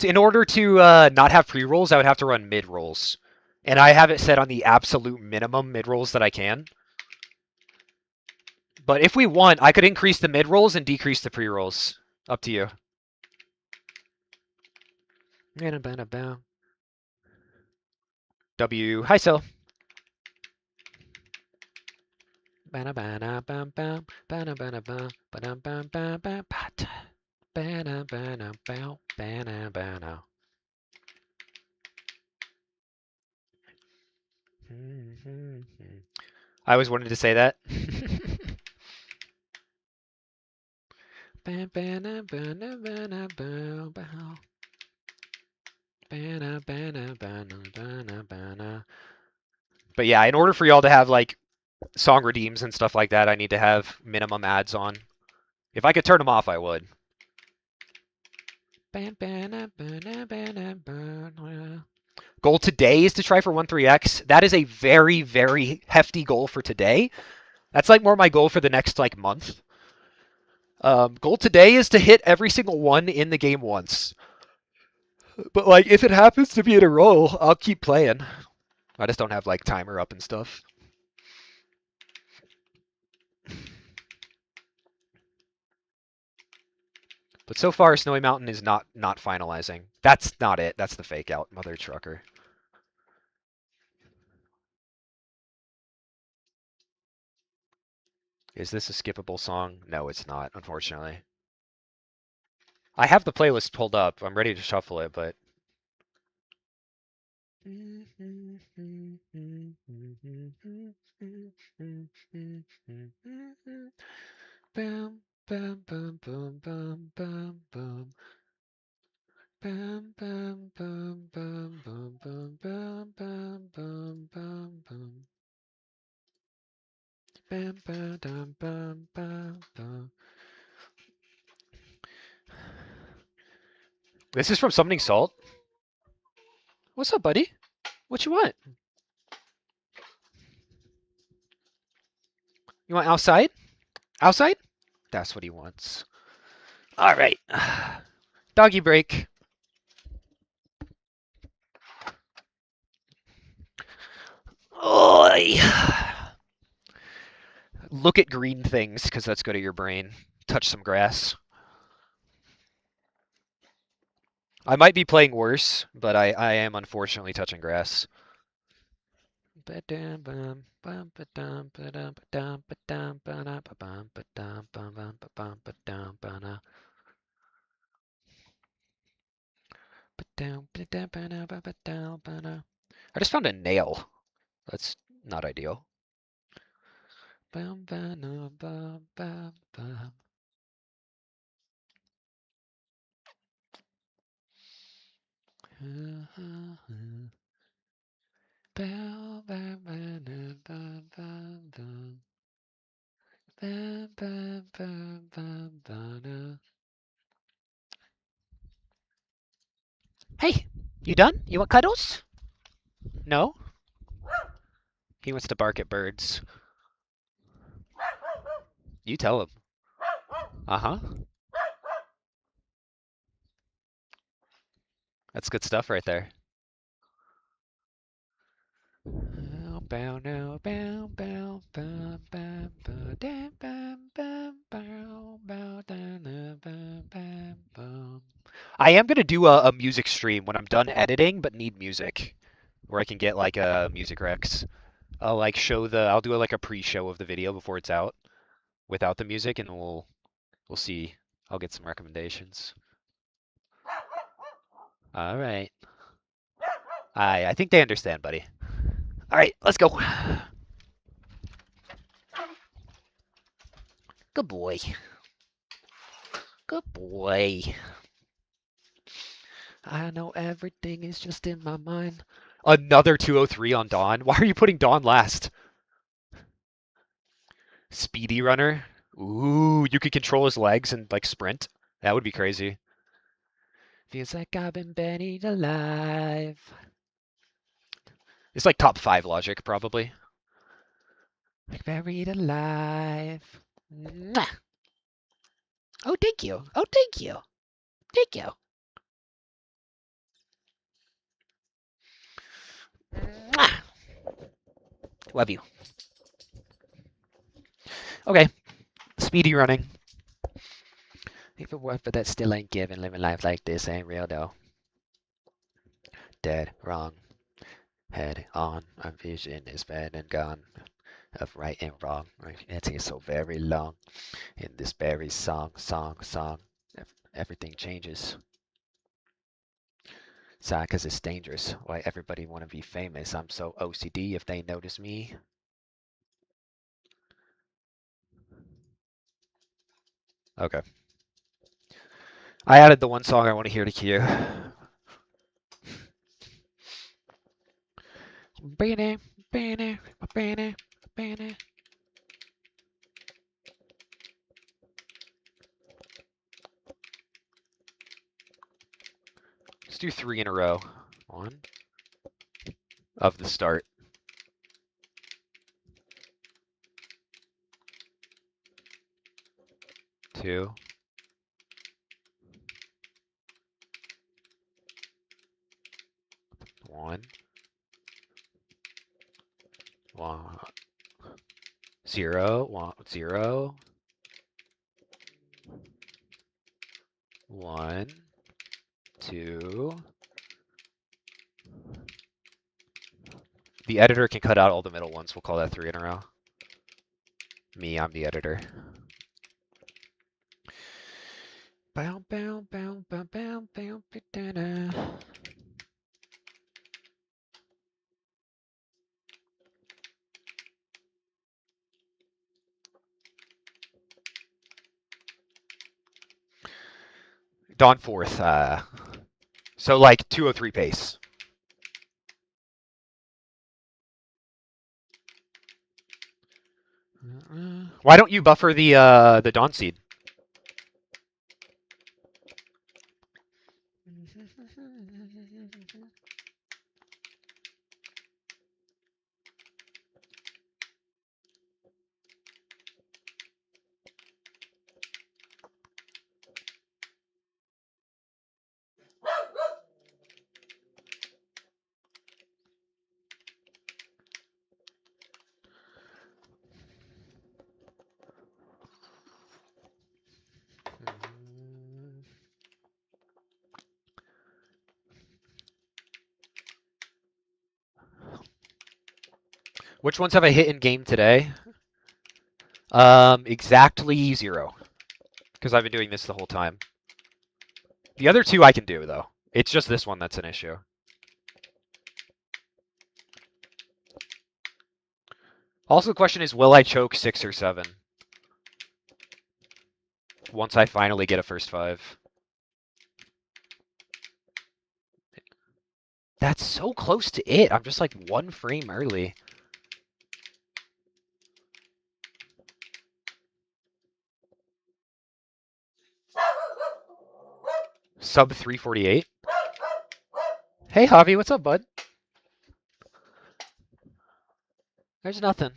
In order to not have pre-rolls, I would have to run mid-rolls. And I have it set on the absolute minimum mid-rolls that I can. But if we want, I could increase the mid-rolls and decrease the pre-rolls. Up to you. W. Hi, Sil. I always wanted to say that. But yeah, in order for y'all to have like song redeems and stuff like that, I need to have minimum ads on. If I could turn them off, I would. Goal today is to try for 1-3x. That is a very, very hefty goal for today. That's like more my goal for the next like month. Goal today is to hit every single one in the game once. But like if it happens to be in a row, I'll keep playing. I just don't have like timer up and stuff. But so far, Snowy Mountain is not finalizing. That's not it. That's the fake out, mother trucker. Is this a skippable song? No, it's not, unfortunately. I have the playlist pulled up. I'm ready to shuffle it, but... Bam, bam, bam, bam, bam, bam, bam. Bam, bam, bam, bam, bam, bam, bam, bam, bam, bam, bam. Bam, bam, bam, bam, bam, bam. This is from Summoning Salt. What's up, buddy? What you want? You want outside? Outside? That's what he wants. All right. Doggy break. Oy. Look at green things, because that's good at your brain. Touch some grass. I might be playing worse, but I am unfortunately touching grass. I just found a nail. That's not ideal. Hey, you done? You want cuddles? No? He wants to bark at birds. You tell him. Uh-huh. That's good stuff right there. I am gonna do a music stream when I'm done editing, but need music, where I can get like a music recs. I'll like I'll do like a pre-show of the video before it's out, without the music, and we'll see. I'll get some recommendations. All right. I think they understand, buddy. All right, let's go. Good boy. Good boy. I know everything is just in my mind. Another 203 on Dawn. Why are you putting Dawn last? Speedy runner. Ooh, you could control his legs and like sprint. That would be crazy. Feels like I've been buried alive. It's like top 5 logic, probably. Buried alive. Mwah. Oh, thank you. Oh, thank you. Thank you. Mwah. Love you. Okay, speedy running. If it worked, but that still ain't giving. Living life like this ain't real though. Dead, wrong, head on. Our vision is bad and gone. Of right and wrong. It takes so very long. In this very song. Everything changes. Sad cause it's dangerous. Why everybody wanna be famous. I'm so OCD if they notice me. Okay. I added the one song I want to hear to queue. Let's do 3 in a row. 1 of the start. 2. 1. 1. 0. 1. 0. 1. 2. The editor can cut out all the middle ones. We'll call that 3 in a row. Me, I'm the editor. Bow, bow, bow, bow, bow, bow, ba-da-da. Dawn 4th. So like 203 pace. Why don't you buffer the Dawn Seed? Which ones have I hit in game today? Exactly 0. Because I've been doing this the whole time. The other 2 I can do, though. It's just this one that's an issue. Also, the question is, will I choke 6 or 7? Once I finally get a first 5. That's so close to it. I'm just like 1 frame early. Sub 348. Hey, Javi, what's up, bud? There's nothing.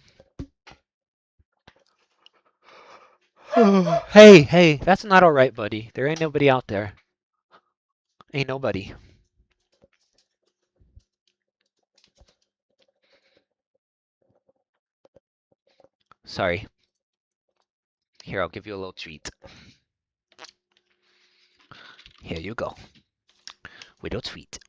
Hey, that's not alright, buddy. There ain't nobody out there. Ain't nobody. Sorry. Here, I'll give you a little treat. Here you go. Widow treat.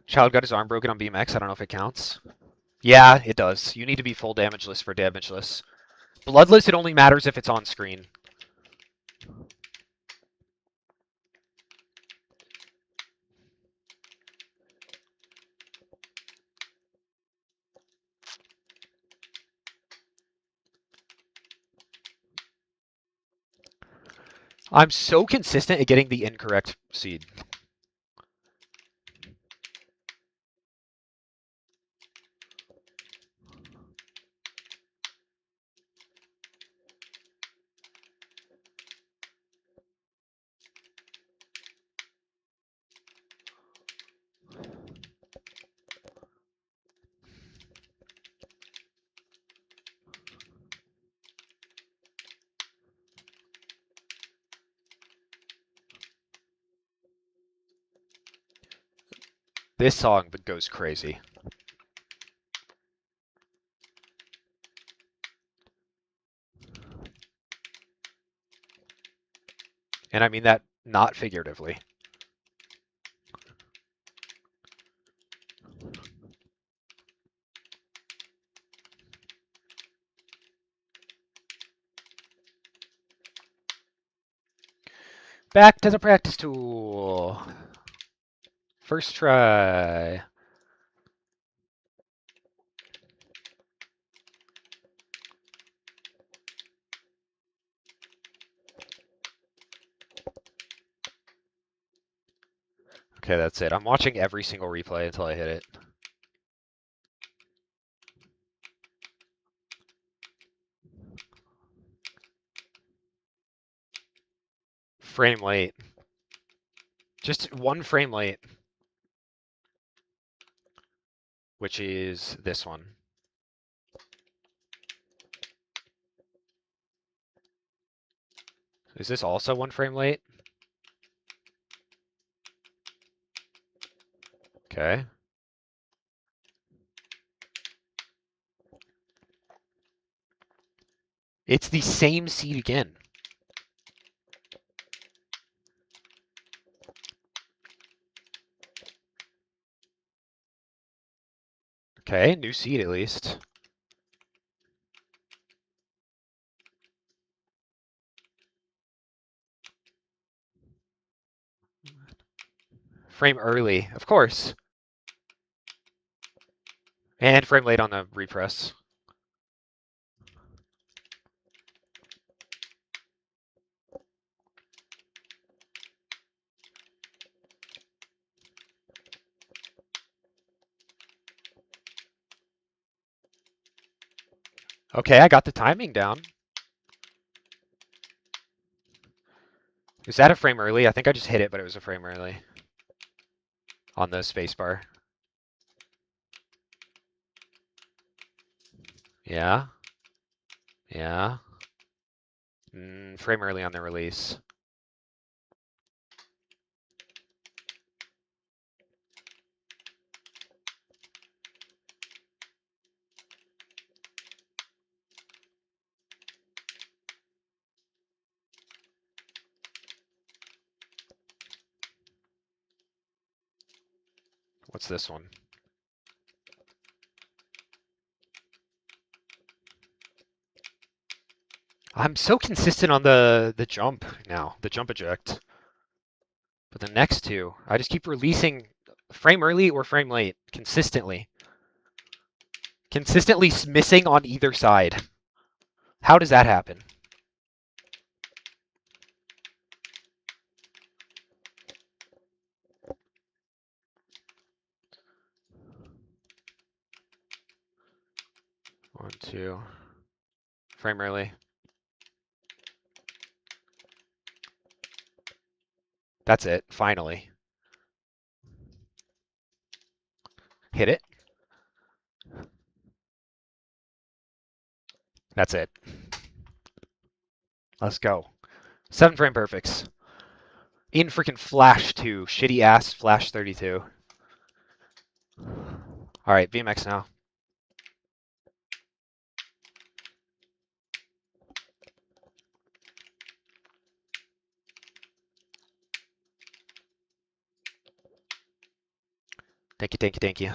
Child got his arm broken on BMX. I don't know if it counts. Yeah, it does. You need to be full damageless for damageless. Bloodless, it only matters if it's on screen. I'm so consistent at getting the incorrect seed. This song goes crazy. And I mean that not figuratively. Back to the practice tool. First try. Okay, that's it. I'm watching every single replay until I hit it. Frame late. Just one frame late. Which is this one. Is this also one frame late? Okay. It's the same seed again. Okay, new seed at least. Frame early, of course. And frame late on the repress. Okay, I got the timing down. Is that a frame early? I think I just hit it, but it was a frame early. On the spacebar. Yeah. Yeah. Frame early on the release. What's this one? I'm so consistent on the jump now, the jump eject. But the next two, I just keep releasing frame early or frame late consistently. Consistently missing on either side. How does that happen? One, two. Frame early. That's it, finally. Hit it. That's it. Let's go. 7 frame perfects. In freaking Flash 2. Shitty ass Flash 32. Alright, VMX now. Thank you, thank you, thank you.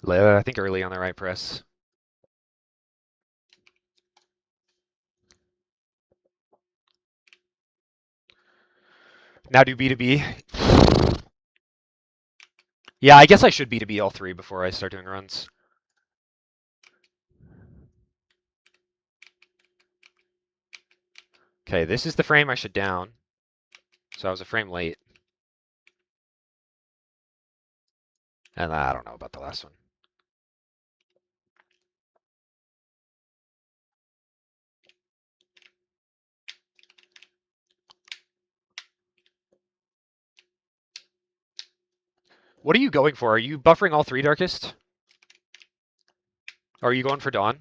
I think early on the right press. Now do B2B. Yeah, I guess I should B2B all 3 before I start doing runs. Okay, this is the frame I should down. So I was a frame late. And I don't know about the last one. What are you going for? Are you buffering all three Darkest? Or are you going for Dawn?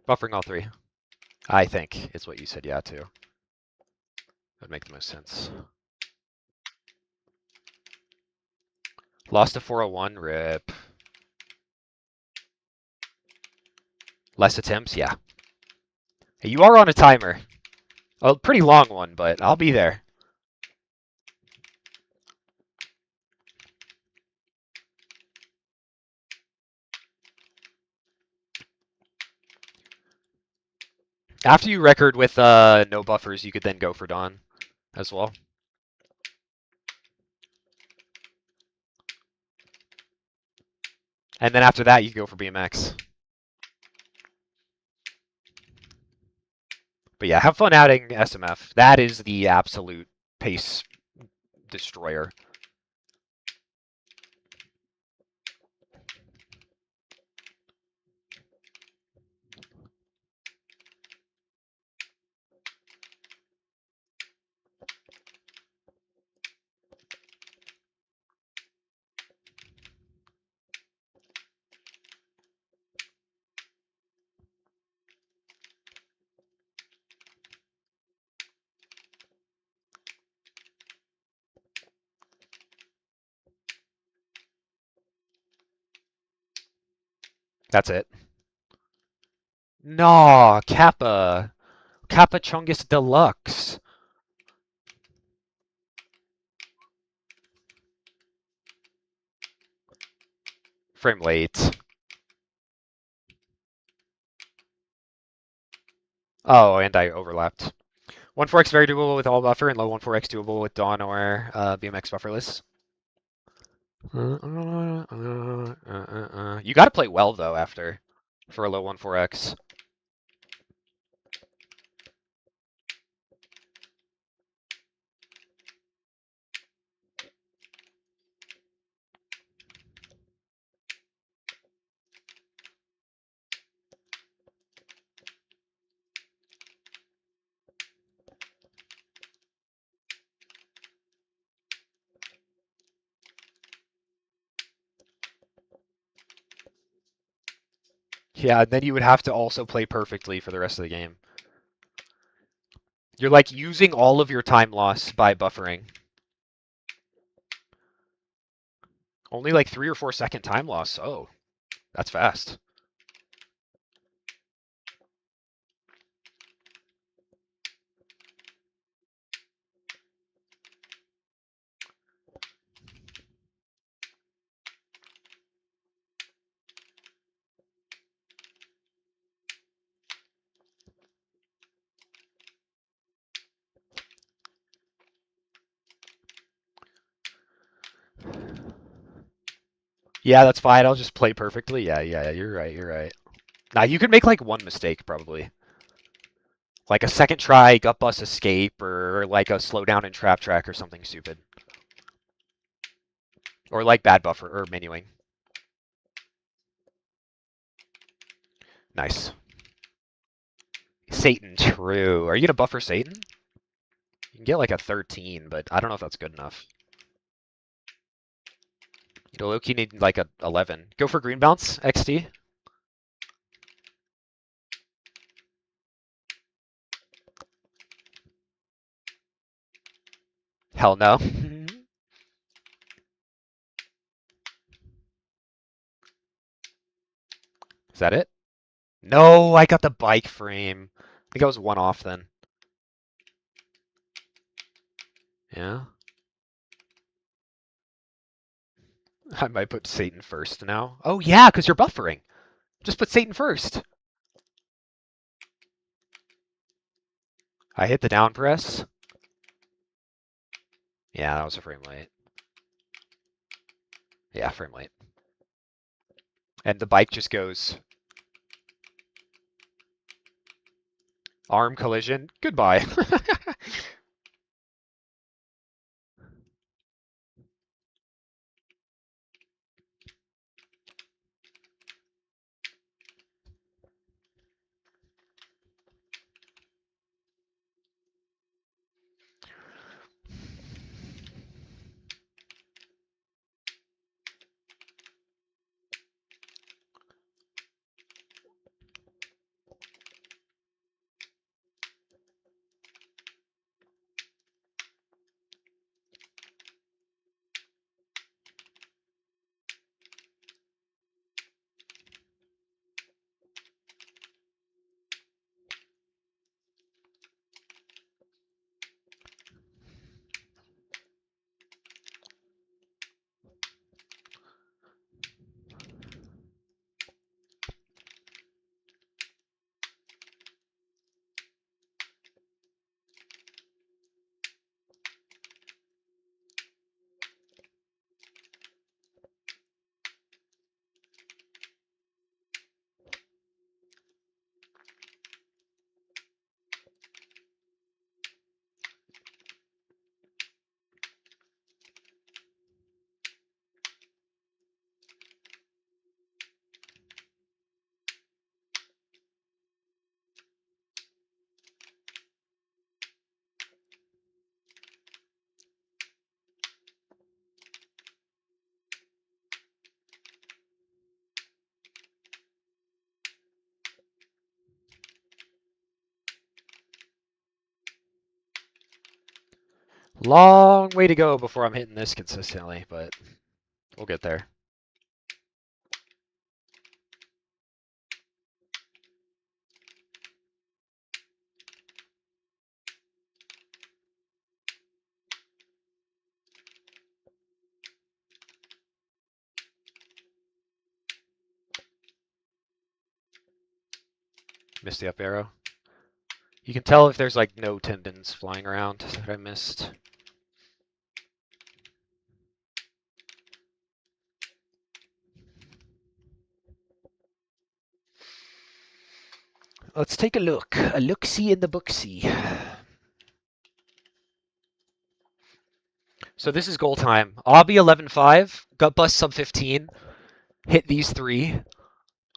Buffering all three. I think is what you said, yeah, too. Would make the most sense. Lost to 401, rip. Less attempts, yeah. Hey, you are on a timer. A pretty long one, but I'll be there. After you record with no buffers, you could then go for Dawn as well. And then after that, you can go for BMX. But yeah, have fun adding SMF. That is the absolute pace destroyer. That's it. No, Kappa. Kappa Chungus Deluxe. Frame late. Oh, and I overlapped. 1-4X very doable with all buffer, and low 1-4X doable with Dawn or BMX bufferless. You got to play well, though, after for a low 1-4X. Yeah, and then you would have to also play perfectly for the rest of the game. You're like using all of your time loss by buffering. Only like 3 or 4 second time loss. Oh, that's fast. Yeah, that's fine. I'll just play perfectly. Yeah, you're right. You're right. Now you could make like one mistake probably. Like a second try, gut bus escape, or like a slow down and trap track or something stupid. Or like bad buffer or menuing. Nice. Satan, true. Are you gonna buffer Satan? You can get like a 13, but I don't know if that's good enough. You'll low-key need like a 11. Go for green bounce, XD. Hell no. Is that it? No, I got the bike frame. I think I was one off then. Yeah. I might put Satan first now. Oh yeah, because you're buffering. Just put Satan first. I hit the down press. Yeah, that was a frame late. Yeah, frame late. And the bike just goes arm collision. Goodbye. Long way to go before I'm hitting this consistently, but we'll get there. Missed the up arrow. You can tell if there's like no tendons flying around that I missed. Let's take a look. A look-see in the book-see. So this is goal time. Obby 11.5, Gut Bust sub 15, hit these three.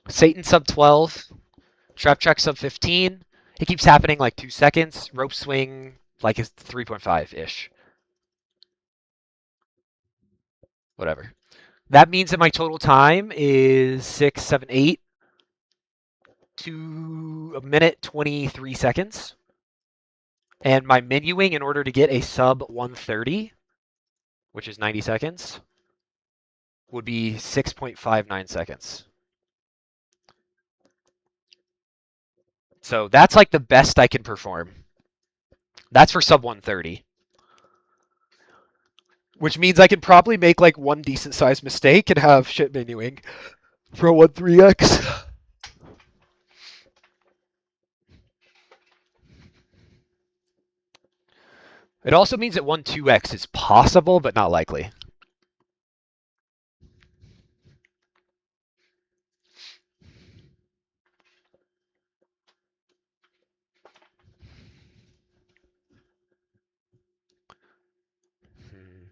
Satan sub 12, Trap Track sub 15. It keeps happening like 2 seconds. Rope swing like is 3.5-ish. Whatever. That means that my total time is 6, 7, 8 to a minute 23 seconds. And my menuing in order to get a sub 130, which is 90 seconds, would be 6.59 seconds. So that's like the best I can perform. That's for sub 130. Which means I can probably make like one decent sized mistake and have shit menuing for a 1-3x. It also means that 1-2x is possible, but not likely.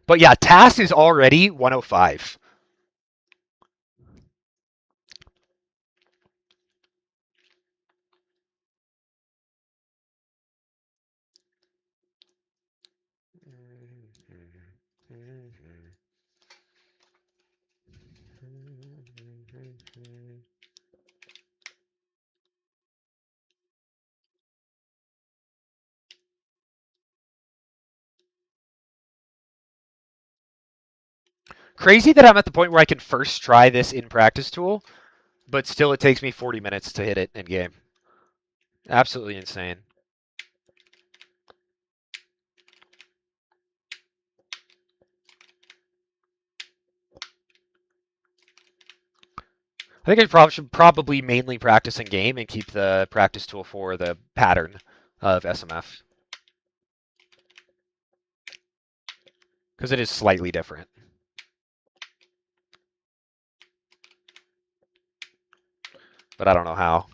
But yeah, TAS is already 105. Crazy that I'm at the point where I can first try this in practice tool, but still it takes me 40 minutes to hit it in game. Absolutely insane. I think I should probably mainly practice in game and keep the practice tool for the pattern of SMF. because it is slightly different. But I don't know how.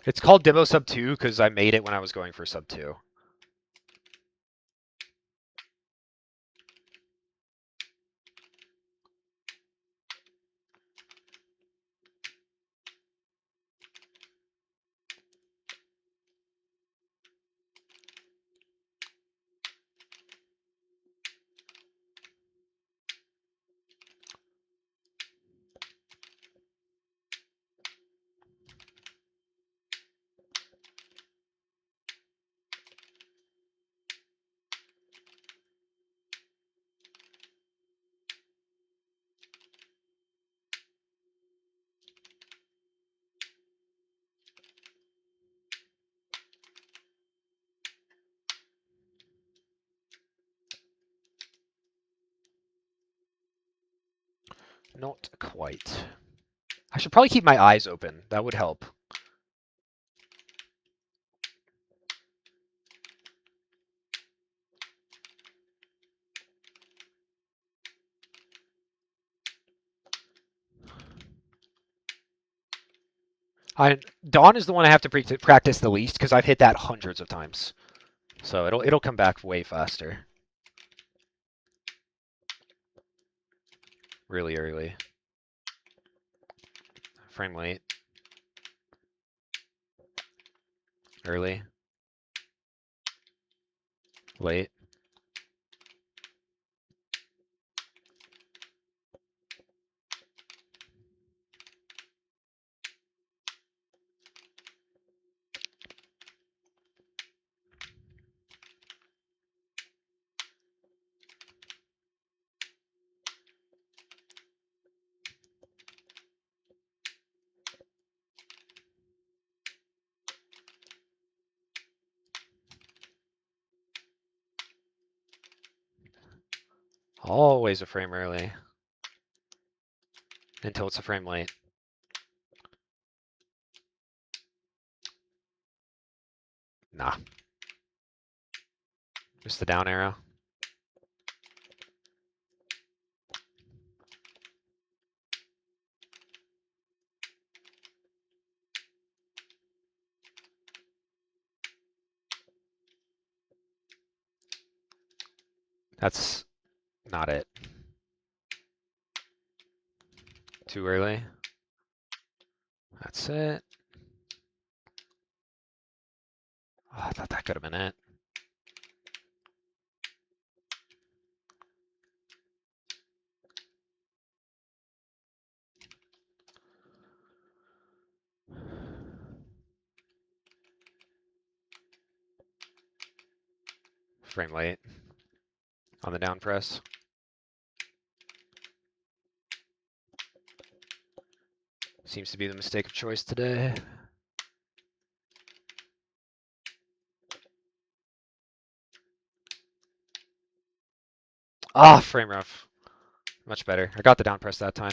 It's called Demo Sub 2 because I made it when I was going for Sub 2. Not quite. I should probably keep my eyes open. That would help. Dawn is the one I have to practice the least because I've hit that hundreds of times. So it'll come back way faster. Really early. Frame late. Early. Late. Always a frame early. Until it's a frame late. Nah. Just the down arrow. That's not it. Too early. That's it. Oh, I thought that could have been it. Frame late on the down press. Seems to be the mistake of choice today. Ah, frame rough. Much better. I got the down press that time.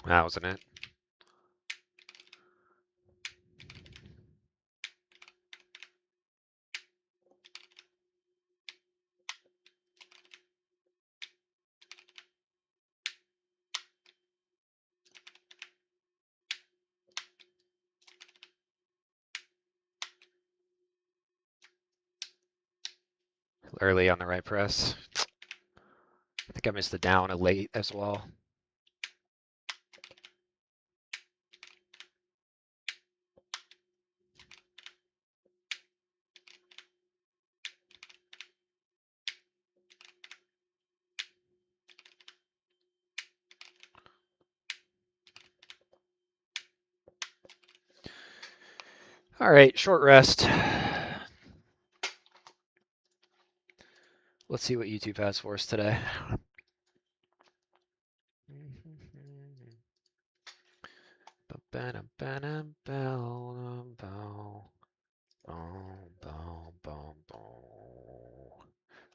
That wasn't it. Early on the right press. I think I missed the down a late as well. All right, short rest. Let's see what YouTube has for us today.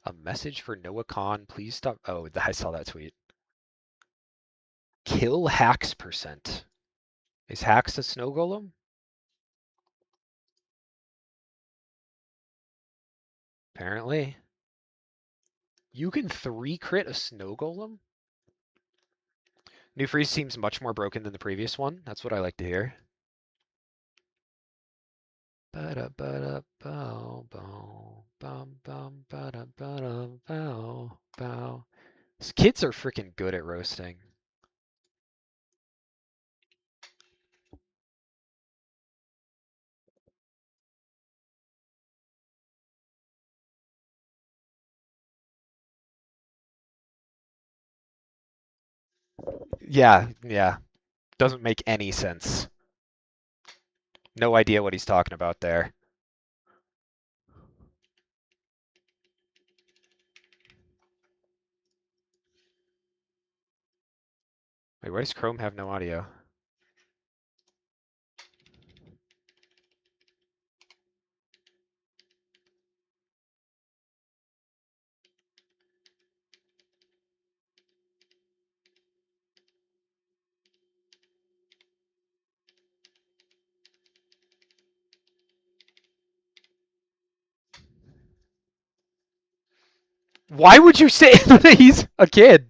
A message for Noah Khan. Please stop. Oh, I saw that tweet. Kill Hacks percent. Is Hacks a snow golem? Apparently. You can 3 crit a snow golem? New Freeze seems much more broken than the previous one. That's what I like to hear. These kids are freaking good at roasting. Yeah, yeah. Doesn't make any sense. No idea what he's talking about there. Wait, why does Chrome have no audio? Why would you say that he's a kid?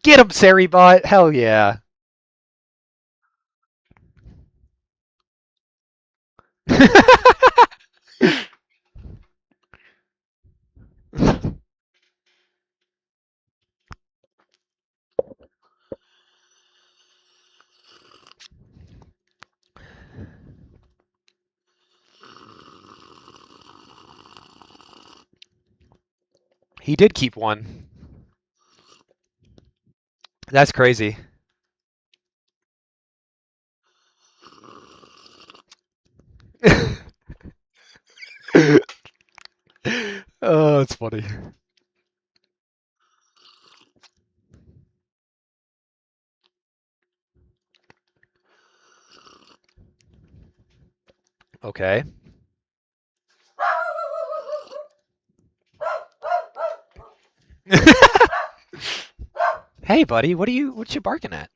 Get him, Seribot! Hell yeah. He did keep one. That's crazy. Oh, it's funny. Okay. Hey, buddy, what you barking at?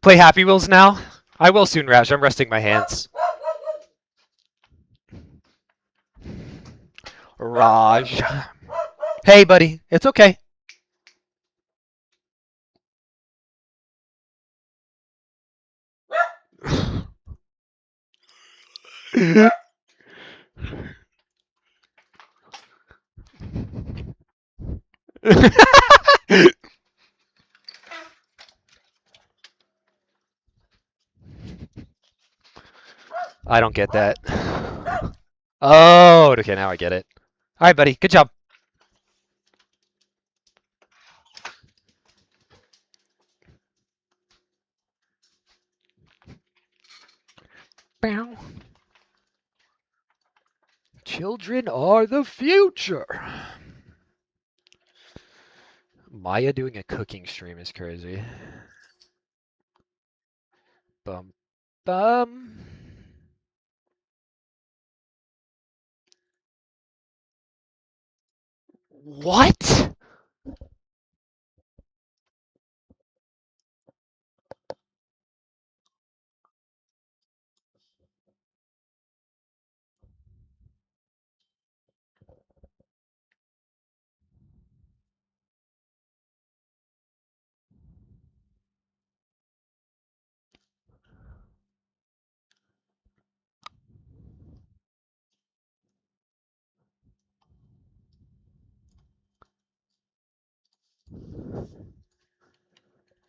Play Happy Wheels now? I will soon, Raj. I'm resting my hands. Raj. Hey, buddy. It's okay. I don't get that. Oh, okay, now I get it. All right, buddy. Good job. Bow. Children are the future. Maya doing a cooking stream is crazy. Bum bum. What?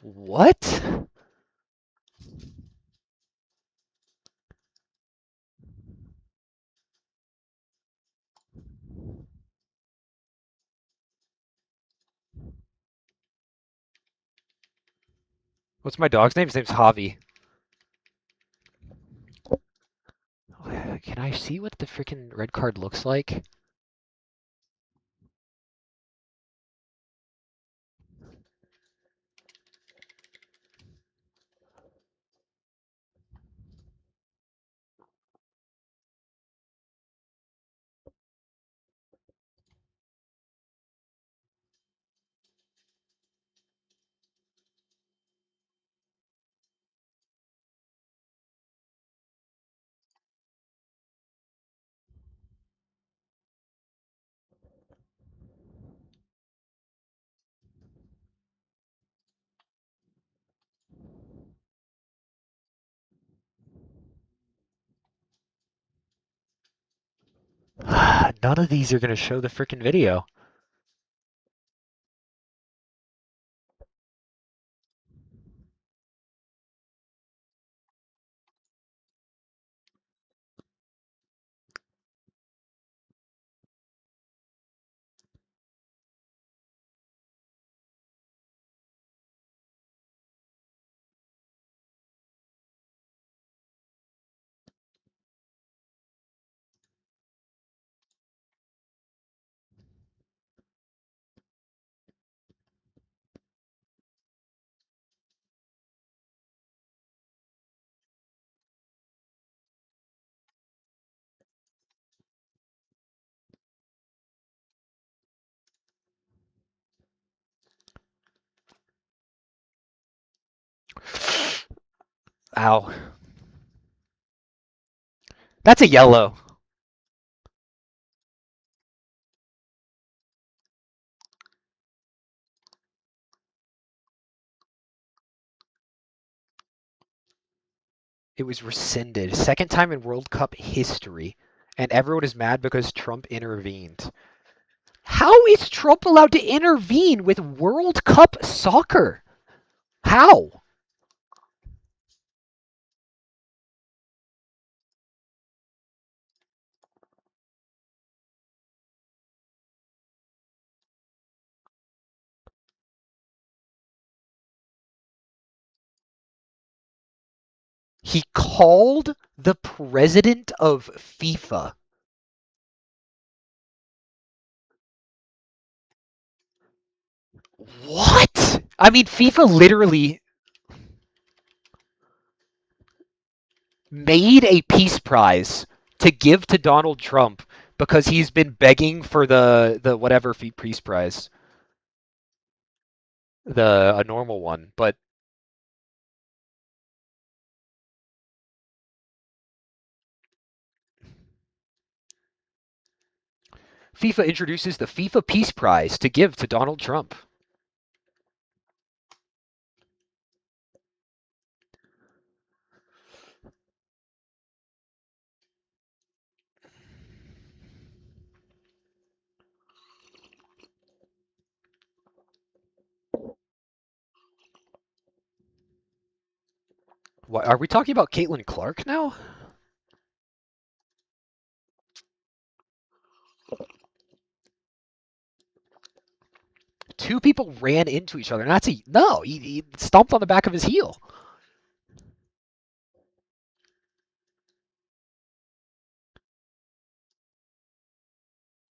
What? What's my dog's name? His name's Javi. Can I see what the freaking red card looks like? None of these are gonna show the freaking video. Ow. That's a yellow. It was rescinded. Second time in World Cup history. And everyone is mad because Trump intervened. How is Trump allowed to intervene with World Cup soccer? How? He called the president of FIFA. What? I mean, FIFA literally made a peace prize to give to Donald Trump because he's been begging for the whatever peace prize, the a normal one. But FIFA introduces the FIFA Peace Prize to give to Donald Trump. What, are we talking about Caitlin Clark now? Two people ran into each other. He stomped on the back of his heel.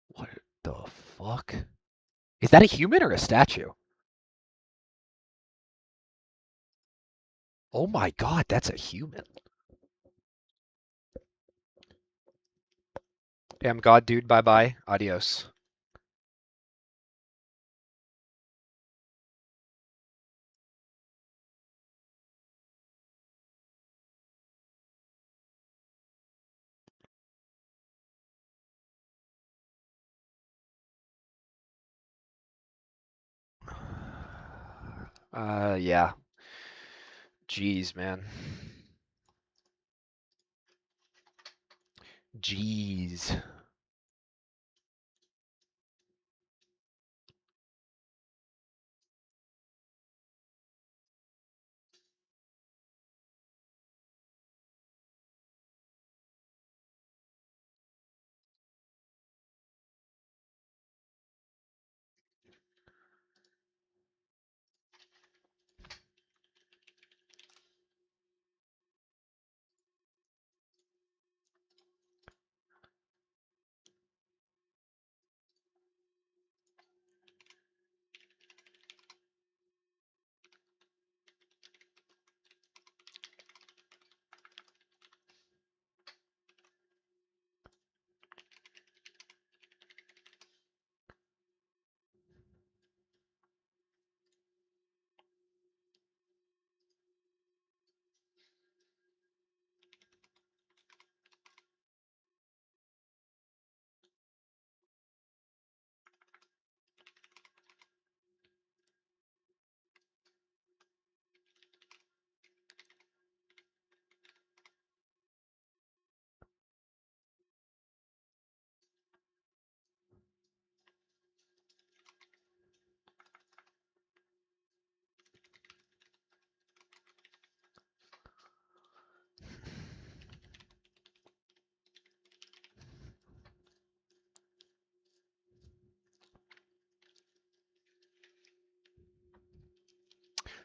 What the fuck? Is that a human or a statue? Oh my god, that's a human. Damn god, dude, bye bye. Adios. Yeah. Jeez, man. Jeez.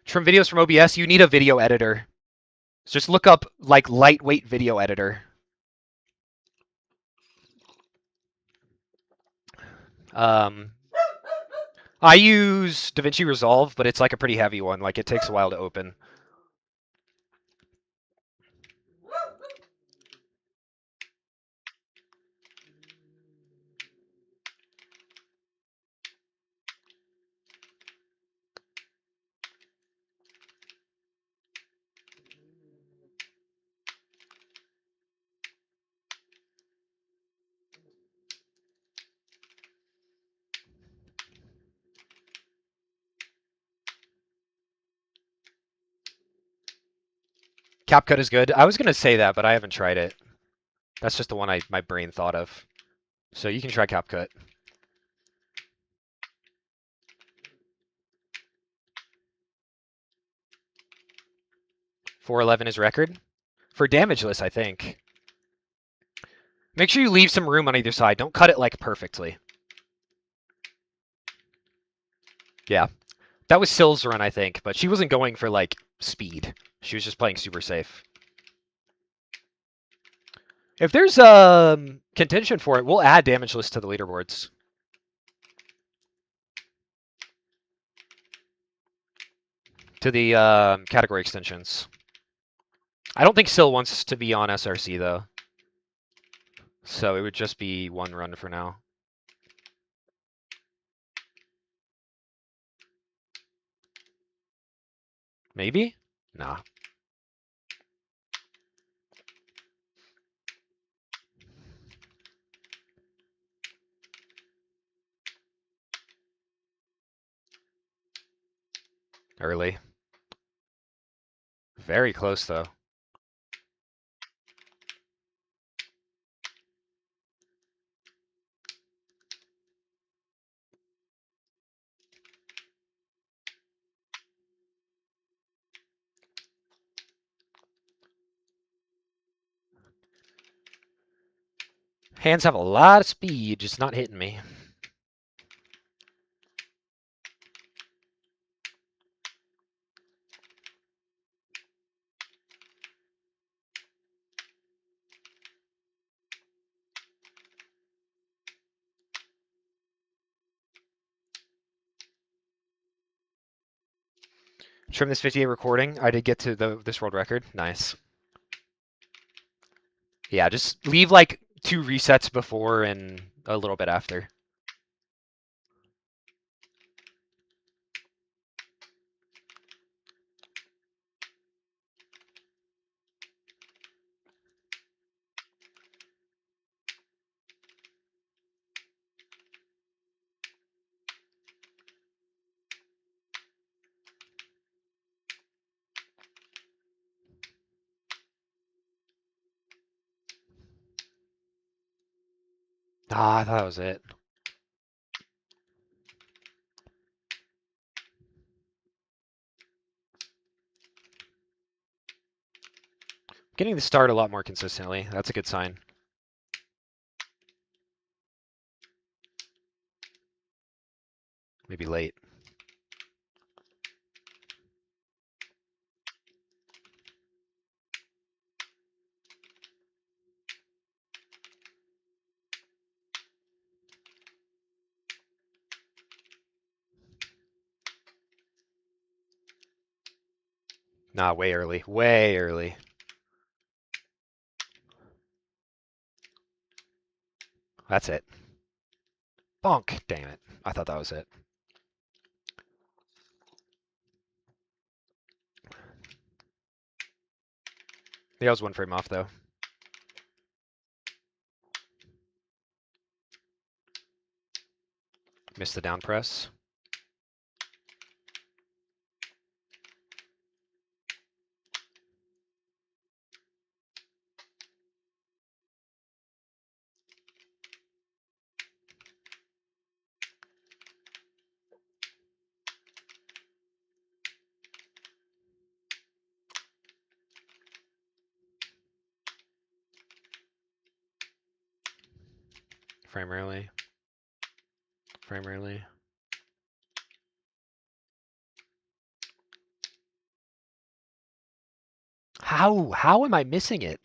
Trim videos from OBS, you need a video editor. Just look up, like, lightweight video editor. I use DaVinci Resolve, but it's like a pretty heavy one. Like, it takes a while to open. CapCut is good. I was gonna say that, but I haven't tried it. That's just the one my brain thought of. So you can try CapCut. .411 is record. For damageless, I think. Make sure you leave some room on either side. Don't cut it, like, perfectly. Yeah. That was Sill's run, I think, but she wasn't going for, like, speed. She was just playing super safe. If there's contention for it, we'll add damageless to the leaderboards. To the category extensions. I don't think Sill wants to be on SRC, though. So it would just be one run for now. Maybe? Nah. Early. Very close, though. Hands have a lot of speed, just not hitting me. Trim this 58 recording. I did get to this world record. Nice. Yeah, just leave like 2 resets before and a little bit after. Ah, I thought that was it. Getting the start a lot more consistently. That's a good sign. Maybe late. Nah, way early. Way early. That's it. Bonk. Damn it. I thought that was it. Yeah, I was 1 frame off, though. Missed the down press. Frame early. Frame early. How am I missing it?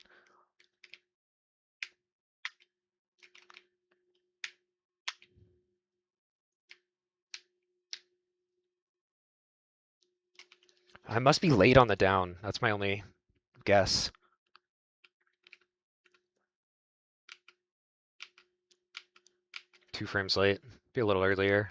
I must be late on the down. That's my only guess. 2 frames late. Be a little earlier.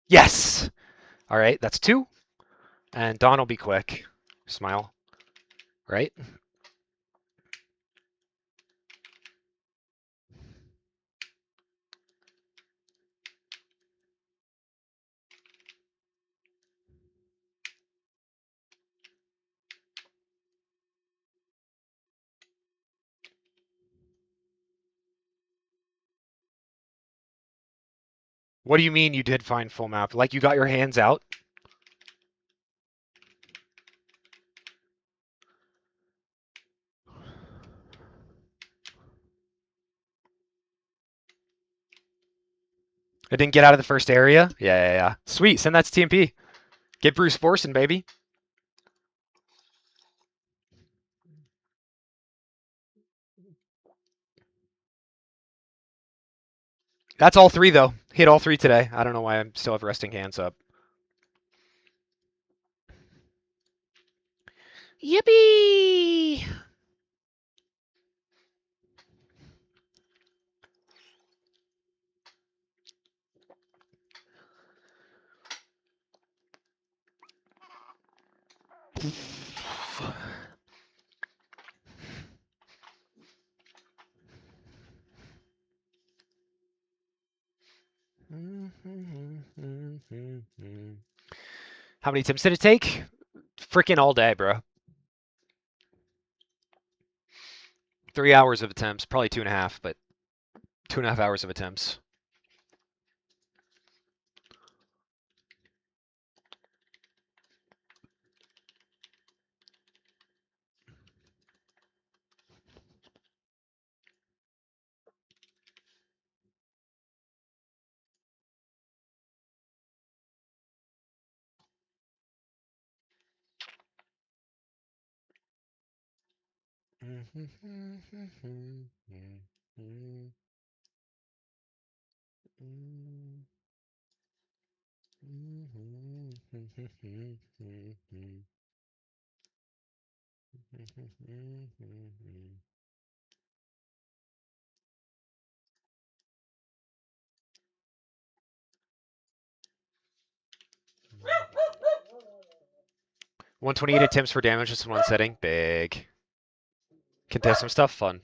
Yes! All right, that's 2. And Don will be quick. Smile. Right? What do you mean you did find full map? Like you got your hands out? It didn't get out of the first area? Yeah. Sweet, send that to TMP. Get Bruce Forson, baby. That's all three, though. Hit all three today. I don't know why I still have resting hands up. Yippee! How many attempts did it take? Freaking all day, bro. 3 hours of attempts. Probably 2.5, but 2.5 hours of attempts. $128 attempts for damage just in one setting. Big. Contest some stuff. Fun.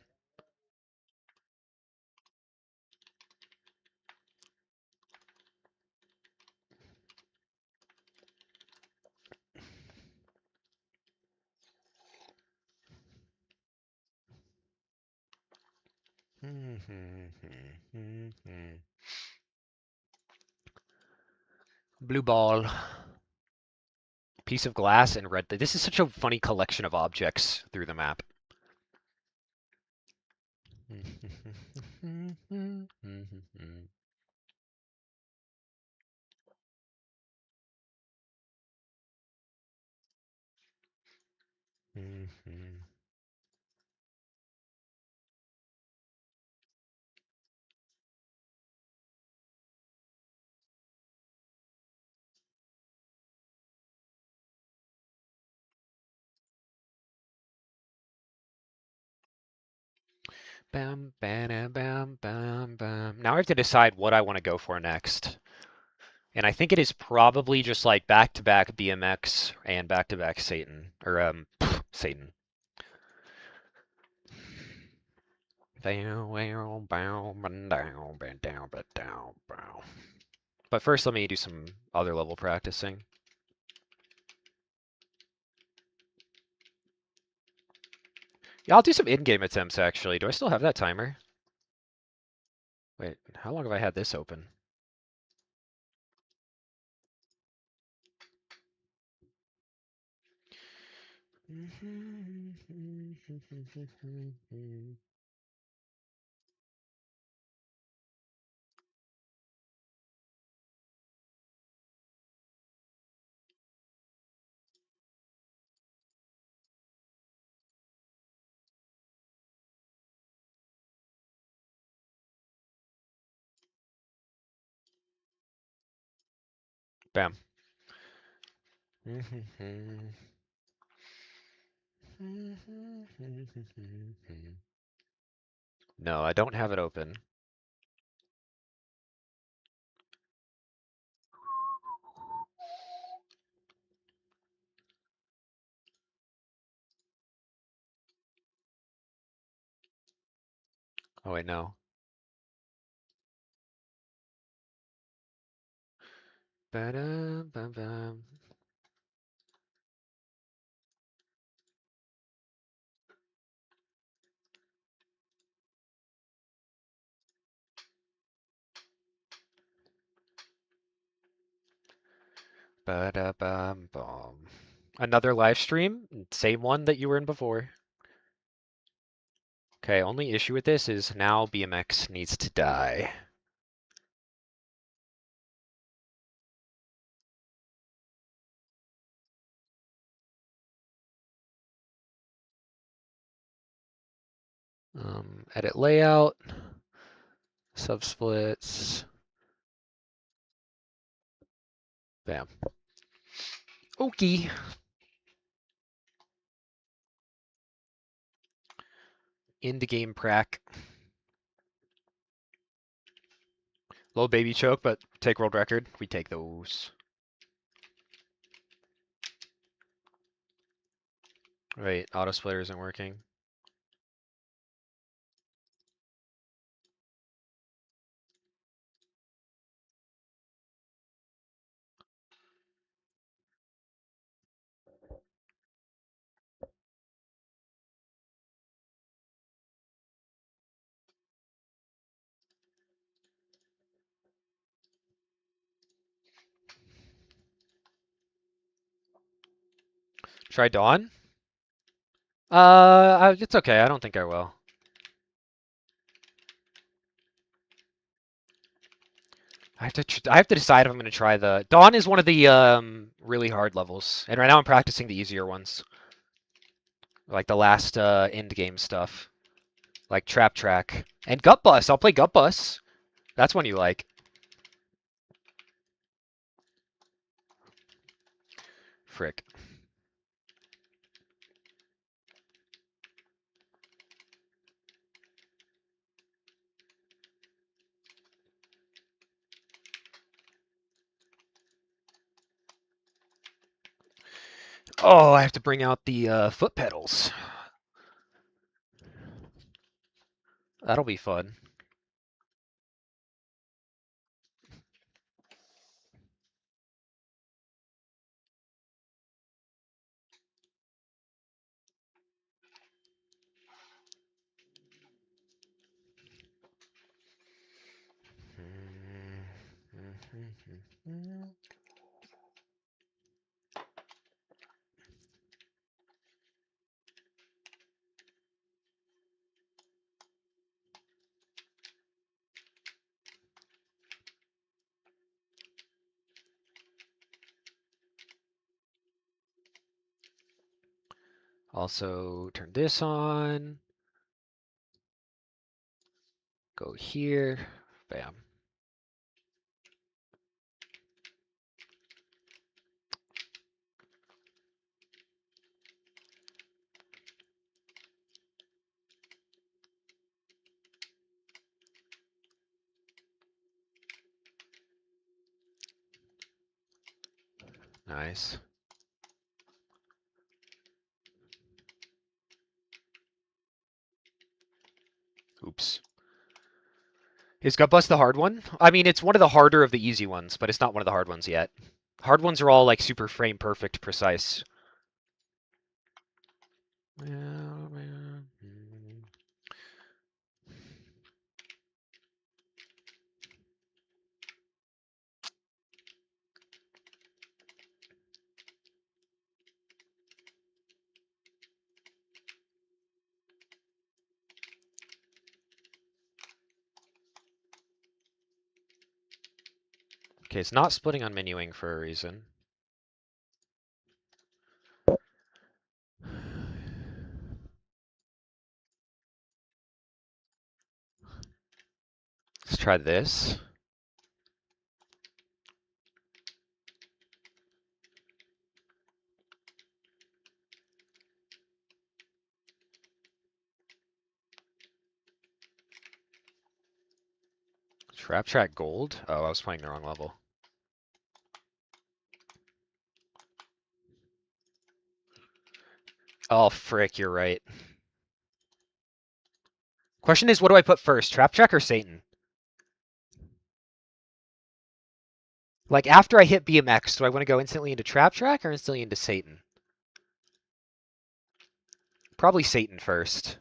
Blue ball. Piece of glass and red. This is such a funny collection of objects through the map. Bam, bam, bam, bam, bam. Now I have to decide what I want to go for next. And I think it is probably just like back-to-back BMX and back-to-back Satan. Or, Satan. But first, let me do some other level practicing. Yeah, I'll do some in-game attempts, actually. Do I still have that timer? Wait, how long have I had this open? Bam. No, I don't have it open. Oh, wait, no. Ba-dum-bum-bum. Ba-da-bum-bum. Another live stream? Same one that you were in before. Okay, only issue with this is now BMX needs to die. Edit layout, subsplits. Bam. Okay. End game prac. Low baby choke, but take world record. We take those. Right, auto splitter isn't working. Try Dawn? It's okay. I don't think I will. I have to decide if I'm gonna try the Dawn is one of the really hard levels, and right now I'm practicing the easier ones, like the last end game stuff, like Trap Track and Gut Bus. I'll play Gut Bus. That's one you like. Frick. Oh, I have to bring out the foot pedals. That'll be fun. Also, turn this on. Go here. Bam. Nice. Oops. Is Gut Bus the hard one? I mean, it's one of the harder of the easy ones, but it's not one of the hard ones yet. Hard ones are all like super frame perfect, precise. Okay, it's not splitting on menuing for a reason. Let's try this. Trap Track Gold? Oh, I was playing the wrong level. Oh, frick, you're right. Question is, what do I put first, Trap Track or Satan? Like, after I hit BMX, do I want to go instantly into Trap Track or instantly into Satan? Probably Satan first.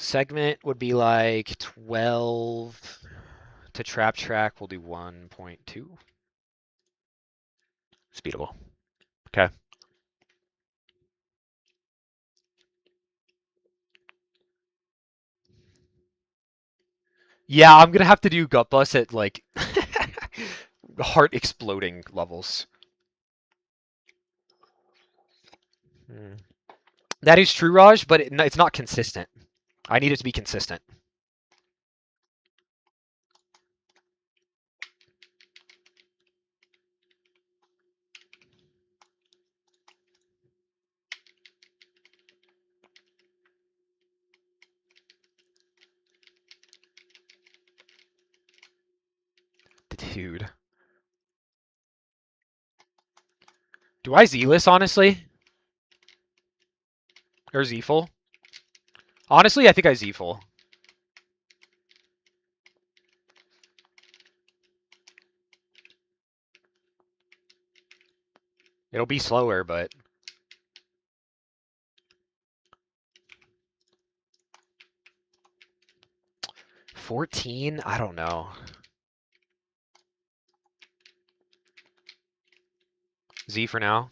Segment would be like 12. To trap track, we'll do 1.2. Speedable. Okay. Yeah, I'm gonna have to do gut bus at like heart exploding levels. Hmm. That is true, Raj, but it's not consistent. I need it to be consistent. Dude. Do I Z-less, honestly? Or Z-full? Honestly, I think I Z-full. It'll be slower, but... 14? I don't know. Z for now.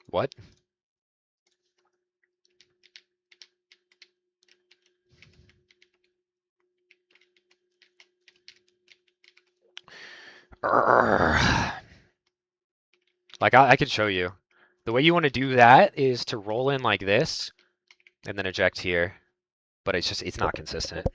What? Like, I can show you. The way you want to do that is to roll in like this, and then eject here. But it's not consistent.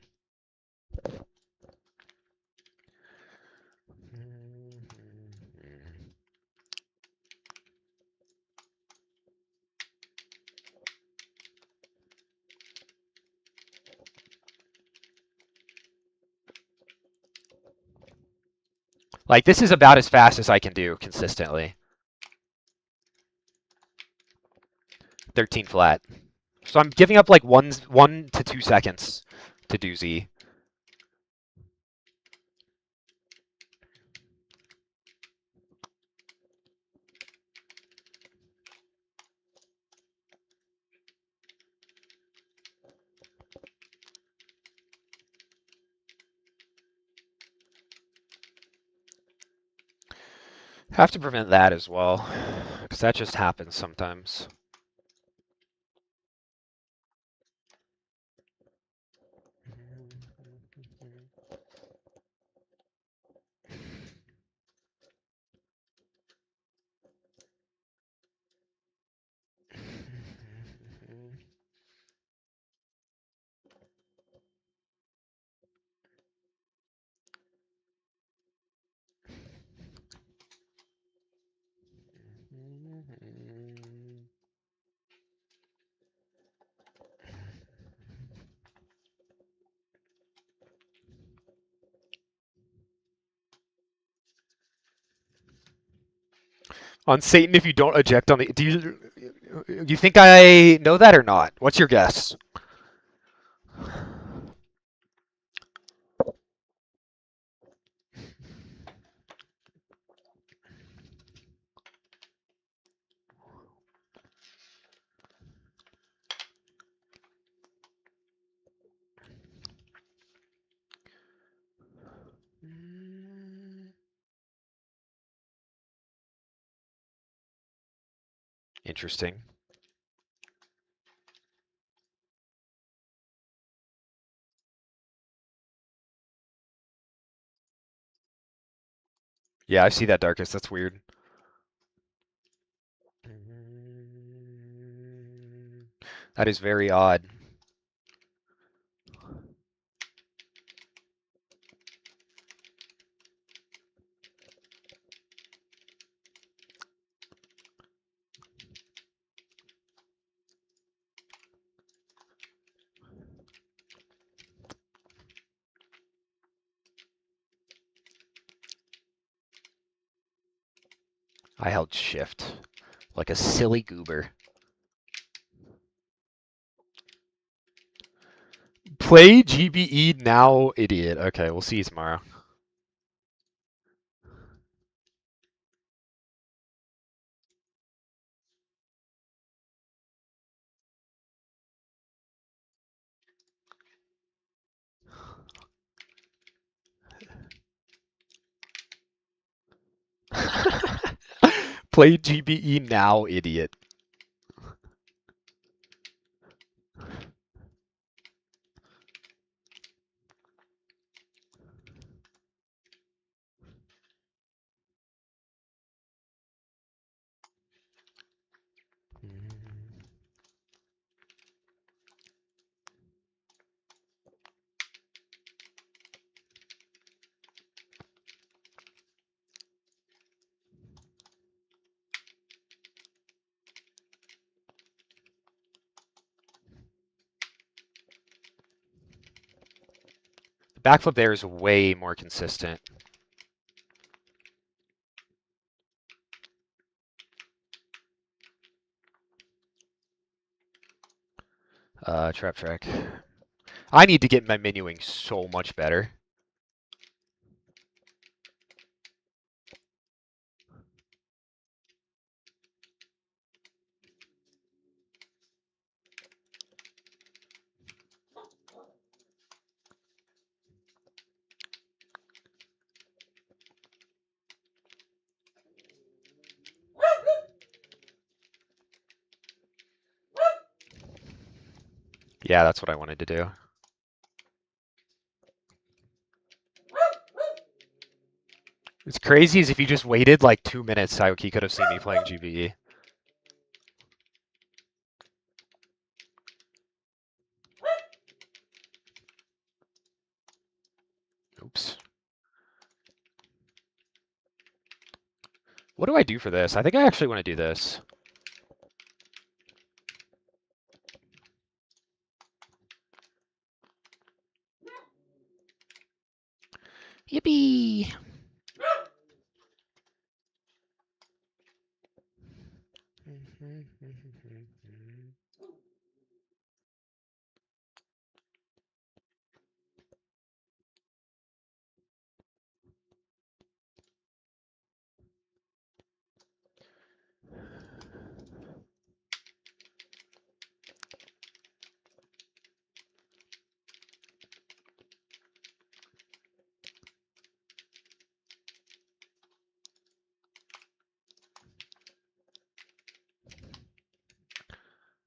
Like, this is about as fast as I can do consistently. 13 flat. So I'm giving up like 1 to 2 seconds to do Z. Have to prevent that as well, because that just happens sometimes. On Satan, if you don't eject on the, do you think I know that or not? What's your guess? Interesting. Yeah, I see that, Darkest. That's weird. That is very odd. I held shift like a silly goober. Play GBE now, idiot. Okay, we'll see you tomorrow. Play GBE now, idiot. The backflip there is way more consistent. Trap track. I need to get my menuing so much better. Yeah, that's what I wanted to do. It's crazy as if he just waited like 2 minutes, he could have seen me playing GBE. Oops. What do I do for this? I think I actually want to do this. Yippee!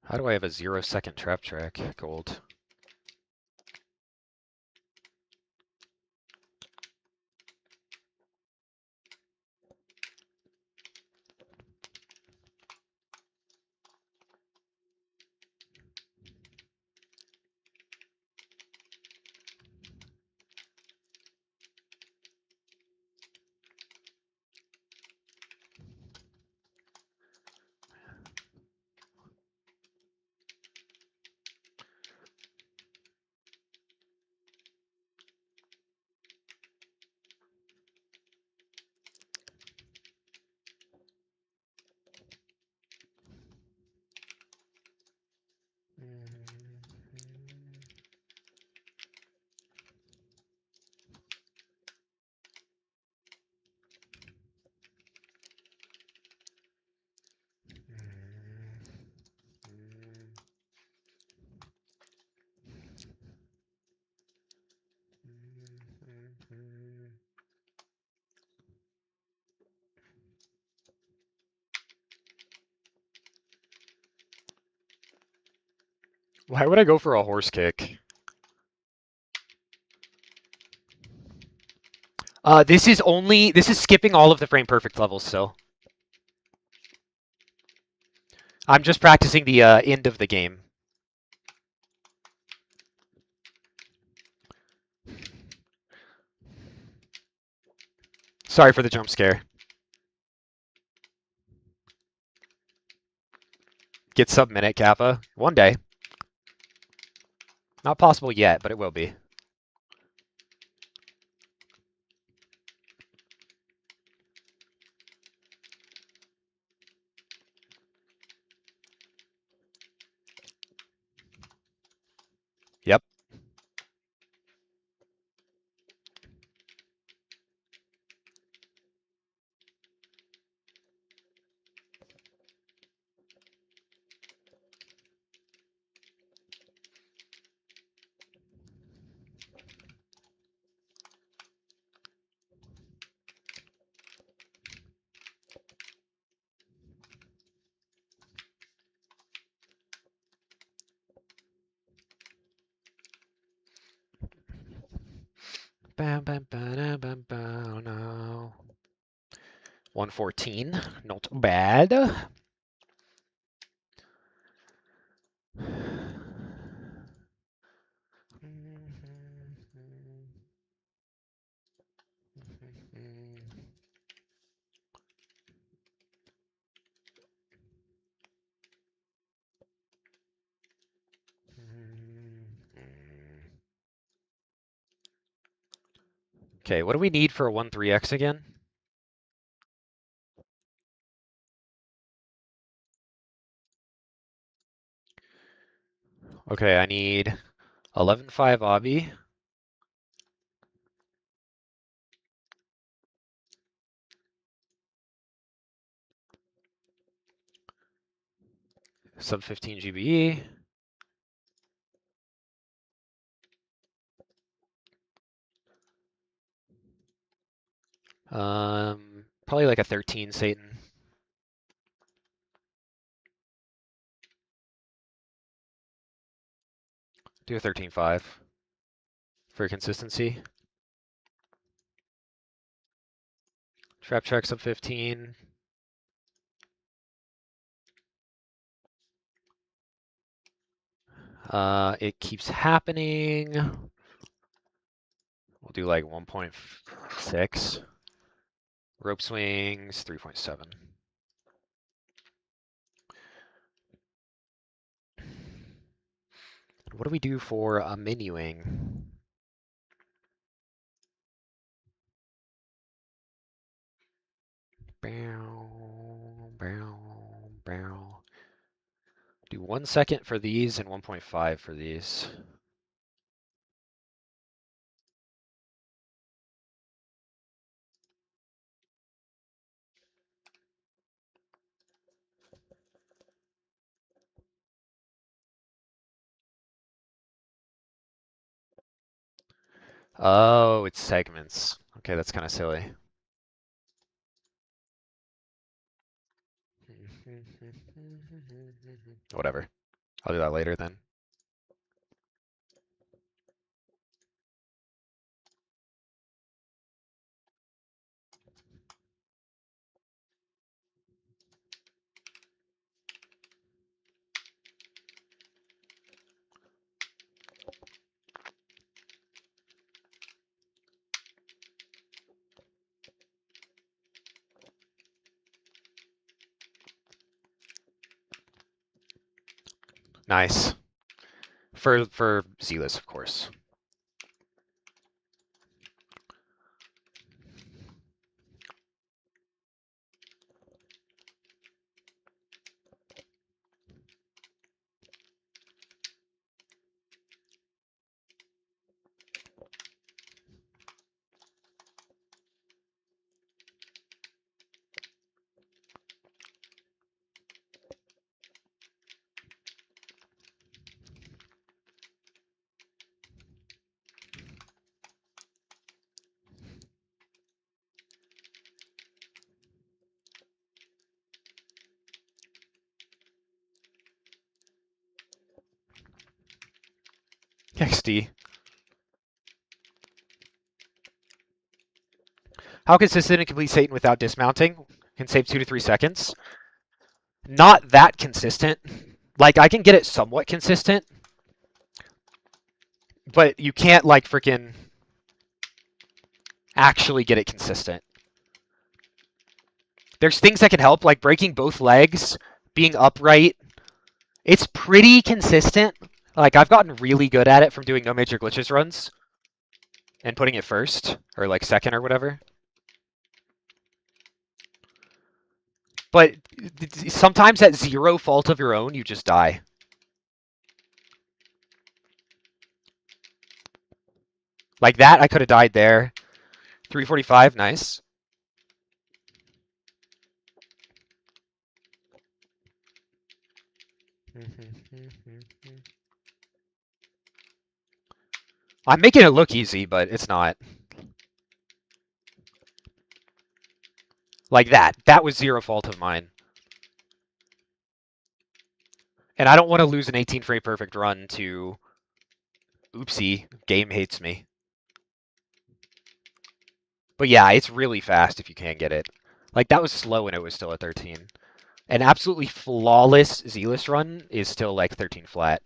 How do I have a 0-second trap track? Gold. Why would I go for a horse kick? This is skipping all of the frame perfect levels, so. I'm just practicing the end of the game. Sorry for the jump scare. Get sub-minute Kappa. One day. Not possible yet, but it will be. Yep. Bam, bam, ba, bam, bam, no. 114, not bad. Okay, what do we need for a 1-3x again? Okay, I need 11-5 obby. Sub 15 GBE. Probably like a 13 Satan. Do a 13-5 for consistency. Trap check sub 15. It keeps happening. We'll do like 1.6. Rope swings, 3.7. What do we do for menuing? Bow, bow, bow. Do 1 second for these and 1.5 for these. Oh, it's segments. Okay, that's kind of silly. Whatever. I'll do that later then. Nice. For Zealous, of course. XD. How consistent and complete Satan without dismounting? Can save 2 to 3 seconds. Not that consistent. Like, I can get it somewhat consistent, but you can't, like, freaking actually get it consistent. There's things that can help, like breaking both legs, being upright. It's pretty consistent. Like, I've gotten really good at it from doing no major glitches runs and putting it first, or like second or whatever. But sometimes at zero fault of your own, you just die. Like that, I could have died there. 345, nice. I'm making it look easy, but it's not. Like that. That was zero fault of mine. And I don't want to lose an 18 frame perfect run to... Oopsie, game hates me. But yeah, it's really fast if you can get it. Like, that was slow when it was still at 13. An absolutely flawless Zealous run is still like 13 flat.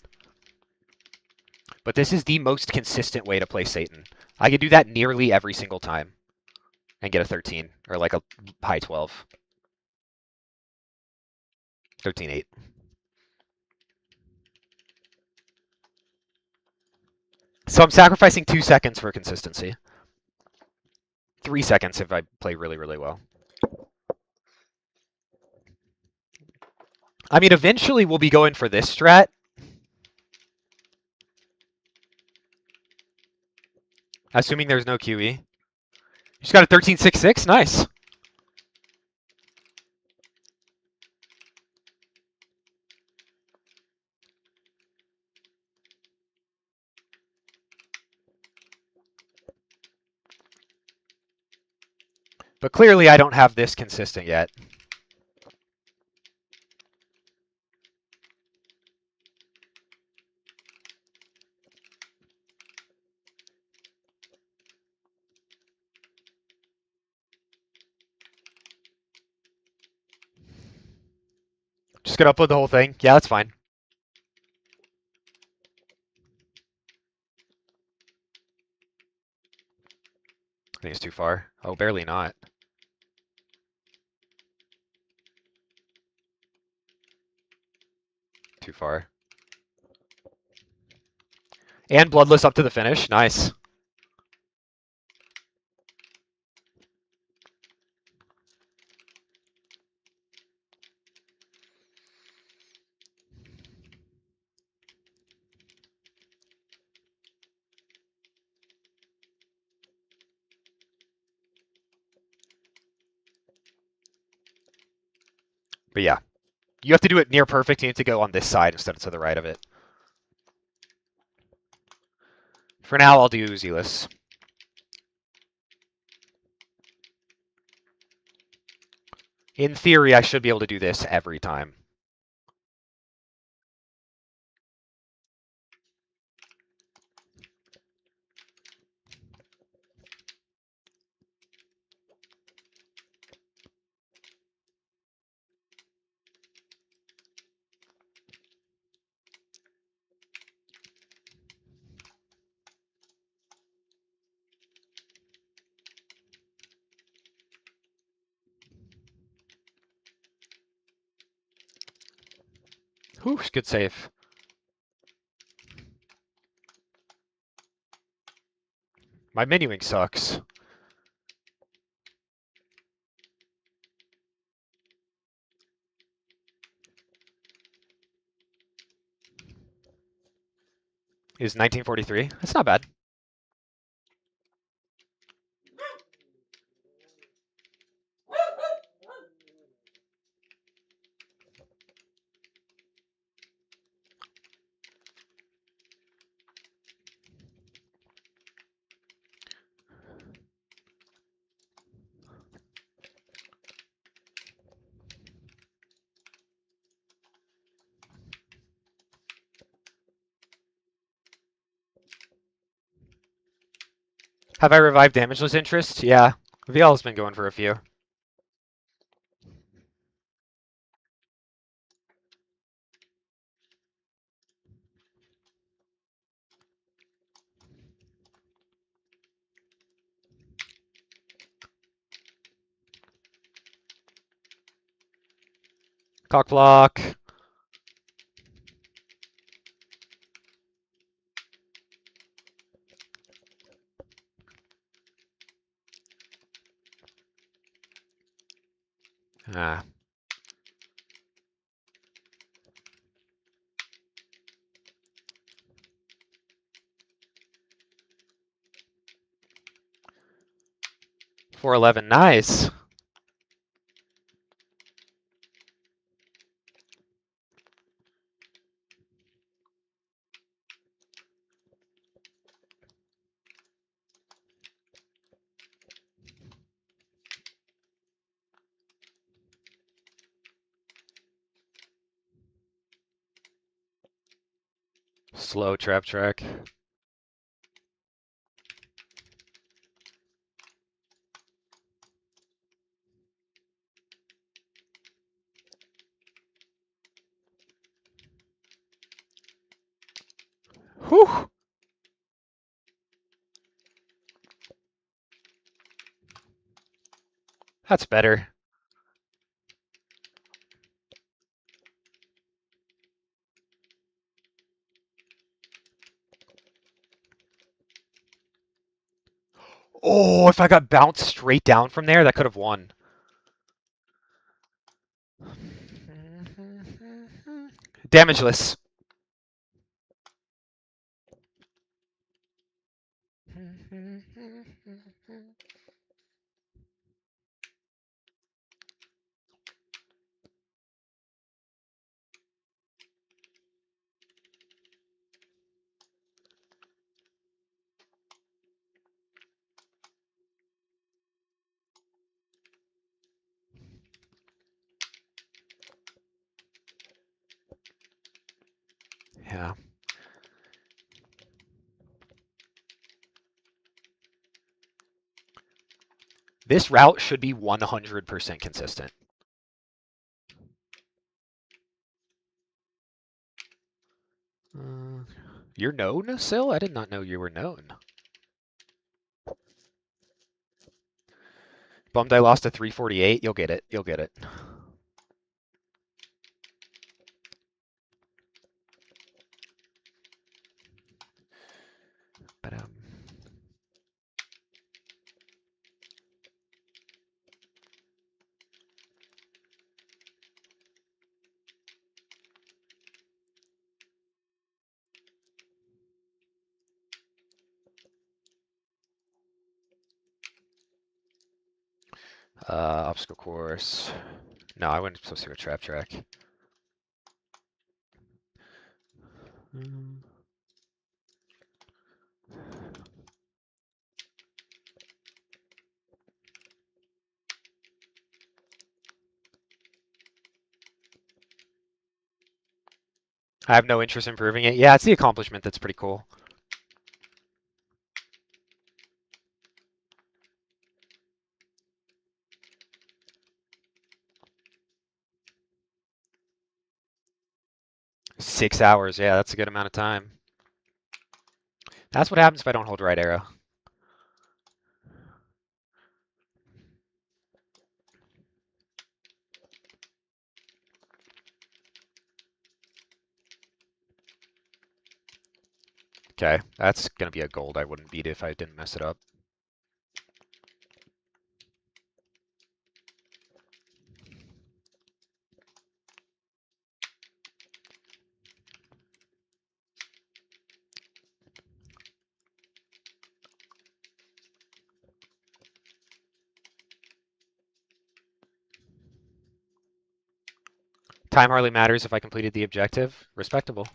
But this is the most consistent way to play Satan. I could do that nearly every single time and get a 13 or like a high 12. 13-8. So I'm sacrificing 2 seconds for consistency. 3 seconds if I play really, really well. I mean, eventually we'll be going for this strat. Assuming there's no QE. You just got a 13-6-6? Nice. But clearly I don't have this consistent yet. Just gonna upload the whole thing. Yeah, that's fine. I think it's too far. Oh, barely not. Too far. And bloodless up to the finish. Nice. But yeah, you have to do it near perfect. You need to go on this side instead of to the right of it. For now, I'll do Zealous. In theory, I should be able to do this every time. Whew, good save. My menuing sucks. Is 1943? That's not bad. Have I revived damageless interest? Yeah. VL's been going for a few. Cock block. Ah. .411. Nice. Slow trap track. Whew. That's better. Oh, if I got bounced straight down from there, that could have won. Damageless. Yeah. This route should be 100% consistent. You're known, Sil? I did not know you were known. Bummed I lost to 348. You'll get it. You'll get it. But obstacle course. No, I wasn't supposed to go trap track. I have no interest in proving it. Yeah, it's the accomplishment that's pretty cool. Six hours. Yeah, that's a good amount of time. That's what happens if I don't hold right arrow. Okay, that's going to be a gold. I wouldn't beat it if I didn't mess it up. Time hardly matters if I completed the objective. Respectable.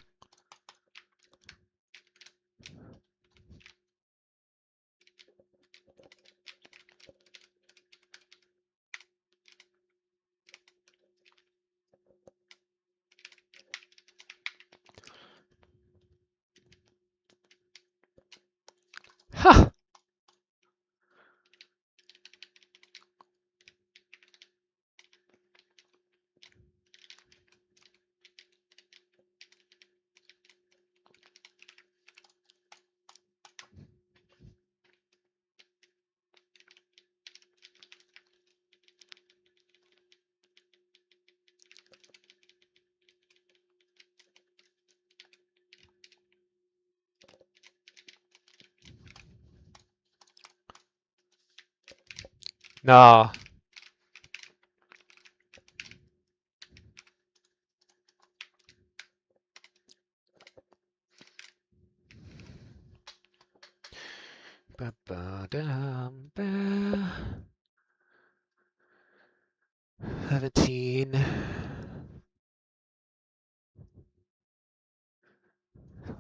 Huh. No. Ba-ba-dum, ba. 17.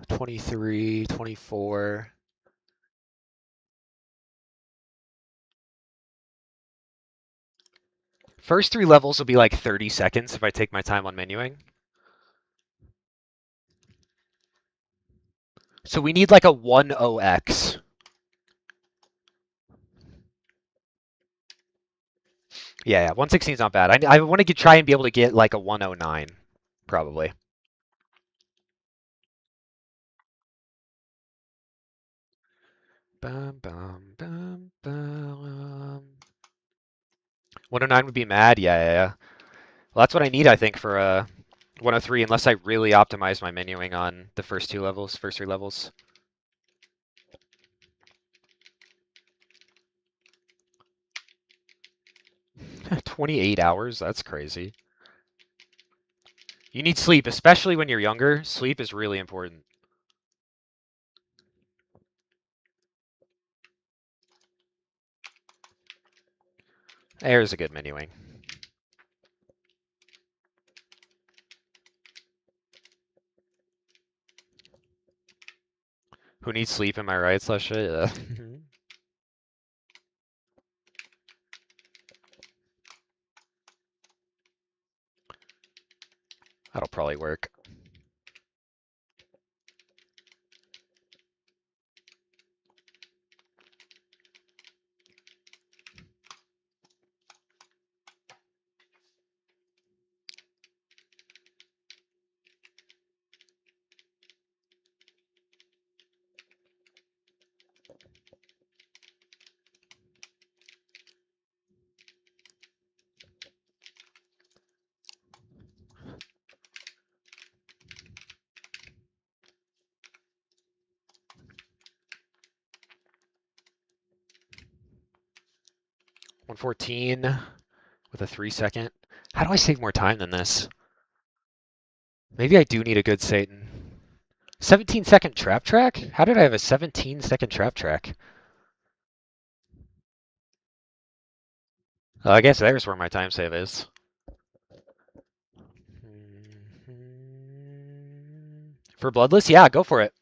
23, 24. First three levels will be like 30 seconds if I take my time on menuing. So we need like a 10x. Yeah, 116 is not bad. I want to try and be able to get like a 109, probably. Bum, bum, bum, bum. 109 would be mad? Yeah. Well, that's what I need, I think, for 103, unless I really optimize my menuing on the first three levels. 28 hours? That's crazy. You need sleep, especially when you're younger. Sleep is really important. There's a good menuing. Who needs sleep, am I right, slash shit? That'll probably work. $114 with a 3-second. How do I save more time than this? Maybe I do need a good Satan. 17-second trap track? How did I have a 17-second trap track? I guess there's where my time save is. For Bloodless? Yeah, go for it.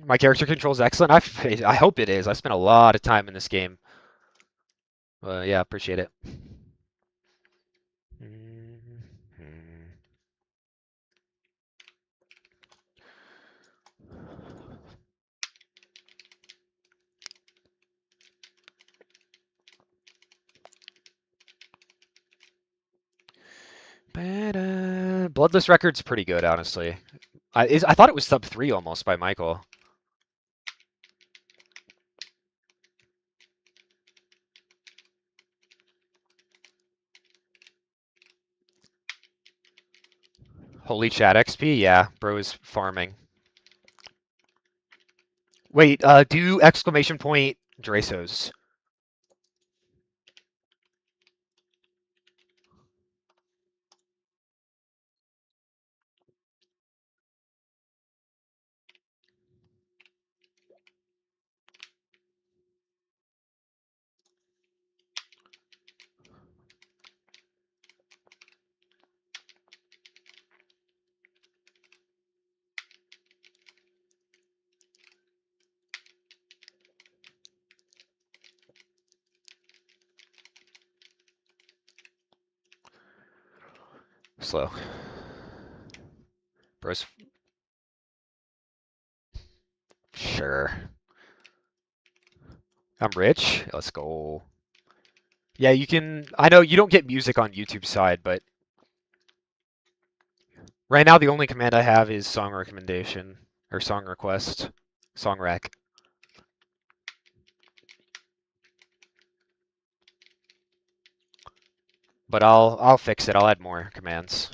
My character control is excellent. I hope it is. I spent a lot of time in this game. Yeah, appreciate it. Bloodless record's pretty good, honestly. I thought it was sub 3 almost by Michael. Holy chat XP? Yeah, bro is farming. Wait, do exclamation point Drasos. Slow. Bro's... Sure. I'm rich? Let's go. Yeah, you can... I know you don't get music on YouTube side, but... Right now the only command I have is song recommendation. Or song request. Song rec. But I'll fix it. I'll add more commands.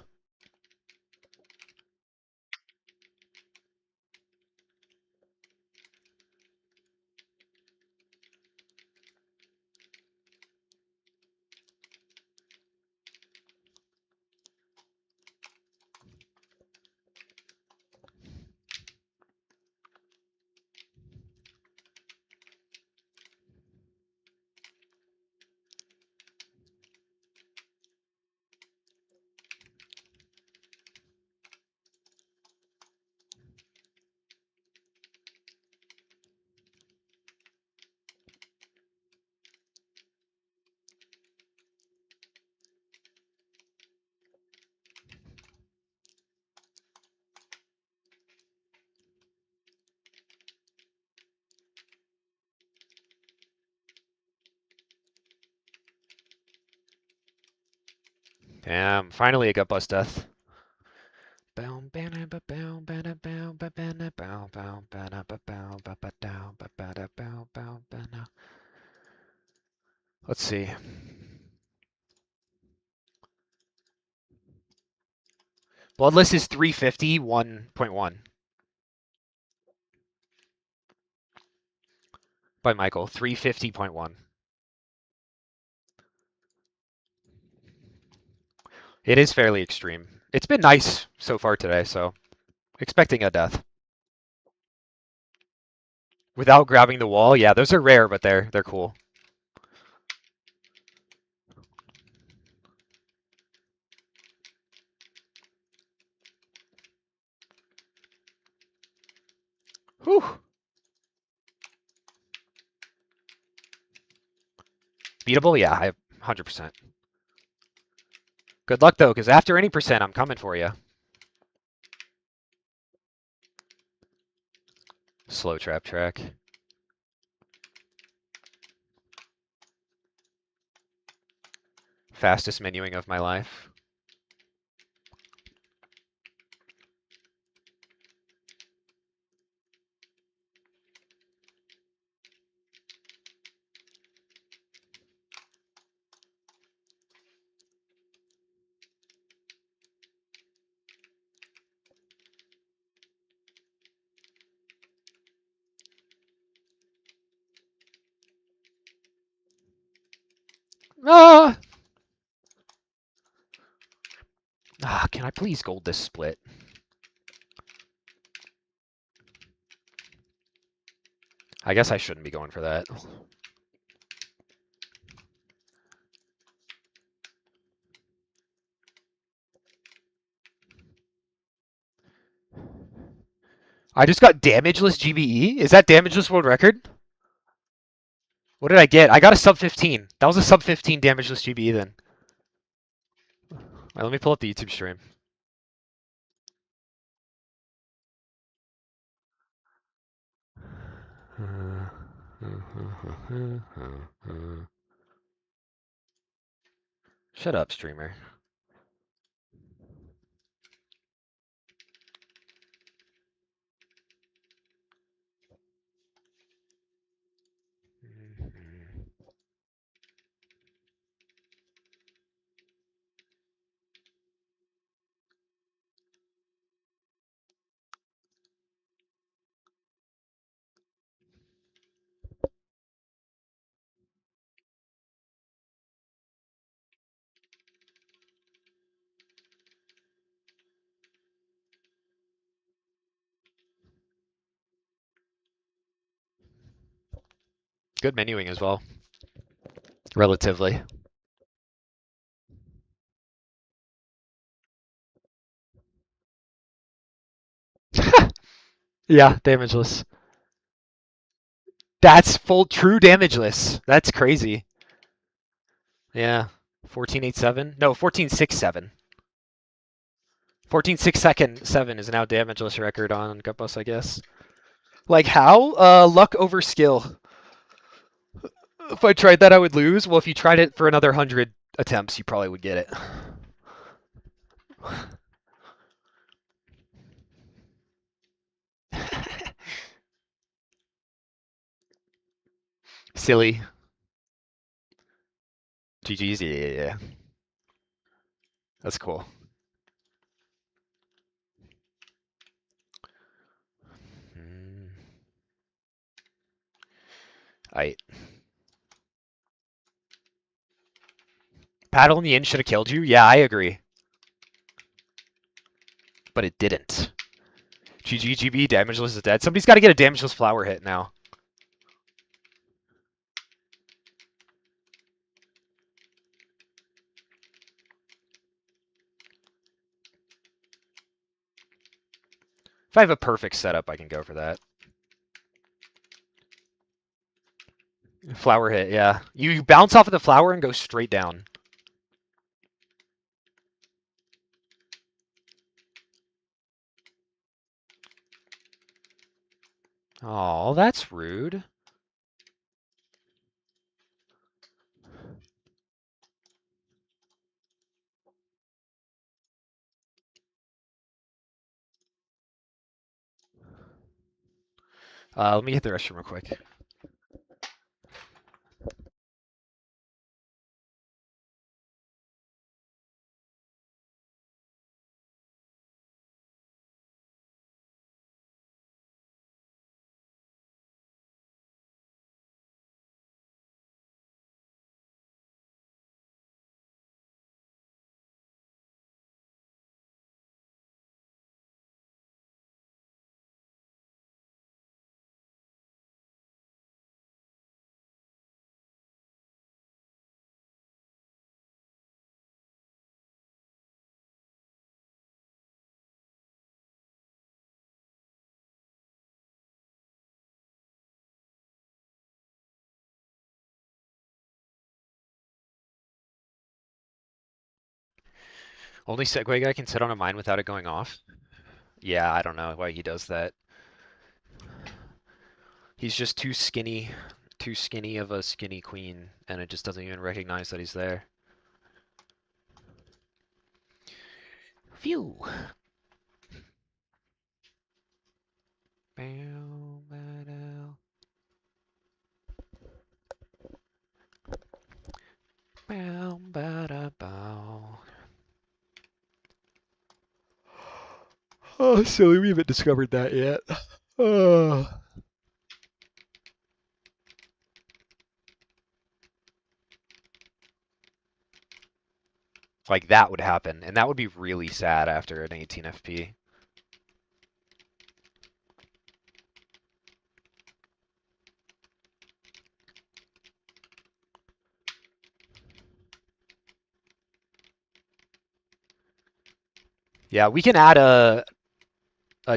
Damn, finally a gut bust death. Let's see. Bloodless is 350, 1.1 by Michael. 350.1. It is fairly extreme. It's been nice so far today, so expecting a death. Without grabbing the wall, yeah, those are rare, but they're cool. Whew. Beatable? Yeah, 100%. Good luck, though, because after any percent, I'm coming for you. Slow trap track. Fastest menuing of my life. Ah! Ah, can I please gold this split? I guess I shouldn't be going for that. I just got damageless GBE? Is that damageless world record? What did I get? I got a sub 15. That was a sub 15 damageless GBE then. Right, let me pull up the YouTube stream. Shut up, streamer. Good menuing as well. Relatively. Yeah, damageless. That's full true damageless. That's crazy. Yeah. 1487? No, 1467. 14.6 7 is now damageless record on Gutbus, I guess. Like how? Luck over skill. If I tried that, I would lose. Well, if you tried it for another 100 attempts, you probably would get it. Silly. GG's, yeah. That's cool. Aight. Paddle in the inn should have killed you? Yeah, I agree. But it didn't. GGGB, damageless is dead. Somebody's got to get a damageless flower hit now. If I have a perfect setup, I can go for that. Flower hit, yeah. You bounce off of the flower and go straight down. Oh, that's rude. Let me hit the restroom real quick. Only Segway guy can sit on a mine without it going off. Yeah, I don't know why he does that. He's just too skinny of a skinny queen, and it just doesn't even recognize that he's there. Phew. Bow, ba-dow. Bow, ba-da-bow. Oh, silly, we haven't discovered that yet. Like, that would happen, and that would be really sad after an 18 FP. Yeah, we can add a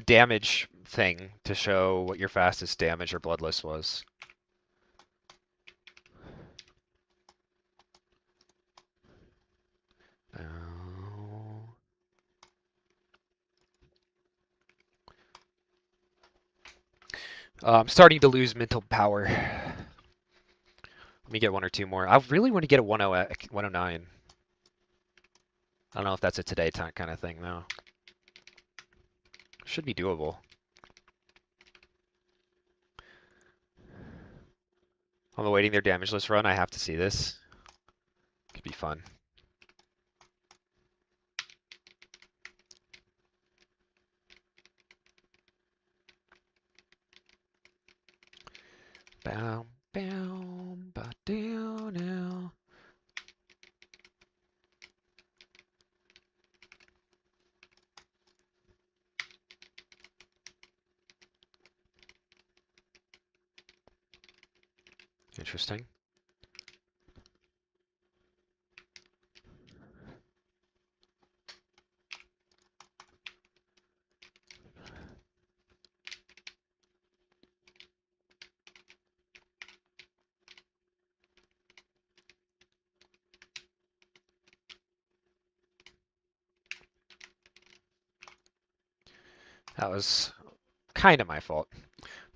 damage thing to show what your fastest damage or bloodless was. I'm starting to lose mental power. Let me get one or two more. I really want to get a 109. I don't know if that's a today kind of thing, though. Should be doable. I'm awaiting their damage list run. I have to see this. Could be fun. Bow, bow, ba down now. Interesting. That was kind of my fault.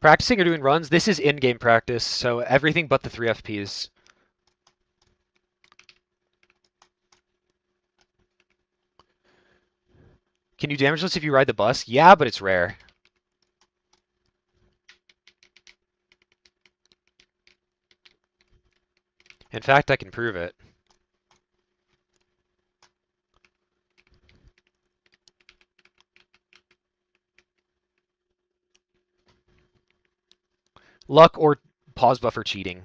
Practicing or doing runs, this is in-game practice, so everything but the 3 FPs. Can you damage this if you ride the bus? Yeah, but it's rare. In fact, I can prove it. Luck or pause buffer cheating.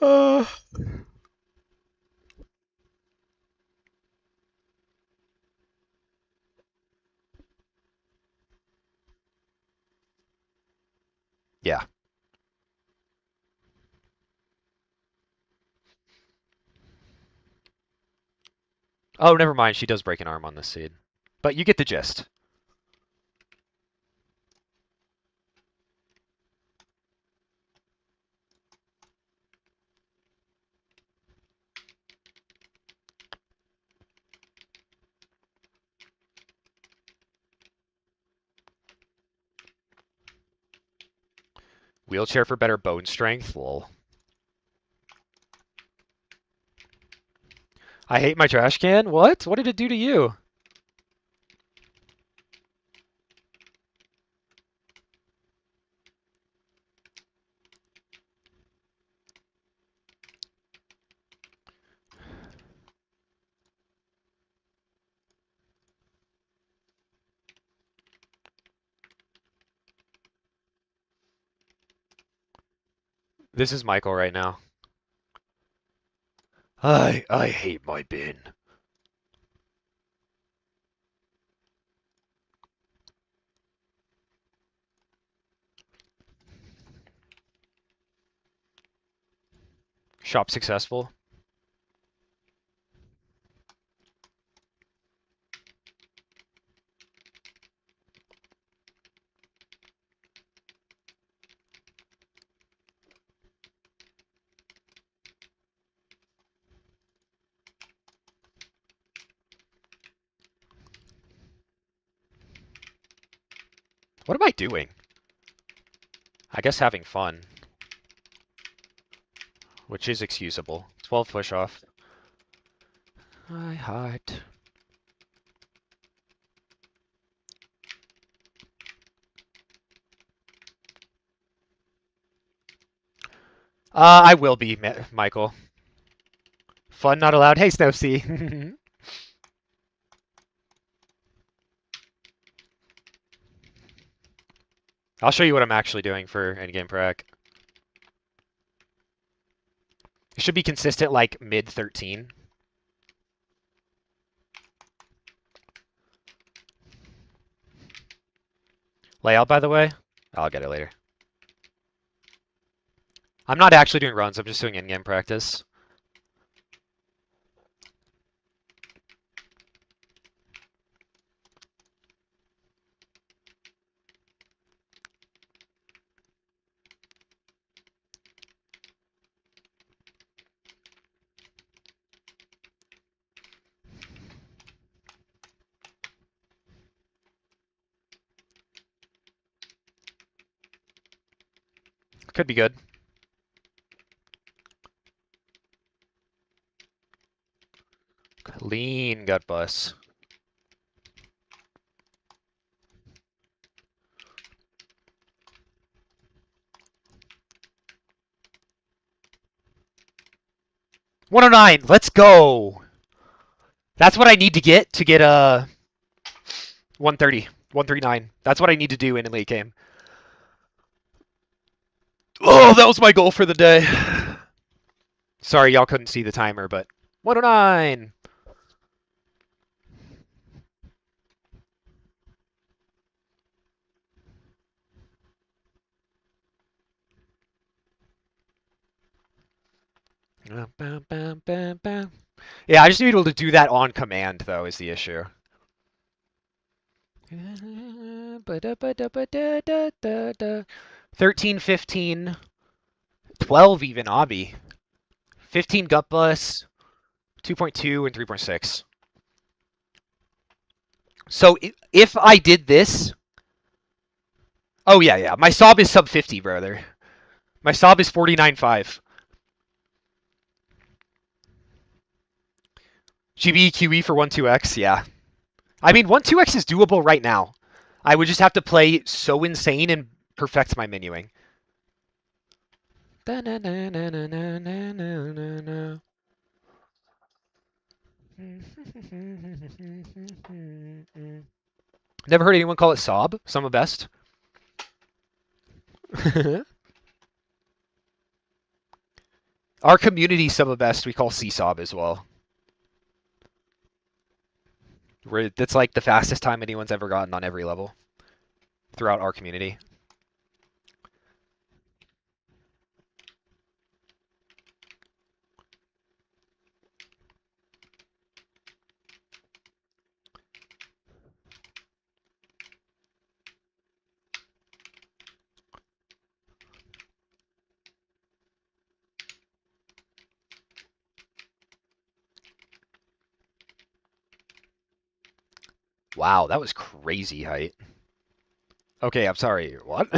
Uh, yeah. Oh, never mind. She does break an arm on this seed. But you get the gist. Wheelchair for better bone strength? Lol. I hate my trash can? What? What did it do to you? This is Michael right now. I hate my bin. Shop successful. What am I doing? I guess having fun, which is excusable. 12 push off. I hot. I will be, Michael. Fun not allowed. Hey, Snowsea. I'll show you what I'm actually doing for endgame prac. It should be consistent, like mid 13. Layout, by the way, I'll get it later. I'm not actually doing runs. I'm just doing in-game practice. Could be good. Lean gut bus. $109. Let's go. That's what I need to get 130, 139. That's what I need to do in a late game. Oh, that was my goal for the day. Sorry, y'all couldn't see the timer, but 109. Yeah, I just need to be able to do that on command, though, is the issue. 13, 15, 12 even, obby. 15 gut bus, 2.2, and 3.6. So if I did this... Oh, yeah. My sob is sub 50, brother. My sob is 49.5. GB QE for 1-2X, yeah. I mean, 1-2X is doable right now. I would just have to play so insane and perfect my menuing. Never heard anyone call it sob. Some of best. Our community some of best we call C-sob as well. That's like the fastest time anyone's ever gotten on every level throughout our community. Wow, that was crazy height. Okay, I'm sorry. What?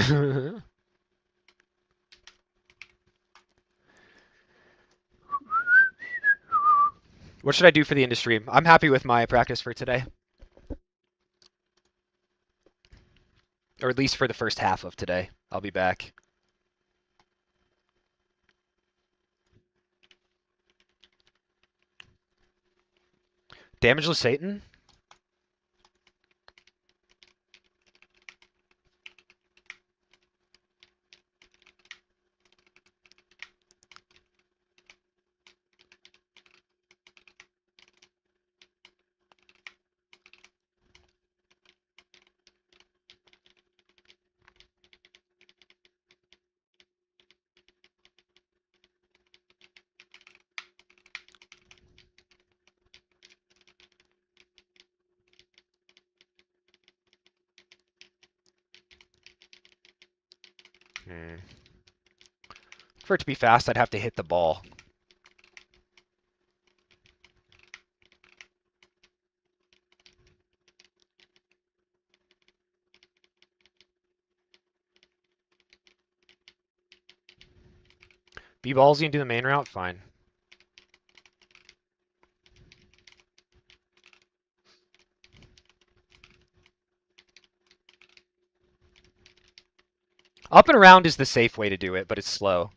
What should I do for the industry? I'm happy with my practice for today. Or at least for the first half of today. I'll be back. Damageless Satan? For it to be fast, I'd have to hit the ball. Be ballsy and do the main route? Fine. Up and around is the safe way to do it, but it's slow.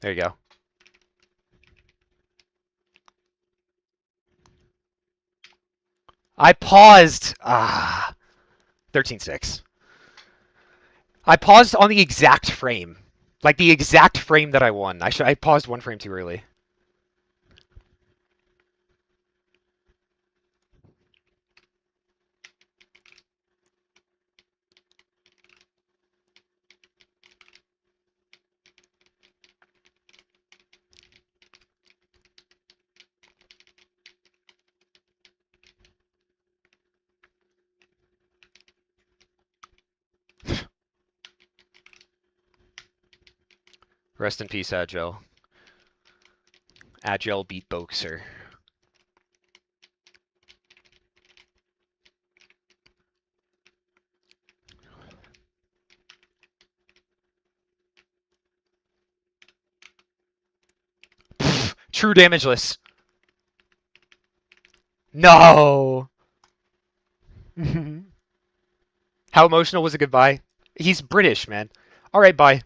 There you go. I paused. 13-6. I paused on the exact frame. Like the exact frame that I won. I paused one frame too early. Rest in peace, Agile. Agile beatboxer. True damageless. No! How emotional was a goodbye? He's British, man. Alright, bye.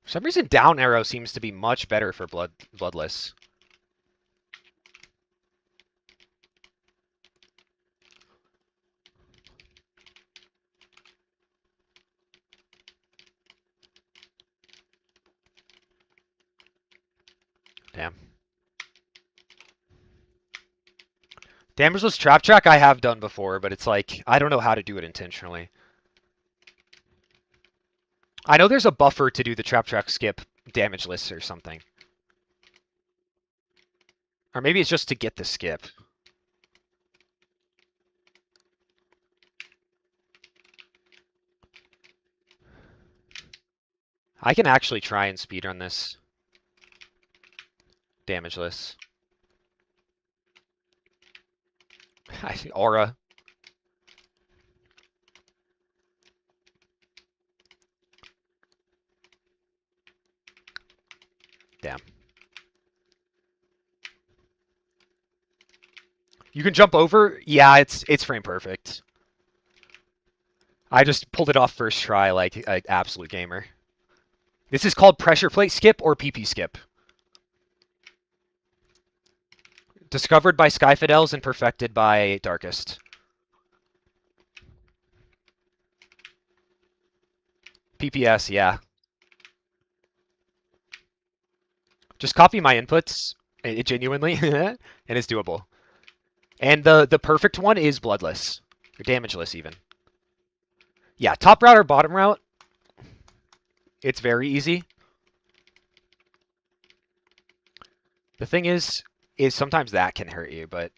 For some reason, down arrow seems to be much better for bloodless. Damn. Damageless trap track I have done before, but it's like, I don't know how to do it intentionally. I know there's a buffer to do the trap track skip damageless or something. Or maybe it's just to get the skip. I can actually try and speedrun this. Damageless. I see aura. Damn. You can jump over? Yeah, it's frame perfect. I just pulled it off first try like an absolute gamer. This is called pressure plate skip or PP skip. Discovered by Skyfidels and perfected by Darkest. PPS, yeah. Just copy my inputs, genuinely, and it's doable. And the perfect one is bloodless, or damageless even. Yeah, top route or bottom route, it's very easy. The thing is sometimes that can hurt you, but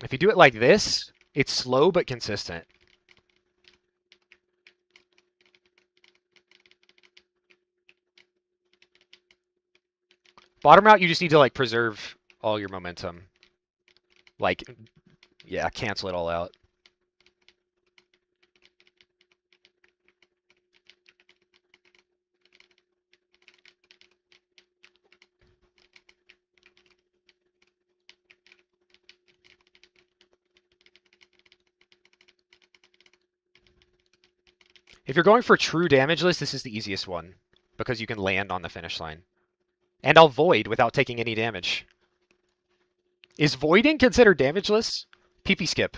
if you do it like this, it's slow but consistent. Bottom route, you just need to like preserve all your momentum. Like, yeah, cancel it all out. If you're going for true damageless, this is the easiest one because you can land on the finish line. And I'll void without taking any damage. Is voiding considered damageless? PP skip.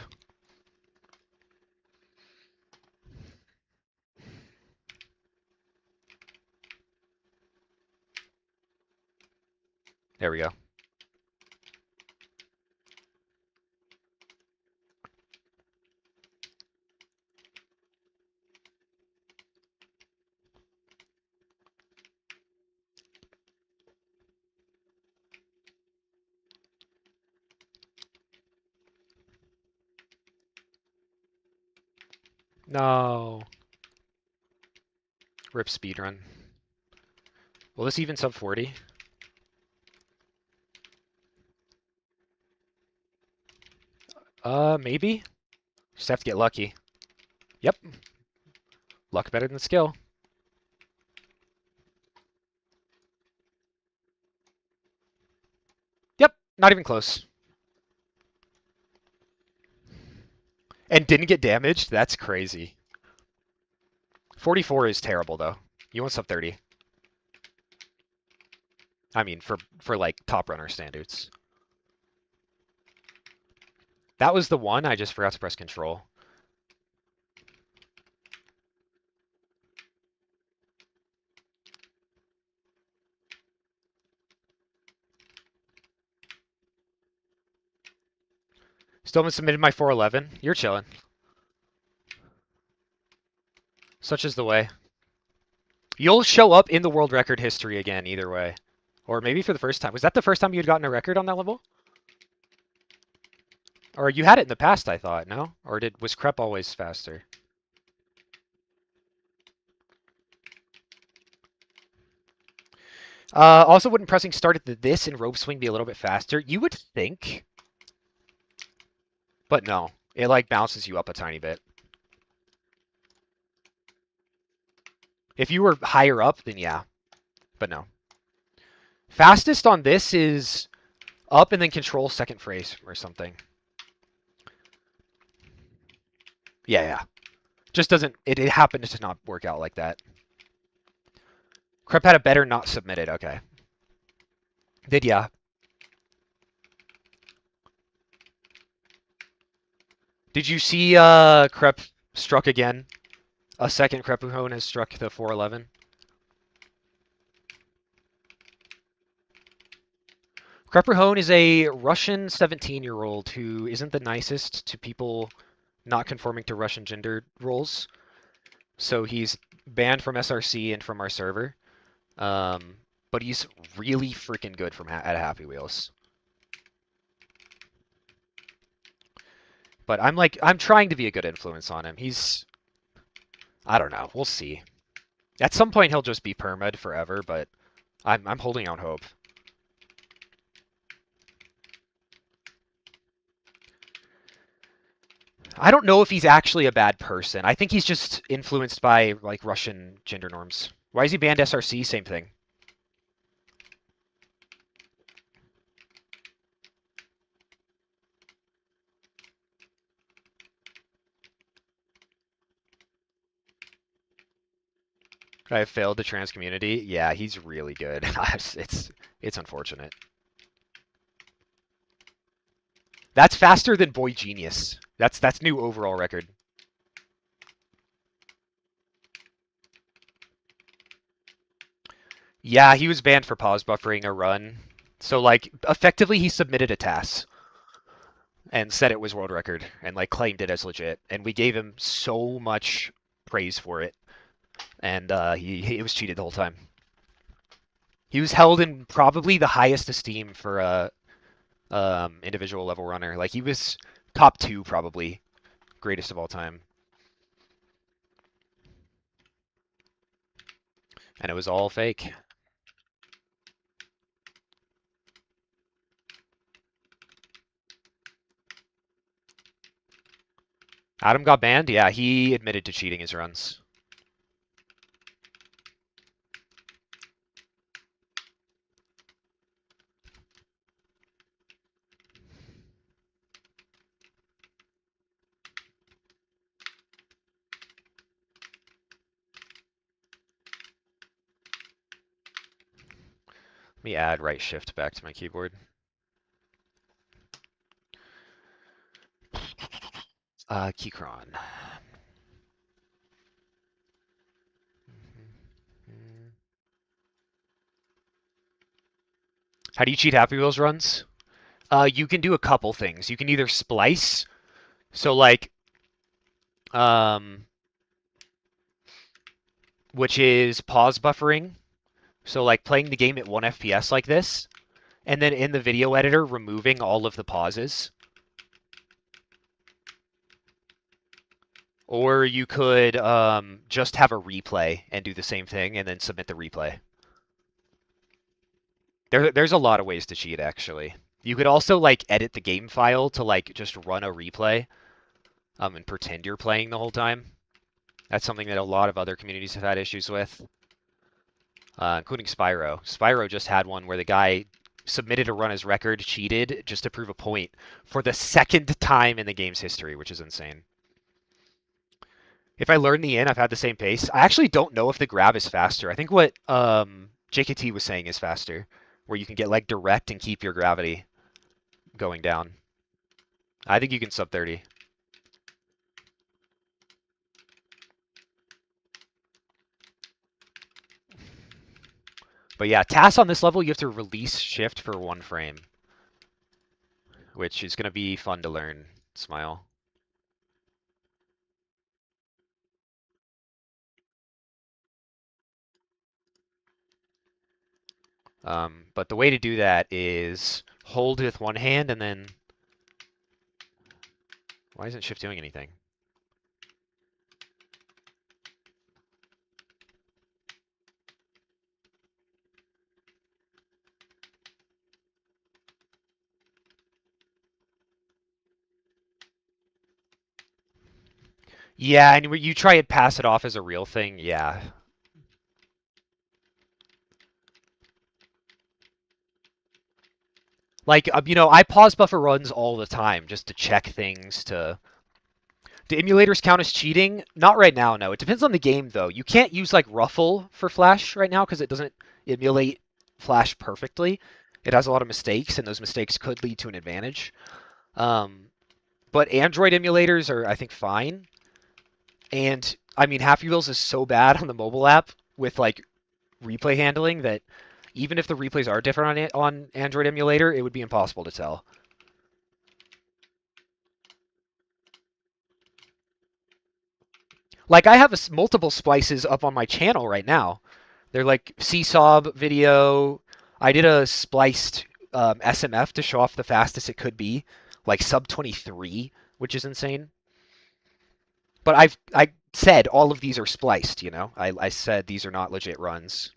There we go. No. Rip speedrun. Will this even sub 40? Maybe. Just have to get lucky. Yep. Luck better than skill. Yep, not even close. And didn't get damaged? That's crazy. 44 is terrible, though. You want sub 30. I mean, for like top runner standards. That was the one, I just forgot to press control. Still haven't submitted my 411. You're chilling. Such is the way. You'll show up in the world record history again, either way. Or maybe for the first time. Was that the first time you'd gotten a record on that level? Or you had it in the past, I thought, no? Or was Crep always faster? Also, wouldn't pressing start at this and rope swing be a little bit faster? You would think. But no. It like bounces you up a tiny bit. If you were higher up, then yeah. But no. Fastest on this is up and then control second phrase or something. Yeah. Just doesn't... It happened to not work out like that. Crep had a better not submitted. Okay. Did ya? Did you see Crep struck again? A second Crepuhone has struck the 411. Crepuhone is a Russian 17-year-old who isn't the nicest to people not conforming to Russian gender roles. So he's banned from SRC and from our server. But he's really freaking good at Happy Wheels. But I'm trying to be a good influence on him. I don't know. We'll see. At some point he'll just be permed forever, but I'm holding out hope. I don't know if he's actually a bad person. I think he's just influenced by like Russian gender norms. Why is he banned SRC? Same thing. I failed the trans community. Yeah, he's really good. It's unfortunate. That's faster than Boy Genius. That's new overall record. Yeah, he was banned for pause buffering a run. So like effectively he submitted a task and said it was world record and like claimed it as legit. And we gave him so much praise for it. And he was cheated the whole time. He was held in probably the highest esteem for a individual level runner. Like he was top 2 probably, greatest of all time. And it was all fake. Adam got banned? Yeah, he admitted to cheating his runs. Let me add right shift back to my keyboard. Keychron. How do you cheat Happy Wheels runs? You can do a couple things. You can either splice, so like, which is pause buffering. So like playing the game at 1 FPS like this, and then in the video editor removing all of the pauses. Or you could just have a replay and do the same thing and then submit the replay. There's a lot of ways to cheat, actually. You could also like edit the game file to like just run a replay and pretend you're playing the whole time. That's something that a lot of other communities have had issues with, including Spyro. Spyro just had one where the guy submitted a run as record, cheated just to prove a point for the 2nd time in the game's history, which is insane. If I learn the in, I've had the same pace. I actually don't know if the grab is faster. I think what JKT was saying is faster, where you can get like direct and keep your gravity going down. I think you can sub 30. But yeah, tasks on this level, you have to release shift for 1 frame, which is going to be fun to learn. Smile. But the way to do that is hold with 1 hand and then... Why isn't shift doing anything? Yeah, and when you try and pass it off as a real thing, yeah. Like, you know, I pause buffer runs all the time just to check things to... Do emulators count as cheating? Not right now, no. It depends on the game, though. You can't use, like, Ruffle for Flash right now because it doesn't emulate Flash perfectly. It has a lot of mistakes, and those mistakes could lead to an advantage. But Android emulators are, I think, fine. And, I mean, Happy Wheels is so bad on the mobile app with, like, replay handling that even if the replays are different on Android emulator, it would be impossible to tell. Like, I have multiple splices up on my channel right now. They're like Seesaw video. I did a spliced SMF to show off the fastest it could be, like sub 23, which is insane. But I said all of these are spliced, you know? I said these are not legit runs.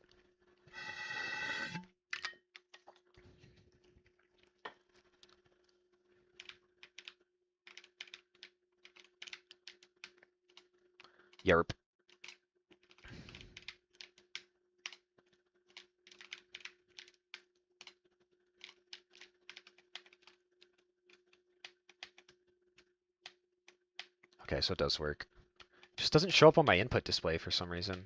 Yerp. Okay, so it does work. Just doesn't show up on my input display for some reason.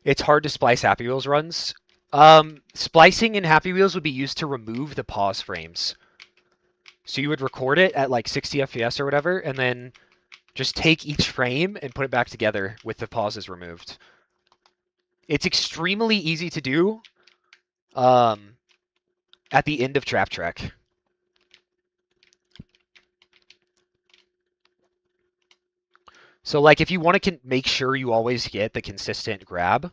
It's hard to splice Happy Wheels runs. Splicing in Happy Wheels would be used to remove the pause frames. So you would record it at like 60 FPS or whatever, and then Just take each frame and put it back together with the pauses removed. It's extremely easy to do at the end of Trap Trek. So like if you want to make sure you always get the consistent grab,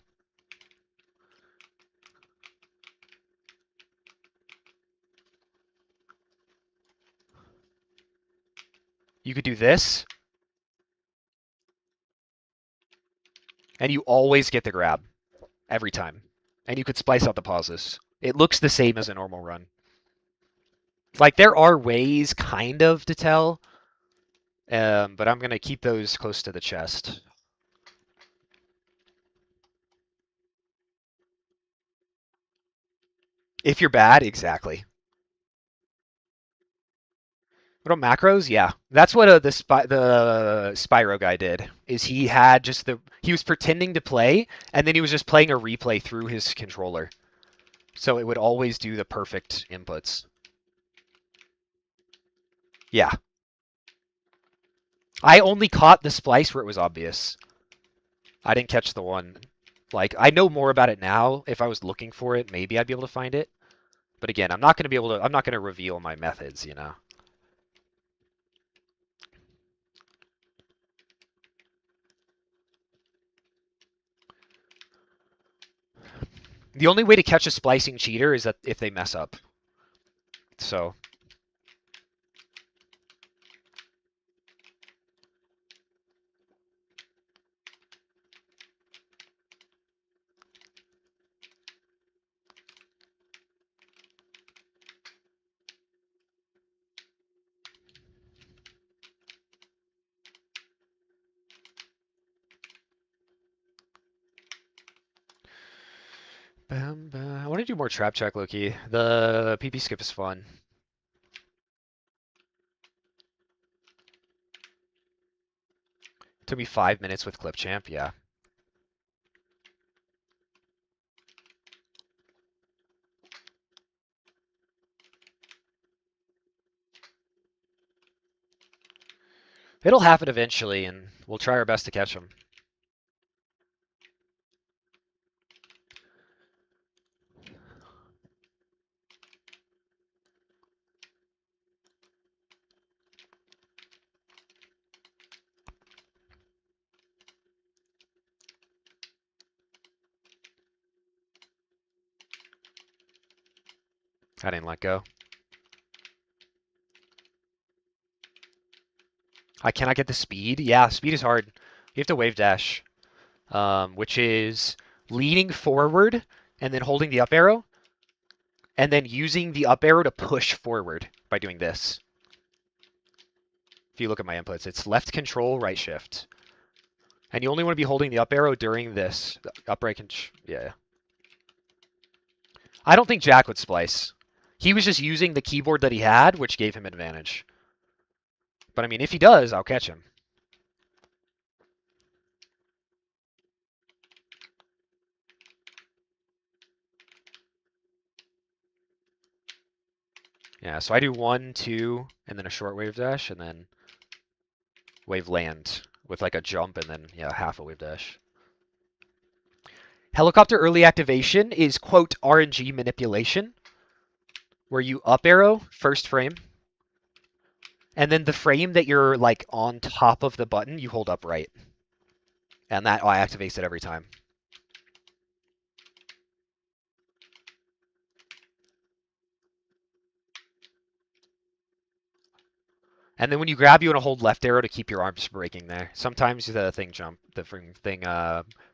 you could do this, and you always get the grab every time. And you could splice out the pauses. It looks the same as a normal run. Like there are ways kind of to tell, but I'm going to keep those close to the chest. If you're bad, exactly. What about macros? Yeah, that's what the Spyro guy did. Is he had just he was pretending to play, and then he was just playing a replay through his controller, so it would always do the perfect inputs. Yeah, I only caught the splice where it was obvious. I didn't catch the one. Like I know more about it now. If I was looking for it, maybe I'd be able to find it. But again, I'm not going to be able to. I'm not going to reveal my methods. You know. The only way to catch a splicing cheater is that if they mess up. So I want to do more trap check, Loki. The PP skip is fun. Took me 5 minutes with Clip Champ, yeah. It'll happen eventually, and we'll try our best to catch him. I didn't let go. I cannot get the speed. Yeah, speed is hard. You have to wave dash, which is leaning forward and then holding the up arrow, and then using the up arrow to push forward by doing this. If you look at my inputs, it's left control, right shift. And you only want to be holding the up arrow during this. Upright yeah. I don't think Jack would splice. He was just using the keyboard that he had, which gave him advantage. But I mean, if he does, I'll catch him. Yeah, so I do 1, 2, and then a short wave dash, and then wave land with like a jump, and then, yeah, half a wave dash. Helicopter early activation is, quote, RNG manipulation, where you up arrow first frame, and then the frame that you're like on top of the button, you hold up right. And that activates it every time. And then when you grab, you want to hold left arrow to keep your arms braking there. Sometimes the thing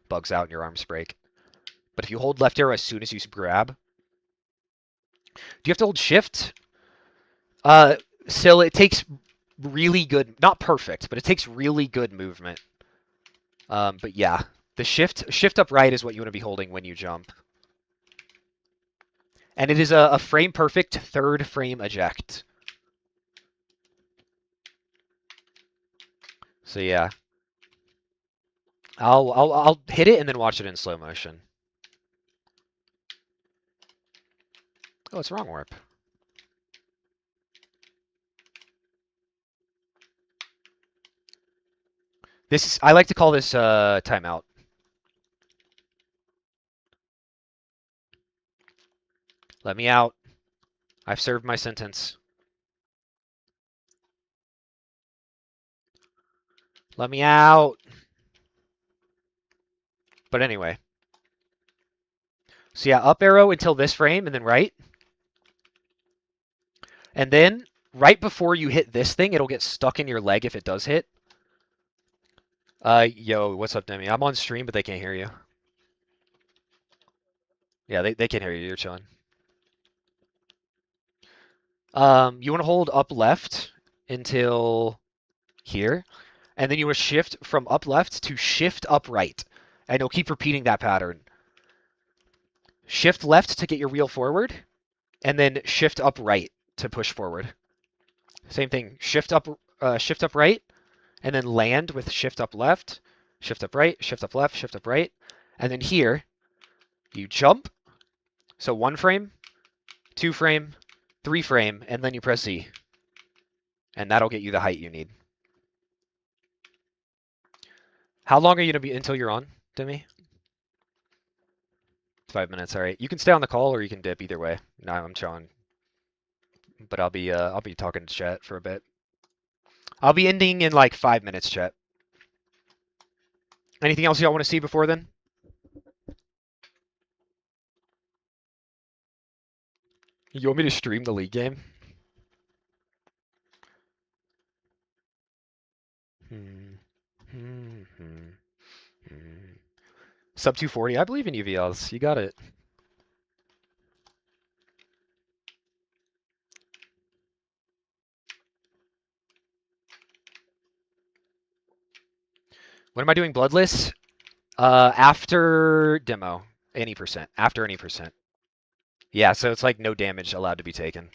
bugs out and your arms break. But if you hold left arrow as soon as you grab, do you have to hold shift? So it takes really good, not perfect, but it takes really good movement. But yeah, the shift up right is what you want to be holding when you jump. And it is a frame perfect third frame eject. So yeah, I'll hit it and then watch it in slow motion. Oh, it's wrong warp. I like to call this timeout. Let me out. I've served my sentence. Let me out. But anyway. So yeah, up arrow until this frame and then right. And then right before you hit this thing, it'll get stuck in your leg if it does hit. Yo, what's up, Demi? I'm on stream, but they can't hear you. Yeah, they can hear you. You're chilling. You want to hold up left until here, and then you want to shift from up left to shift up right. And you'll keep repeating that pattern. Shift left to get your wheel forward, and then shift up right to push forward. Same thing. Shift up right, and then land with shift up left, shift up right, shift up left, shift up right, and then here you jump. So 1 frame, 2 frame, 3 frame, and then you press Z. And that'll get you the height you need. How long are you going to be until you're on, Demi? 5 minutes, all right. You can stay on the call or you can dip either way. No, I'm chilling. But I'll be talking to chat for a bit. I'll be ending in like 5 minutes, chat. Anything else y'all want to see before then? You want me to stream the league game? Sub 240. I believe in you, VLs. You got it. When am I doing Bloodless? After demo. Any percent. After any percent. Yeah, so it's like no damage allowed to be taken.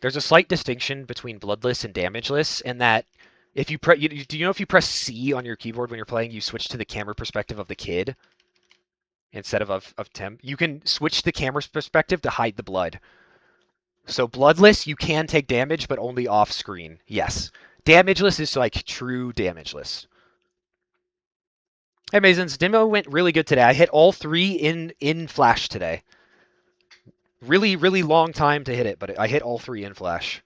There's a slight distinction between Bloodless and Damageless in that if you press, do you know if you press C on your keyboard when you're playing, you switch to the camera perspective of the kid instead of Tim? You can switch the camera's perspective to hide the blood. So Bloodless, you can take damage, but only off screen. Yes. Damageless is like true Damageless. Hey, Mazens, demo went really good today. I hit all 3 in Flash today. Really, really long time to hit it, but I hit all 3 in Flash.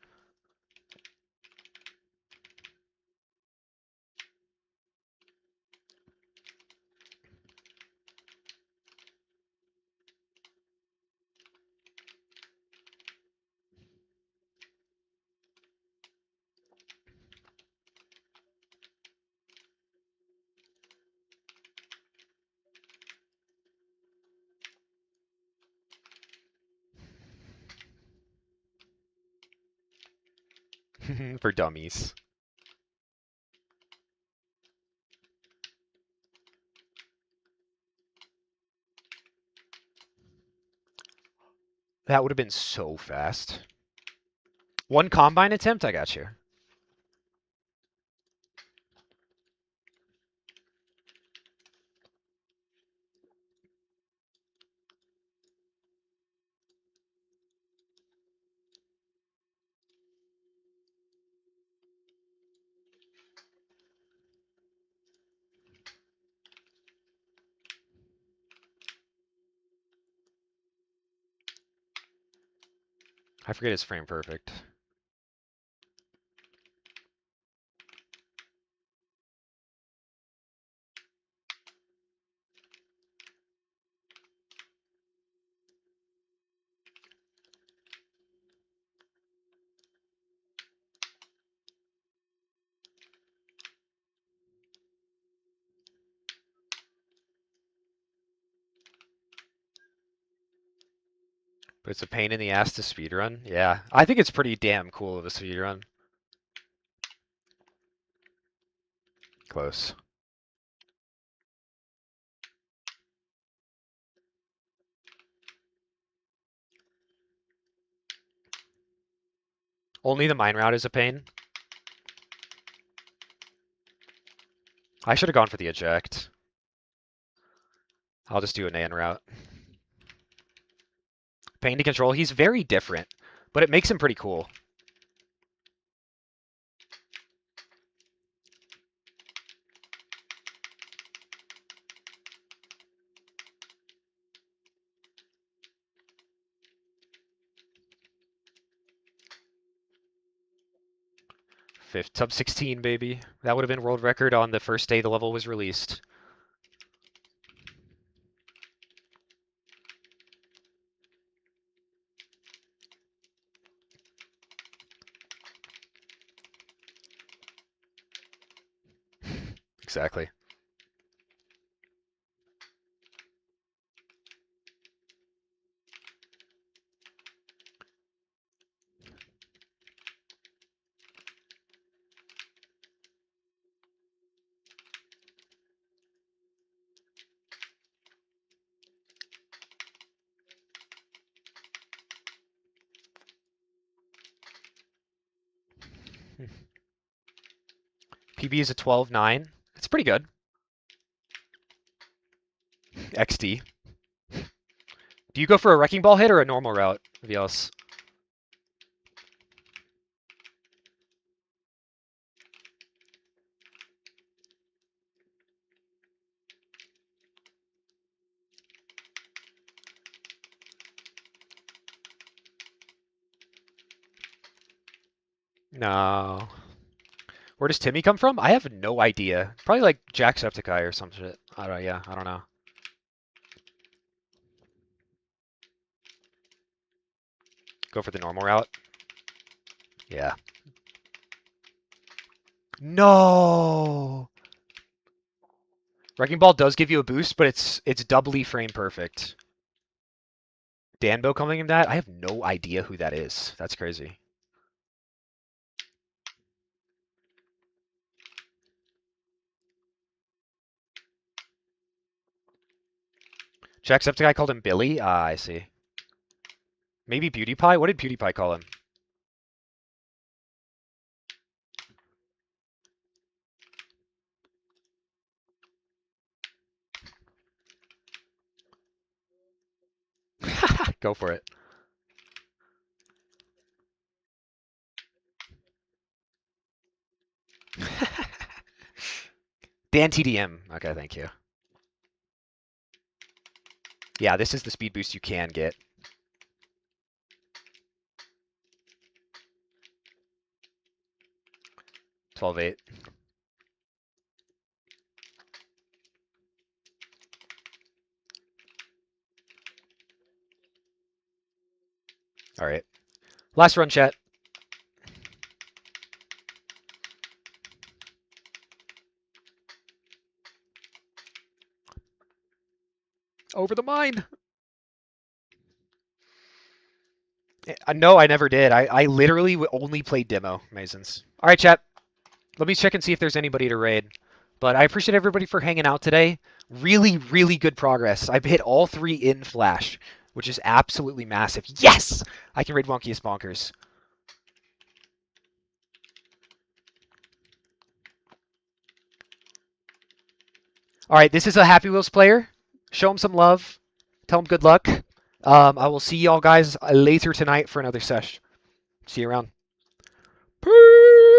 For dummies. That would have been so fast. 1 combine attempt? I got you. I forget his frame perfect. But it's a pain in the ass to speedrun. Yeah, I think it's pretty damn cool of a speedrun. Close. Only the mine route is a pain. I should have gone for the eject. I'll just do an AN route. Pain to control. He's very different, but it makes him pretty cool. Sub 16, baby. That would have been world record on the first day the level was released. Exactly. PB is a 12-9. It's pretty good. XD. Do you go for a wrecking ball hit or a normal route, VLs? No. Where does Timmy come from? I have no idea. Probably like Jacksepticeye or some shit. I don't know. Go for the normal route. Yeah. No. Wrecking Ball does give you a boost, but it's doubly frame perfect. Danbo coming in that? I have no idea who that is. That's crazy. Jacksepticeye called him Billy? Ah, I see. Maybe PewDiePie? What did PewDiePie call him? Go for it. Dan TDM. Okay, thank you. Yeah, this is the speed boost you can get. $12.8. All right. Last run, chat. Over the mine. No, I never did. I literally only played demo Masons. All right, chat. Let me check and see if there's anybody to raid. But I appreciate everybody for hanging out today. Really, really good progress. I've hit all 3 in Flash, which is absolutely massive. Yes! I can raid Wonkiest Bonkers. All right, this is a Happy Wheels player. Show him some love. Tell him good luck. I will see y'all guys later tonight for another sesh. See you around. Peace!